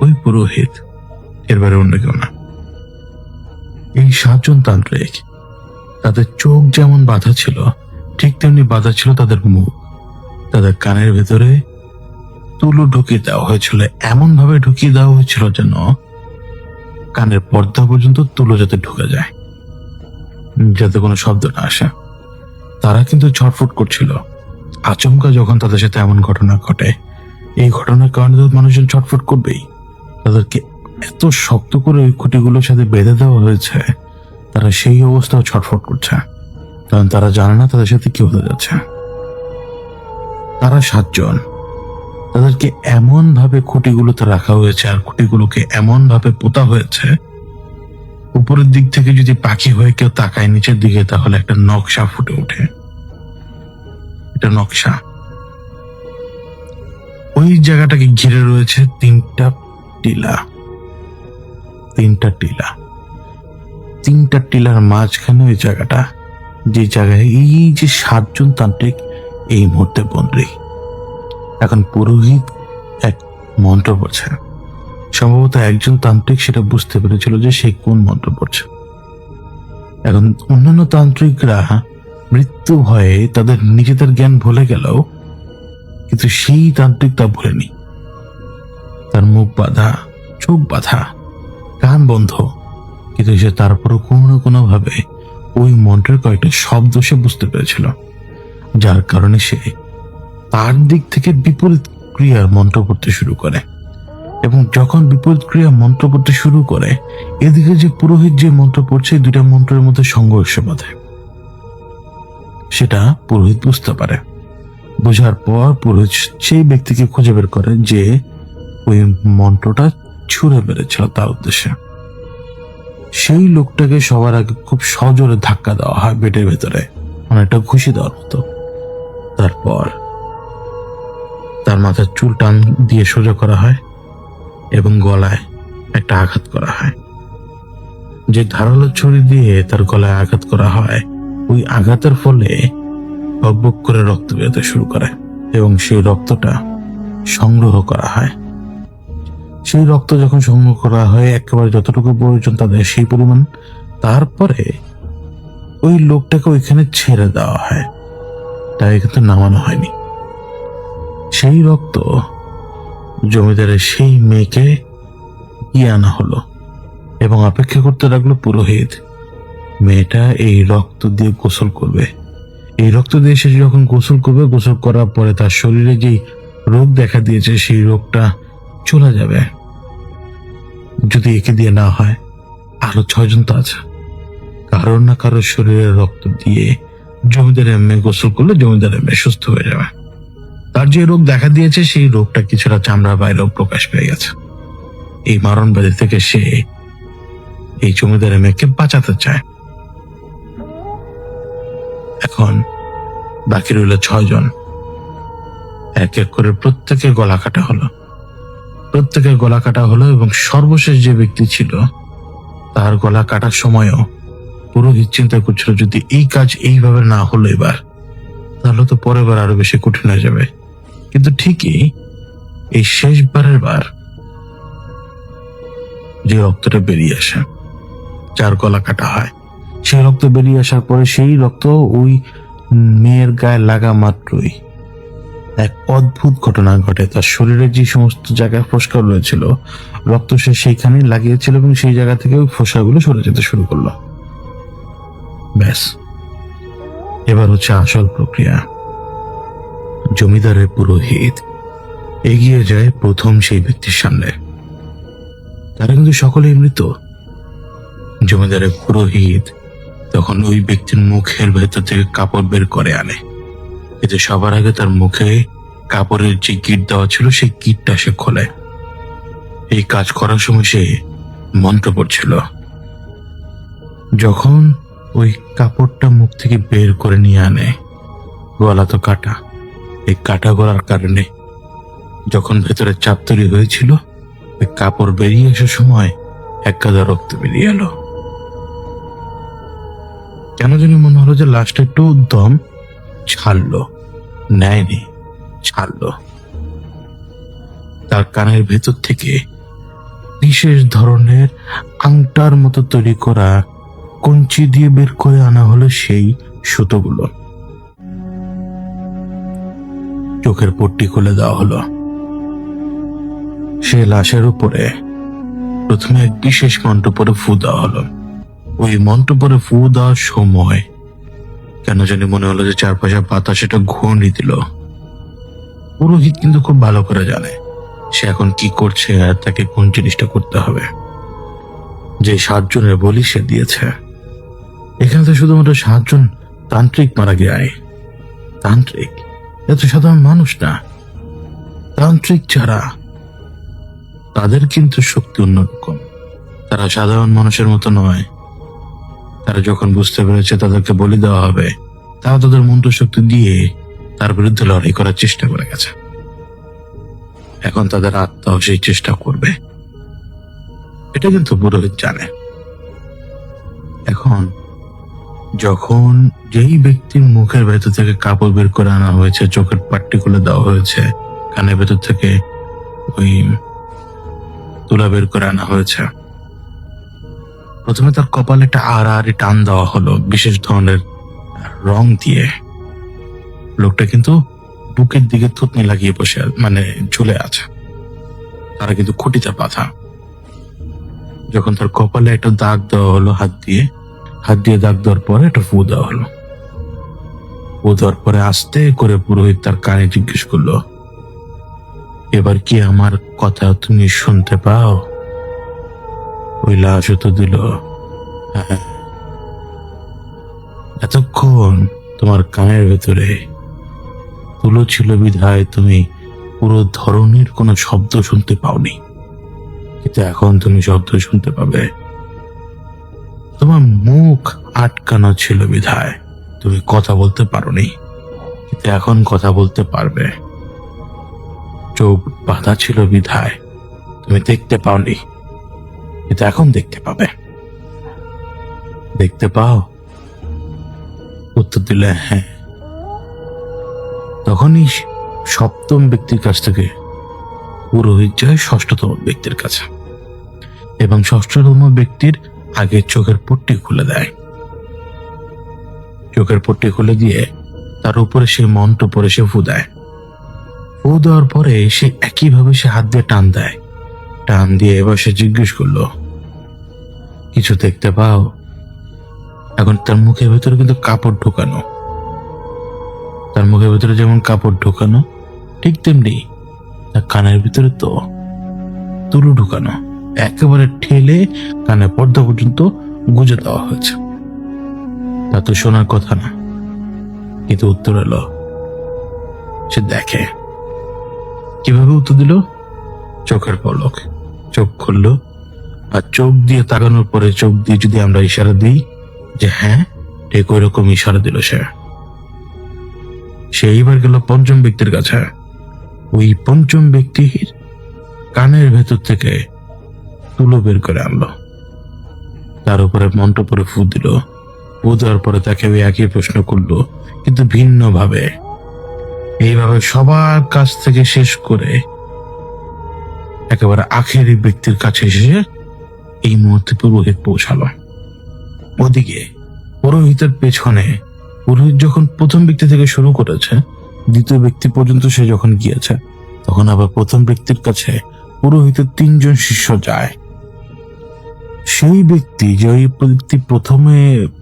ওই পুরোহিত, এর বাইরে অন্য কেউ না। এই 7 জন তান্ত্রিক, তাদের চোখ যেমন বাঁধা ছিল ঠিক তেমনি বাঁধা ছিল তাদের মুখ। তাদের কানের ভেতরে তুলো ঢুকিয়ে দেওয়া হয়েছিল, এমন ভাবে ঢুকিয়ে দেওয়া হয়েছিল যেন কানের পর্দা পর্যন্ত তুলো যাতে ঢুকে যায়, যাতে কোনো শব্দ না আসে। তারা কিন্তু ছটফট করছিল। আচমকা যখন তাদের সাথে এমন ঘটনা ঘটে, এই ঘটনার কারণে তো মানুষজন ছটফট করবেই। তাদেরকে এত শক্ত করে ওই খুঁটিগুলোর সাথে বেঁধে দেওয়া হয়েছে, তারা সেই অবস্থাও ছটফট করছে, কারণ তারা জানে না তাদের সাথে কি হতে যাচ্ছে। তারা 7 জন, তাদেরকে এমন ভাবে খুঁটিগুলোতে রাখা হয়েছে আর খুঁটিগুলোকে এমন ভাবে পোতা হয়েছে উপরের দিক থেকে যদি পাখি হয়ে কেউ তাকায় নিচের দিকে, তাহলে একটা নকশা ফুটে ওঠে। এটা নকশা। ওই জায়গাটাকে ঘিরে রয়েছে তিনটা টিলা। তিনটা টিলার মাঝখানে ওই জায়গাটা, যে জায়গায় এই যে 7 জন তান্ত্রিক এই মুহূর্তে বন্দী। এখন পুরোহিত এক মন্ত্র পড়ছে। সম্ভবত একজন তান্ত্রিক সেটা বুঝতে পেরেছিল যে সে কোন মন্ত্র পড়ছে। এখন অন্যান্য তান্ত্রিকরা মৃত্যু ভয়ে তাদের নিজেদের জ্ঞান ভুলে গেল, কিন্তু সেই তান্ত্রিক তা ভুলেনি। তার মুখ বাঁধা, চোখ বাঁধা, কান বন্ধ, কিন্তু সে তারপরও কোনো না কোনো ভাবে ওই মন্ত্রের কয়েকটা শব্দ সে বুঝতে পেরেছিল, যার কারণে সে তার দিক থেকে বিপরীত ক্রিয়ার মন্ত্র পড়তে শুরু করে। এবং যখন বিপরীত ক্রিয়া মন্ত্র পড়তে শুরু করে, এদিকে যে পুরোহিত যে মন্ত্র পড়ছে, দুইটা মন্ত্রের মধ্যে সংঘর্ষ বাধে। সেটা পুরোহিত বুঝতে পারে। বোঝার পর পুরোহিত সেই ব্যক্তিকে খুঁজে বের করে যে ওই মন্ত্রটা ছুঁড়ে মেরেছিল তার উদ্দেশ্যে। সেই লোকটাকে সবার আগে খুব সজোরে ধাক্কা দেওয়া হয় পেটের ভেতরে, অনেকটা ঘুষি দেওয়ার মতো। তারপর তার মাথার চুল টান দিয়ে সোজা করা হয় এবং গলায় একটা আঘাত করা হয়। যে ধারালো ছুরি দিয়ে তার গলায় আঘাত করা হয়, ওই আঘাতের ফলে বকবক করে রক্ত বেরোতে শুরু করে এবং সেই রক্তটা সংগ্রহ করা হয়। সেই রক্ত যখন সংগ্রহ করা হয় একেবারে যতটুকু প্রয়োজন তাদের সেই পরিমাণ, তারপরে ওই লোকটাকে ওইখানে ছেড়ে দেওয়া হয়, তাই কিন্তু নামানো হয়নি। সেই রক্ত জমিদারের সেই মেয়েকে গিয়ে আনা হলো এবং অপেক্ষা করতে লাগলো পুরোহিত। মেয়েটা এই রক্ত দিয়ে গোসল করবে। এই রক্ত দিয়ে সে যখন গোসল করবে, গোসল করার পরে তার শরীরে যেই রোগ দেখা দিয়েছে সেই রোগটা চলে যাবে। যদি একে দিয়ে না হয়, আরো 6 জন তো আছে, কারোর না কারোর শরীরে রক্ত দিয়ে জমিদারের মেয়ে গোসল করলে জমিদারের মেয়ে সুস্থ হয়ে যাবে। তার যে রোগ দেখা দিয়েছে সেই রোগটা কিছুটা চামড়া বাইরেও প্রকাশ পেয়ে গেছে। এই মারণ ব্যাধি থেকে সে এই জমিদারের মেয়েকে বাঁচাতে চায়। এখন বাকি রইল 6 জন। এক এক করে প্রত্যেকের গলা কাটা হলো এবং সর্বশেষ যে ব্যক্তি ছিল তার গলা কাটার সময়ও পুরোহিত চিন্তা করছিল, যদি এই কাজ এইভাবে না হলো এবার, তাহলে তো পরের বার আরো বেশি কঠিন হয়ে যাবে। কিন্তু ঠিকই এই শেষবারের বার যে রক্তটা বেরিয়ে আসে, যার গলা কাটা হয়, সেই রক্ত বেরিয়ে আসার পরে সেই রক্ত ওই মেয়ের গায়ে লাগা মাত্রই এক অদ্ভুত ঘটনা ঘটে। তার শরীরের যে সমস্ত জায়গায় ফোসকা রয়েছিল, রক্ত সে সেইখানে লাগিয়েছিল এবং সেই জায়গা থেকে ওই ফোসকাগুলো সরে যেতে শুরু করলো। ব্যাস, এবার হচ্ছে আসল প্রক্রিয়া। জমিদারের পুরোহিত এগিয়ে যায় প্রথম সেই ব্যক্তির সামনে। তারা কিন্তু সকলেই মৃত। জমিদারের পুরোহিত তখন ওই ব্যক্তির মুখের ভেতর থেকে কাপড় বের করে আনে, কিন্তু সবার আগে তার মুখে কাপড়ের যে গিট দেওয়া ছিল সেই গিটটা সে খোলে। এই কাজ করার সময় সে মন্ত্র পড়ছিল। যখন ওই কাপড়টা মুখ থেকে বের করে নিয়ে আনে, গলা তো কাটা, এই কাটা গলার কারণে যখন ভেতরে চাপ তৈরি হয়েছিল, ওই কাপড় বেরিয়ে আসার সময় এক গাদা রক্ত বেরিয়ে এলো। কেন জানি মনে হলো যে লাস্টে একটু দম ছাড়লো, নেয়নি, ছাড়লো। তার কানের ভেতর থেকে বিশেষ ধরনের আংটার মতো তৈরি করা কঞ্চি দিয়ে বের করে আনা হলো সেই সুতোগুলো। চোখের পট্টি খুলে দেওয়া হলো। সে লাশের উপরে প্রথমে এক বিশেষ মন্ত্র পরে ফু দেওয়া হলো। ওই মন্ত্র পরে ফু দেওয়ার সময় কেন জানি মনে হলো যে চারপাশে বাতাস সেটা ঘূর্ণি দিল। পুরোহিত কিন্তু খুব ভালো করে জানে সে এখন কি করছে আর তাকে কোন জিনিসটা করতে হবে। যে 7 জনের বলি সে দিয়েছে, এখানে তো শুধুমাত্র 7 জন তান্ত্রিক মারা যায়। তান্ত্রিক এত সাধারণ মানুষ না, তান্ত্রিক যারা তাদের কিন্তু শক্তি অন্যরকম। তারা সাধারণ মানুষের মতো নয়। তারা যখন বুঝতে পেরেছে তাদেরকে বলি দেওয়া হবে, তারা তাদের মন্ত্র শক্তি দিয়ে তার বিরুদ্ধে লড়াই করার চেষ্টা করে গেছে। এখন তাদের আত্মাও সেই চেষ্টা করবে, এটা কিন্তু পুরোহিত জানে। এখন যখন যেই ব্যক্তির মুখের ভেতর থেকে কাপড় বের করে আনা হয়েছে, চোখের পাট্টি খুলে দেওয়া হয়েছে, কানের ভেতর থেকে ওই তুলা বের করে আনা হয়েছে, প্রথমে তার কপালে একটা আড়াআড়ি টান দেওয়া হলো বিশেষ ধরনের রং দিয়ে। লোকটা কিন্তু বুকের দিকে থুতনি লাগিয়ে বসে মানে ঝুলে আছে, তারা কিন্তু খুঁটিতে বাঁধা। যখন তার কপালে একটা দাগ দেওয়া হলো হাত দিয়ে দাগ দেওয়ার পরে একটা ফু দেওয়া হলো। ফু দেওয়ার পরে আস্তে করে পুরোহিত তার কানে জিজ্ঞেস করলো, এবার কি আমার কথা তুমি শুনতে পাও? ওই লাশ তো দিল, হ্যাঁ। এতক্ষণ তোমার কানের ভেতরে তুলো ছিল বিধায় তুমি পুরো ধরনের কোনো শব্দ শুনতে পাওনি, কিন্তু এখন তুমি শব্দ শুনতে পাবে। তোমার মুখ আটকানো ছিল বিধায় তুমি কথা বলতে পারোনি, কিন্তু এখন কথা বলতে পারবে। চোখ বাঁধা ছিল বিধায় তুমি দেখতে পাওনি, কিন্তু এখন দেখতে পাবে। দেখতে পাও? উত্তর দিলে হ্যাঁ। তখনই সপ্তম ব্যক্তির কাছ থেকে পুরোহিত যায় ষষ্ঠতম ব্যক্তির কাছে, এবং ষষ্ঠতম ব্যক্তির আগে চোখের পট্টি খুলে দেয়। চোখের পট্টি খুলে দিয়ে তার উপরে সে মন্ত্র পরে সে ফু দেয়। ফু দেওয়ার পরে সে একইভাবে সে হাত দিয়ে টান দেয়। টান দিয়ে এবার সে জিজ্ঞেস করলো, কিছু দেখতে পাও? এখন তার মুখের ভেতরে কিন্তু কাপড় ঢোকানো। তার মুখের ভেতরে যেমন কাপড় ঢোকানো, ঠিক তেমনি তার কানের ভিতরে তো তুলো ঢুকানো, একেবারে ঠেলে কানে পর্দা পর্যন্ত গুজে দেওয়া হয়েছে। তা তো শোনার কথা না, কিন্তু উত্তর এলো। সে দেখে। কিভাবে উত্তর দিল? চোখের পলক। চোখ খুললো, আর চোখ দিয়ে তাকানোর পরে চোখ দিয়ে যদি আমরা ইশারা দিই যে হ্যাঁ, ঠিক ওই রকম ইশারা দিল সে। এইবার গেল পঞ্চম ব্যক্তির কাছে। ওই পঞ্চম ব্যক্তির কানের ভেতর থেকে তুলো বের করে আনলো, তার উপরে মন্ত্র পরে ফু দিল। ফু দেওয়ার পরে তাকে ওই একই প্রশ্ন করলো, কিন্তু ভিন্ন ভাবে। এইভাবে সবার কাছ থেকে শেষ করে একেবারে আখেরি ব্যক্তির কাছে এসে এই মুহূর্তে পুরোহিত পৌঁছালো। ওদিকে পুরোহিতের পেছনে পুরোহিত যখন প্রথম ব্যক্তি থেকে শুরু করেছে, দ্বিতীয় ব্যক্তি পর্যন্ত সে যখন গিয়েছে, তখন আবার প্রথম ব্যক্তির কাছে পুরোহিতের 3 জন শিষ্য যায়। সেই ব্যক্তি যে ওই ব্যক্তি প্রথমে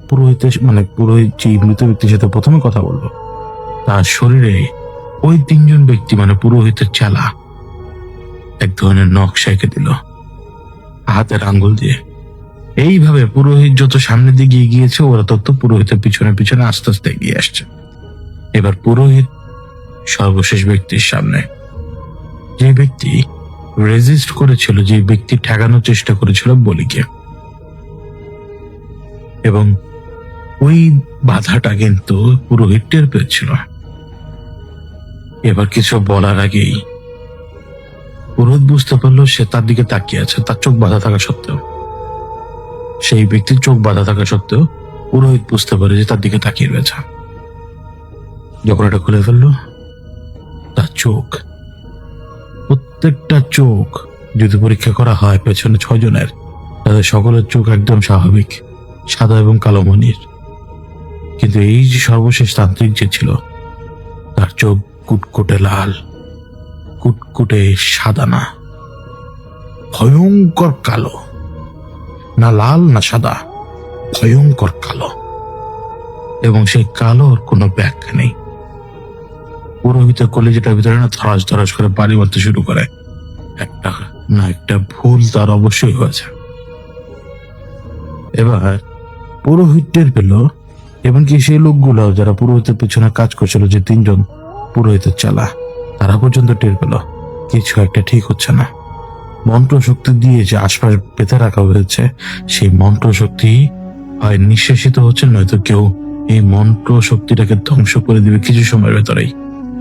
পুরোহিতের মানে পুরোহিত যে মৃত ব্যক্তির সাথে প্রথমে কথা বললো, তার শরীরে ওই 3 জন ব্যক্তি মানে পুরোহিতের চেলা এক ধরনের নকশা এঁকে দিল হাতের আঙ্গুল দিয়ে। এইভাবে পুরোহিত যত সামনের দিকে এগিয়েছে, ওরা তত পুরোহিতের পিছনে পিছনে আস্তে আস্তে এগিয়ে আসছে। এবার পুরোহিত সর্বশেষ ব্যক্তির সামনে, যে ব্যক্তি রেজিস্ট করেছিল, যে ব্যক্তি ঠেকানোর চেষ্টা করেছিল বলিকে, এবং ওই বাধাটা কিন্তু পুরোহিত টের পেয়েছিল। এবার কিছু বলার আগেই পুরোহিত বুঝতে পারলো সে তার দিকে তাকিয়ে আছে, তার চোখ বাঁধা থাকা সত্ত্বেও। সেই ব্যক্তির চোখ বাঁধা থাকা সত্ত্বেও পুরোহিত বুঝতে পারে যে তার দিকে তাকিয়ে রয়েছে। যখন এটা খুলে ফেললো, তার চোখ, প্রত্যেকটা চোখ যদি পরীক্ষা করা হয় পেছনে 6 জনের, তাদের সকলের চোখ একদম স্বাভাবিক, সাদা এবং কালো মনির। কিন্তু এই যে সর্বশেষ তান্ত্রিক যে ছিল, তার চোখ কুটকুটে লাল, কুটকুটে সাদা না, ভয়ঙ্কর কালো, না লাল না সাদা, ভয়ঙ্কর কালো। এবং সেই কালোর কোনো ব্যাখ্যা নেই। পুরোহিতের কলেজেটার ভিতরে না ধরাস ধরাস করে বাড়ি মারতে শুরু করে। একটা না একটা ভুল তার অবশ্যই হয়েছে। এবার পুরোহিত টের পেল, এমনকি সেই লোকগুলো যারা পুরোহিতের পিছনে কাজ করছিল, যে 3 জন পুরোহিতের চালা, তারা পর্যন্ত টের পেল কিছু একটা ঠিক হচ্ছে না। মন্ত্র শক্তি দিয়ে যে আশপাশ পেতে রাখা হয়েছে, সেই মন্ত্র শক্তি হয় নিঃশেষিত হচ্ছে, নয়তো কেউ এই মন্ত্র শক্তিটাকে ধ্বংস করে দিবে কিছু সময়ের ভেতরেই।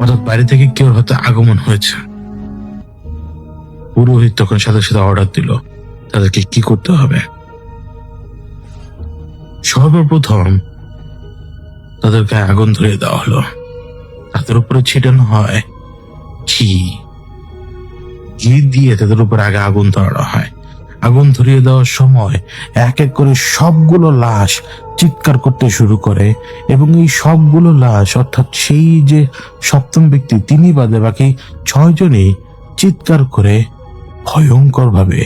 অর্থাৎ বাইরে থেকে কেউ হয়তো আগমন হয়েছে। পুরোহিত তখন সাথে সাথে অর্ডার দিল তাদেরকে কি করতে হবে। সর্বপ্রথম তাদের গায়ে আগুন ধরিয়ে দেওয়া হলো, তাদের উপরে ছিটানো হয় ঘি। ঘি দিয়ে তাদের উপরে আগে আগুন ধরানো হয়। আগুন ধরিয়ে দেওয়ার সময় এক এক করে সবগুলো লাশ চিৎকার করতে শুরু করে, এবং এই সবগুলো লাশ, অর্থাৎ সেই যে সপ্তম ব্যক্তি তিনি বাদে বাকি 6 জনই চিৎকার করে ভয়ঙ্কর ভাবে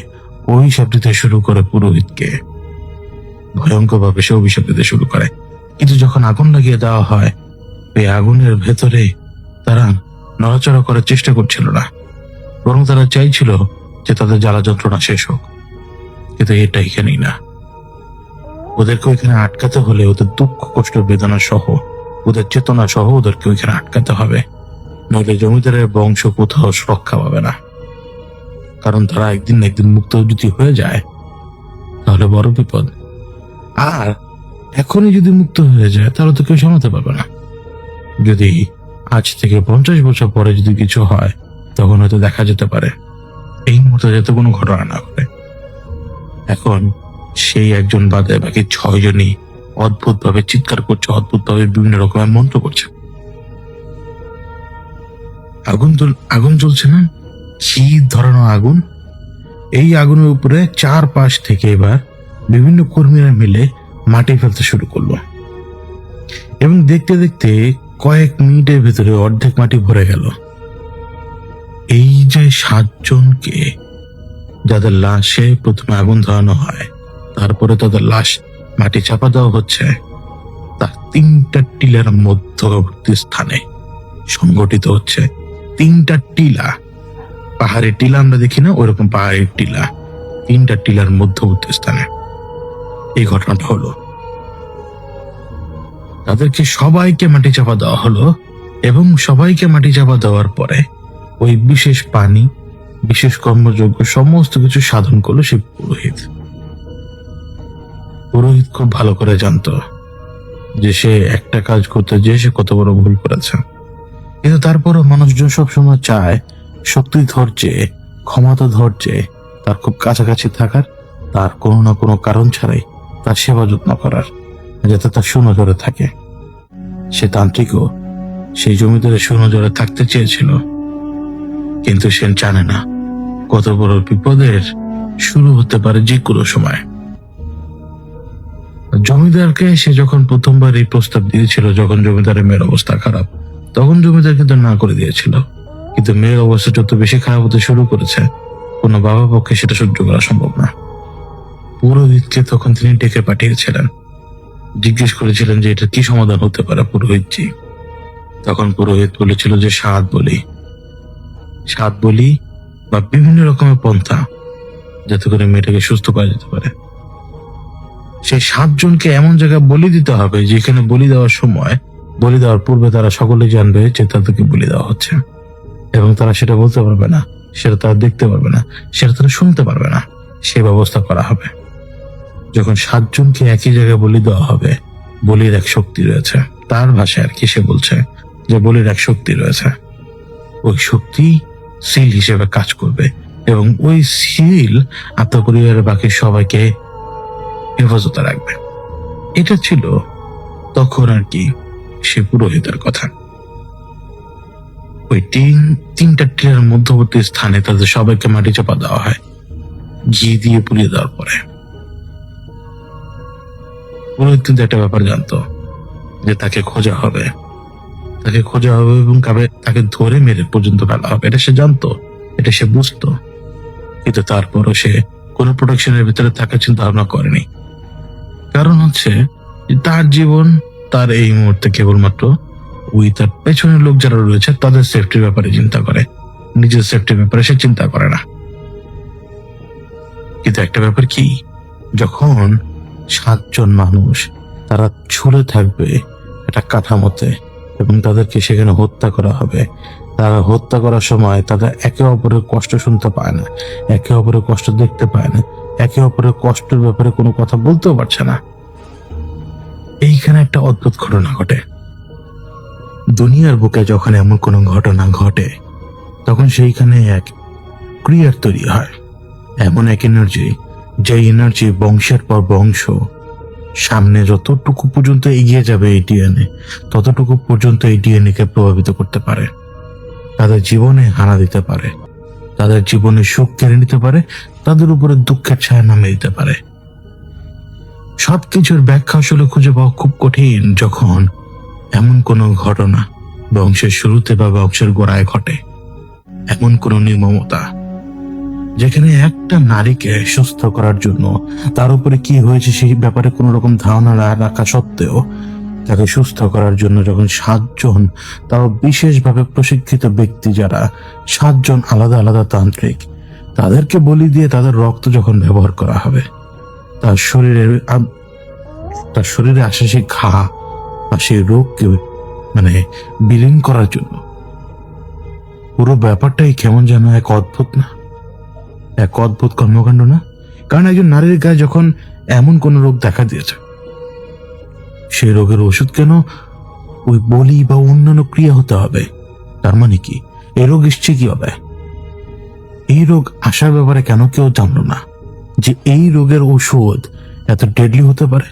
অভিশাপ দিতে শুরু করে পুরোহিতকে। ভয়ঙ্কর ভাবে সে অভিশাপ দিতে শুরু করে। কিন্তু যখন আগুন লাগিয়ে দেওয়া হয়, এই আগুনের ভেতরে তারা নড়াচড়া করার চেষ্টা করছিল না, বরং তারা চাইছিল যে তাদের জ্বালা যন্ত্রণা শেষ হোক। কিন্তু এটা এখানেই না, ওদেরকে ওইখানে আটকাতে হলে ওদের দুঃখ কষ্ট বেদনা সহ, ওদের চেতনা সহ ওদেরকে ওইখানে আটকাতে হবে, নইলে জমিদারের বংশ কোথাও রক্ষা পাবে না। কারণ তারা একদিন না একদিন মুক্ত যদি হয়ে যায় তাহলে বড় বিপদ। আর এখনই যদি মুক্ত হয়ে যায় তাহলে তো কেউ সামলাতে পারবে না। যদি আজ থেকে 50 বছর পরে যদি কিছু হয়, তখন হয়তো দেখা যেতে পারে এই মুহূর্তে যাতে কোনো ঘটনা না ঘটে। এখন সেই একজন বাদে বাকি 6 জনই অদ্ভুত ভাবে চিৎকার করছে, অদ্ভুত ভাবে বিভিন্ন রকমের মন্ত্র করছে। আগুন জ্বলছে না, ঘি ধরানো আগুন। এই আগুনের উপরে চারপাশ থেকে এবার বিভিন্ন কর্মীরা মিলে মাটি ফেলতে শুরু করলো, এবং দেখতে দেখতে কয়েক মিনিটের ভিতরে অর্ধেক মাটি ভরে গেল। এই যে 7 জনকে যাদের লাশে প্রথমে আগুন ধরানো হয়, তারপরে তাদের লাশ মাটি চাপা দেওয়া হচ্ছে, তার 3টা টিলার মধ্যবর্তী স্থানে সংগঠিত হচ্ছে। 3টা টিলা, পাহাড়ের টিলা আমরা দেখি না, ওইরকম পাহাড়ের টিলা, 3টা টিলার মধ্যবর্তী স্থানে এই ঘটনাটা হলো। তাদেরকে সবাইকে মাটি চাপা দেওয়া হলো, এবং সবাইকে মাটি চাপা দেওয়ার পরে ওই বিশেষ পানি, বিশেষ কর্মযোগ্য সমস্ত কিছু সাধন করলো সেই পুরোহিত। পুরোহিত খুব ভালো করে জানতো যে সে একটা কাজ করতে যেয়ে সে কত বড় ভুল করেছে। কিন্তু তারপরও মানুষজন সবসময় চায় শক্তি ধৈর্যে, ক্ষমতা ধৈর্যে তার খুব কাছাকাছি থাকার, তার কোনো না কোনো কারণ ছাড়াই তার সেবা যত্ন করার, যাতে তার সুনজরে থাকে। সে তান্ত্রিকও সেই জমিদারের সুনজরে থাকতে চেয়েছিল, কিন্তু সে জানে না কত বড় বিপদের শুরু হতে পারে যে কোনো সময়। জমিদারকে সে যখন প্রথমবার এই প্রস্তাব দিয়েছিল, যখন জমিদারের মেয়ের অবস্থা খারাপ, তখন জমিদার কিন্তু না করে দিয়েছিল। কিন্তু মেয়ের অবস্থা যত বেশি খারাপ হতে শুরু করেছে, কোনো বাবার পক্ষে সেটা সহ্য করা সম্ভব না। পুরোহিতকে তখন তিনি ডেকে পাঠিয়েছিলেন, জিজ্ঞেস করেছিলেন যে এটা কি সমাধান হতে পারে পুরোহিতজি। তখন পুরোহিত বলেছিল যে 7 বলি বা বিভিন্ন রকমের পন্থা, যাতে করে মেয়েটাকে সুস্থ করা যেতে পারে। সেই 7 জনকে এমন জায়গায় বলি দিতে হবে যেখানে বলি দেওয়ার সময়, বলি দেওয়ার পূর্বে তারা সকলে জানবে যে তাদেরকে বলি দেওয়া হচ্ছে, এবং তারা সেটা বলতে পারবে না, সেটা তারা দেখতে পারবে না, সেটা তারা শুনতে পারবে না। সে ব্যবস্থা করা হবে। যখন 7 জনকে একই জায়গায় বলি দেওয়া হবে, বলির এক শক্তি রয়েছে, তার ভাষায় আর কি সে বলছে যে বলির এক শক্তি রয়েছে, ওই শক্তি সিল হিসেবে কাজ করবে, এবং ওই সিল আপনার পরিবারের বাকি সবাইকে হেফাজতে রাখবে। এটা ছিল তখন আর কি সে পুরোহিতের কথা। ওই 3টা টিলার মধ্যবর্তী স্থানে তাদের সবাইকে মাটি চাপা দেওয়া হয় ঘি দিয়ে পুড়িয়ে দেওয়ার পরে। পুরোহিত কিন্তু একটা ব্যাপার জানতো যে তাকে খোঁজা হবে, এবং তাকে ধরে মেরে পর্যন্ত ফেলা হবে। এটা সে জানতো, এটা সে বুঝতো, কিন্তু তারপরও সে কোনো প্রোটেকশনের ভিতরে থাকার চিন্তা ভাবনা করেনি। কারণ হচ্ছে তার জীবন, তার এই মুহূর্তে কেবলমাত্র ওই তার পেছনের লোক যারা রয়েছে তাদের সেফটির ব্যাপারে চিন্তা করে, নিজের সেফটির ব্যাপারে সে চিন্তা করে না। কিন্তু একটা ব্যাপার কি, যখন 7 জন মানুষ তারা ঝুলে থাকবে একটা কাঠামোতে, এবং তাদেরকে সেখানে হত্যা করা হবে। তারা হত্যা করার সময় তারা একে অপরের কষ্ট শুনতে পায় না, একে অপরের কষ্ট দেখতে পায় না, একে অপরের কষ্টের ব্যাপারে কোনো কথা বলতেও পারছে না। এইখানে একটা অদ্ভুত ঘটনা ঘটে। দুনিয়ার বুকে যখন এমন কোনো ঘটনা ঘটে, তখন সেইখানে এক ক্রিয়ার তৈরি হয়, এমন এক এনার্জি, যে এনার্জি বংশের পর বংশ সামনে যতটুকু পর্যন্ত এগিয়ে যাবে এই ডিএনএ, ততটুকু পর্যন্ত এই ডিএনএ কে প্রভাবিত করতে পারে, তাদের জীবনে হানা দিতে পারে, তাদের জীবনে সুখ কেড়ে নিতে পারে, তাদের উপরে দুঃখের ছায়া নামিয়ে দিতে পারে। সবকিছুর ব্যাখ্যা আসলে খুঁজে পাওয়া খুব কঠিন যখন এমন কোনো ঘটনা বংশের শুরুতে বা বংশের গোড়ায় ঘটে। এমন কোনো নির্মমতা যেখানে একটা নারীকে সুস্থ করার জন্য, তার উপরে কি হয়েছে সেই ব্যাপারে কোনো রকম ধারণা না রাখা সত্ত্বেও, তাকে সুস্থ করার জন্য যখন 7 জন, তাও বিশেষভাবে প্রশিক্ষিত ব্যক্তি, যারা 7 জন আলাদা আলাদা তান্ত্রিক, তাদেরকে বলি দিয়ে তাদের রক্ত যখন ব্যবহার করা হবে, তার শরীরে আসা সেই ঘা বা সেই রোগকে বিলীন করার জন্য, পুরো ব্যাপারটাই কেমন যেন এক অদ্ভুত না, এক অদ্ভুত কর্মকাণ্ড না? কারণ একজন নারীর গায়ে যখন এমন কোন রোগ দেখা দিয়েছে, সেই রোগের ওষুধ কেন ওই বলি বা অন্যান্য ক্রিয়া হতে হবে? তার মানে কি এই রোগ এসছে কি হবে? এই রোগ আসার ব্যাপারে কেন কেউ জানলো না যে এই রোগের ওষুধ এত ডেডলি হতে পারে,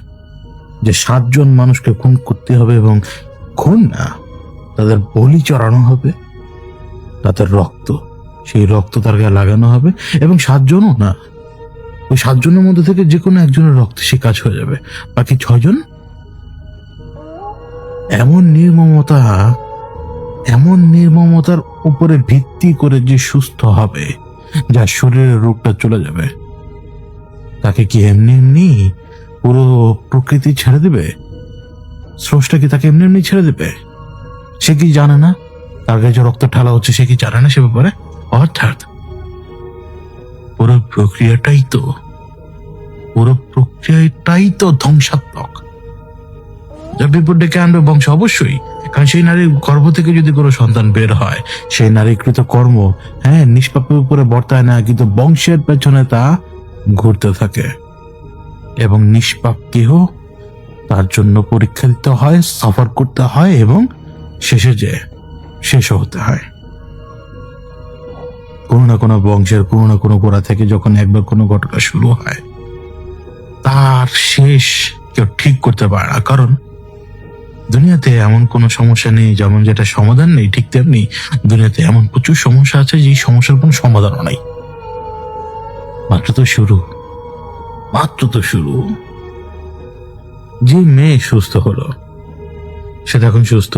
যে 7 জন মানুষকে খুন করতে হবে, এবং খুন না, তাদের বলি চড়ানো হবে, তাদের রক্ত, সেই রক্ত তার গায়ে লাগানো হবে, এবং 7 জনও না, ওই 7 জনের মধ্যে থেকে যে কোনো একজনের রক্তে সে কাজ হয়ে যাবে, বাকি 6 জন। এমন নির্মমতার উপরে ভিত্তি করে যে সুস্থ হবে, যার শরীরের রোগটা চলে যাবে, তাকে কি এমনি এমনি পুরো প্রকৃতি ছেড়ে দেবে? স্রষ্টা কি তাকে এমনি এমনি ছেড়ে দেবে? সে কি জানে না তার গায়ে যে রক্ত ঢালা হচ্ছে? সে কি জানে না সে ব্যাপারে? অর্থাৎ পুরো প্রক্রিয়াটাই তো ধ্বংসাত্মক, যা বিপদ ডেকে আনবে বংশ অবশ্যই। কারণ সেই নারীর গর্ভ থেকে যদি কোনো সন্তান বের হয়, সেই নারীকৃত কর্ম নিষ্পাপের উপরে বর্তায় না, কিন্তু বংশের পেছনে তা ঘুরতে থাকে, এবং নিষ্পাপ কেহ তার জন্য পরীক্ষা দিতে হয়, সাফার করতে হয়, এবং শেষও হতে হয়। কোনো না কোনো বংশের কোনো না কোনো গোড়া থেকে যখন একবার কোনো ঘটনা শুরু হয়, তার শেষ কেউ ঠিক করতে পারে না। কারণ দুনিয়াতে এমন কোনো সমস্যা নেই যেমন যেটা সমাধান নেই, ঠিক তেমনি দুনিয়াতে এমন প্রচুর সমস্যা আছে যে সমস্যার কোনো সমাধানও নাই। মাত্র তো শুরু। যে মেয়ে সুস্থ হলো, সেটা এখন সুস্থ,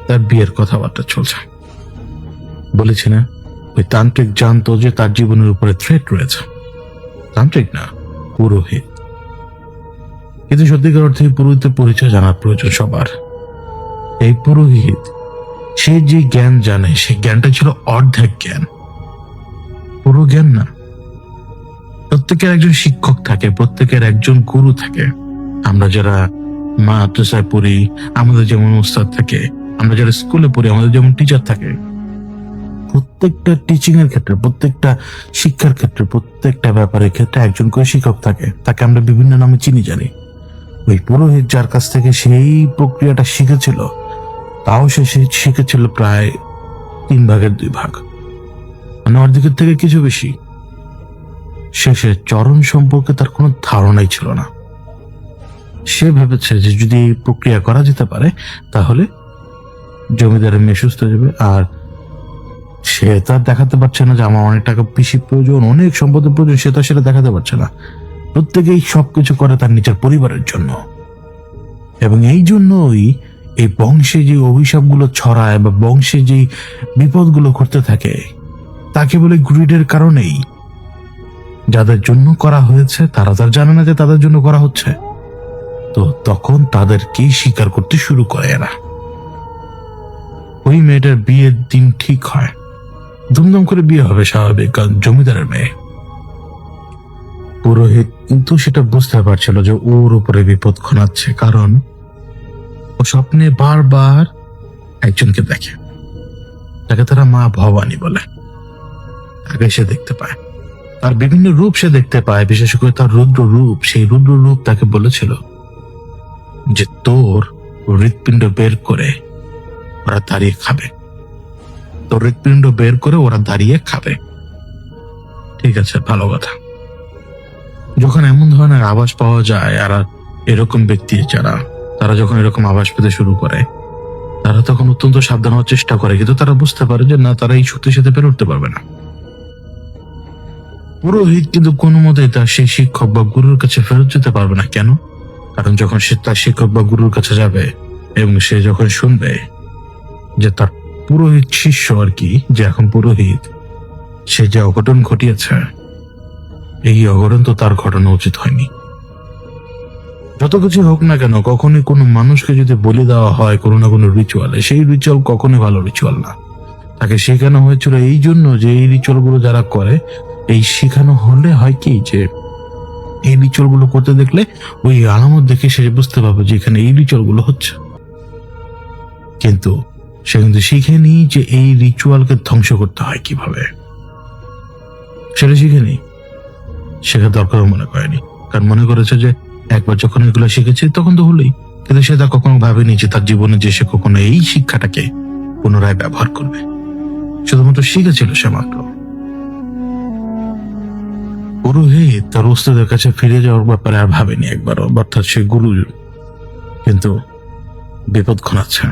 তার বিয়ের কথাবার্তা চলছে। বলেছি না, ওই তান্ত্রিক জানতো যে তার জীবনের উপরে থ্রেট রয়েছে। তান্ত্রিক না, পুরোহিত। কিন্তু সত্যিকার অর্থে পুরোহিতের পরিচয় জানার প্রয়োজন সবার। এই পুরোহিত, সে যে জ্ঞান জানে, সেই জ্ঞানটা ছিল অর্ধেক জ্ঞান, পুরো জ্ঞান না। প্রত্যেকের একজন শিক্ষক থাকে, প্রত্যেকের একজন গুরু থাকে। আমরা যারা মাদ্রাসায় পড়ি, আমাদের যেমন উস্তাদ থাকে, আমরা যারা স্কুলে পড়ি, আমাদের যেমন টিচার থাকে। প্রত্যেকটা টিচিং এর ক্ষেত্রে, প্রত্যেকটা শিক্ষার ক্ষেত্রে, প্রত্যেকটা ব্যাপারের ক্ষেত্রে একজন করে শিক্ষক থাকে, তাকে আমরা বিভিন্ন নামে চিনি জানি। ওই পুরোহিত যার কাছ থেকে সেই প্রক্রিয়াটা শিখেছিল, তাও সে শিখেছিল প্রায় 3 ভাগের 2 ভাগ, মানে অর্ধেকের থেকে কিছু বেশি। শেষে চরণ সম্পর্কে তার কোনো ধারণাই ছিল না। সে ভেবেছে যে যদি এই প্রক্রিয়া করা যেতে পারে, তাহলে জমিদারের মেয়ে সুস্থ হয়ে যাবে। আর সে তার দেখাতে পারছে না যে আমার অনেক টাকা বেশি প্রয়োজন, অনেক সম্পদের প্রয়োজন, সে তো সেটা দেখাতে পারছে না। প্রত্যেকেই সবকিছু করে তার নিজের পরিবারের জন্য, এবং এই জন্যই এই বংশে যে অভিশাপগুলো ছড়ায় বা বংশে যে বিপদগুলো ঘটতে থাকে, তাকে বলে গ্রিডের কারণেই। যাদের জন্য করা হয়েছে তারা তার জানে না যে তাদের জন্য করা হচ্ছে, তো তখন তাদেরকেই স্বীকার করতে শুরু করে এরা। ওই মেয়েটার বিয়ের দিন ঠিক হয়, ধুমধাম করে বিয়ে হবে স্বাভাবিক, কারণ জমিদারের মেয়ে। পুরোহিত কিন্তু সেটা বুঝতে পারছিল যে ওর উপরে বিপদ ঘনাচ্ছে, কারণ ও স্বপ্নে বারবার একজনকে দেখে, তাকে তারা মা ভবানী বলে। তাকে সে দেখতে পায়, তার বিভিন্ন রূপ সে দেখতে পায়, বিশেষ করে তার রুদ্র রূপ। সেই রুদ্র রূপ তাকে বলেছিল যে তোর হৃৎপিণ্ড বের করে ওরা দাঁড়িয়ে খাবে, তোর হৃৎপিণ্ড বের করে ওরা দাঁড়িয়ে খাবে। ঠিক আছে, ভালো কথা। যখন এমন ধরনের আভাস পাওয়া যায়, আর এরকম ব্যক্তি তারা যখন এরকম আভাস পেতে শুরু করে, তারা তখন অত্যন্ত সাবধান হওয়ার চেষ্টা করে, কিন্তু তারা বুঝতে পারে যে না, তারা এই শক্তির সাথে পেরে উঠতে পারবে না। পুরোহিত কিন্তু কোনো মতেই তার সেই শিক্ষক বা গুরুর কাছে ফেরত যেতে পারবে না। কেন? কারণ যখন সে তার শিক্ষক বা গুরুর কাছে যাবে এবং সে যখন শুনবে যে তার পুরোহিত শিষ্য আর কি, যে এখন পুরোহিত, সে যে অঘটন ঘটিয়েছে, এই অঘটন তো তার ঘটানো উচিত হয়নি। যত কিছু হোক না কেন, কখনোই কোনো মানুষকে যদি বলি দেওয়া হয় কোনো না কোনো রিচুয়ালে, সেই রিচুয়াল কখনোই ভালো রিচুয়াল না। তাকে শেখানো হয়েছিল এই জন্য যে এই রিচুয়াল গুলো যারা করে, এই শেখানো হলে হয় কি যে এই রিচুয়াল গুলো করতে দেখলে ওই আলামত দেখে সে বুঝতে পারবে যে এখানে এই রিচুয়াল গুলো হচ্ছে। কিন্তু সে কিন্তু শিখেনি যে এই রিচুয়ালকে ধ্বংস করতে হয় কিভাবে, সেটা শিখেনি, শেখা দরকার মনে করেনি। কারণ মনে করেছে যে একবার যখন এগুলো শিখেছে তখন তো হলোই, কিন্তু সে তা কখনো ভাবেনি যে তার জীবনে যে সে কখনো এই শিক্ষাটাকে পুনরায় ব্যবহার করবে। শুধুমাত্র শিখেছিল সে মাত্র। পুরোহিত তার ওস্তাদের কাছে ফিরে যাওয়ার ব্যাপারে আর ভাবেনি একবারও, অর্থাৎ সে গুরু। কিন্তু বিপদ ঘনাচ্ছে।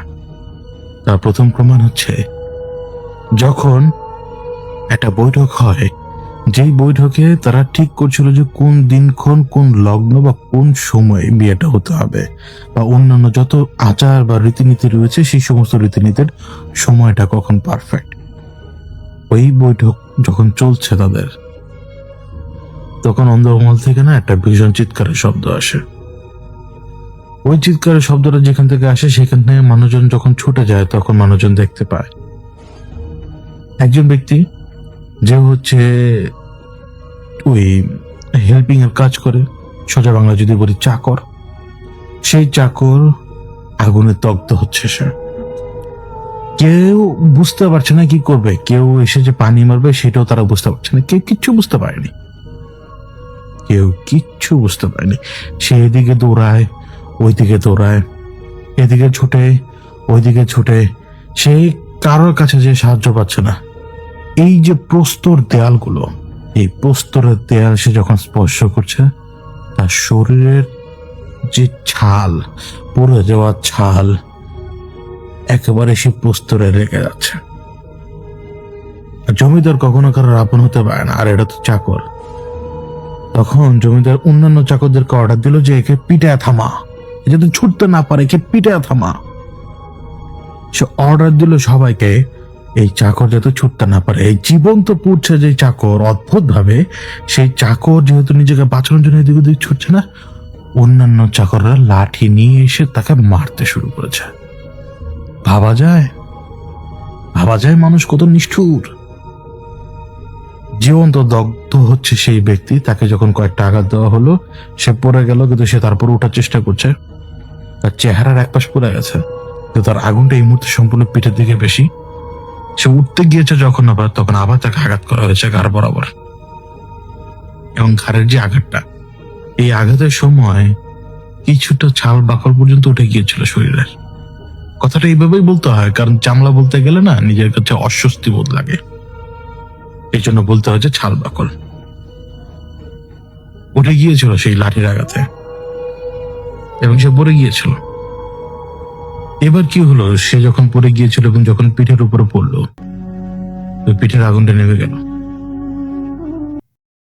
তার প্রথম প্রমাণ হচ্ছে যখন একটা বৈঠক হয়, যেই বৈঠকে তারা ঠিক করছিল যে কোন দিনক্ষণ, কোন লগ্ন বা কোন সময় বিয়েটা হতে হবে, বা অন্যান্য যত আচার বা রীতিনীতি রয়েছে সেই সমস্ত রীতিনীতির সময়টা কখন পারফেক্ট। ওই বৈঠক যখন চলছে তাদের, তখন অন্দরমহল থেকে না একটা ভীষণ চিৎকারের শব্দ আসে। ওই চিৎকারের শব্দটা যেখান থেকে আসে সেখান থেকে মানুষজন যখন ছুটে যায়, তখন মানুষজন দেখতে পায় একজন ব্যক্তি, যে হচ্ছে ওই হেল্পিং এর কাজ করে, সোজা বাংলা যদি বলি চাকর। সেই চাকর আগুনে দগ্ধ হচ্ছে। সে কেউ বুঝতে পারছে না কি করবে, কেউ এসে যে পানি মারবে সেটাও তারা বুঝতে পারছে না, কেউ কিচ্ছু বুঝতে পারেনি, কেউ কিচ্ছু বুঝতে পারেনি। সে এদিকে দৌড়ায়, ওইদিকে দৌড়ায়, এদিকে ছুটে, ওইদিকে ছুটে, সে কারোর কাছে যে সাহায্য পাচ্ছে না। এই যে প্রস্তর দেয়ালগুলো, এই প্রস্তরের দেয়াল সে যখন স্পর্শ করছে, তার শরীরের যে ছাল, পড়ে যাওয়া ছাল একেবারে সে প্রস্তরে রেখে যাচ্ছে। জমিদার কখনো কারোর আপন হতে পারে না, আর এটা তো চাকর। তখন জমিদার অন্যান্য চাকরদেরকে অর্ডার দিল যে একে পিটায় থামা, যাতে ছুটতে না পারে, একে পিটায় থামা। সে অর্ডার দিল সবাইকে, এই চাকর যাতে ছুটতে না পারে। এই জীবন্ত পুড়ছে যে চাকর, অদ্ভুত ভাবে সেই চাকর যেহেতু নিজেকে বাঁচানোর জন্য এদিক ওদিক ছুটছে না, অন্যান্য চাকররা লাঠি নিয়ে এসে তাকে মারতে শুরু করেছে। ভাবা যায়, ভাবা যায় মানুষ কত নিষ্ঠুর। জীবন্ত দগ্ধ হচ্ছে সেই ব্যক্তি, তাকে যখন কয়েকটা আঘাত দেওয়া হলো, সে পড়ে গেল, কিন্তু সে তারপর ওঠার চেষ্টা করছে। তার চেহারার একপাশ পড়ে গেছে, কিন্তু তার আগুনটা এই মুহূর্তে সম্পূর্ণ পিঠের দিকে বেশি। সে উঠতে গিয়েছে যখন আবার, তখন আবার তাকে আঘাত করা হয়েছে ঘাড় বরাবর, এবং ঘাড়ের যে আঘাতটা, এই আঘাতের সময় কিছুটা ছাল বাকল পর্যন্ত উঠে গিয়েছিল শরীরের। কথাটা এইভাবেই বলতে হয়, কারণ চামড়া বলতে গেলে না নিজের কাছে অস্বস্তি বোধ লাগে, এই জন্য বলতে হয় যে ছাল বাকল উঠে গিয়েছিল সেই লাঠির আঘাতে, এবং সে পড়ে গিয়েছিল। এবার কি হলো, সে যখন পড়ে গিয়েছিল এবং যখন পিঠের উপরে পড়লো, পিঠের আগুনটা নেমে গেল।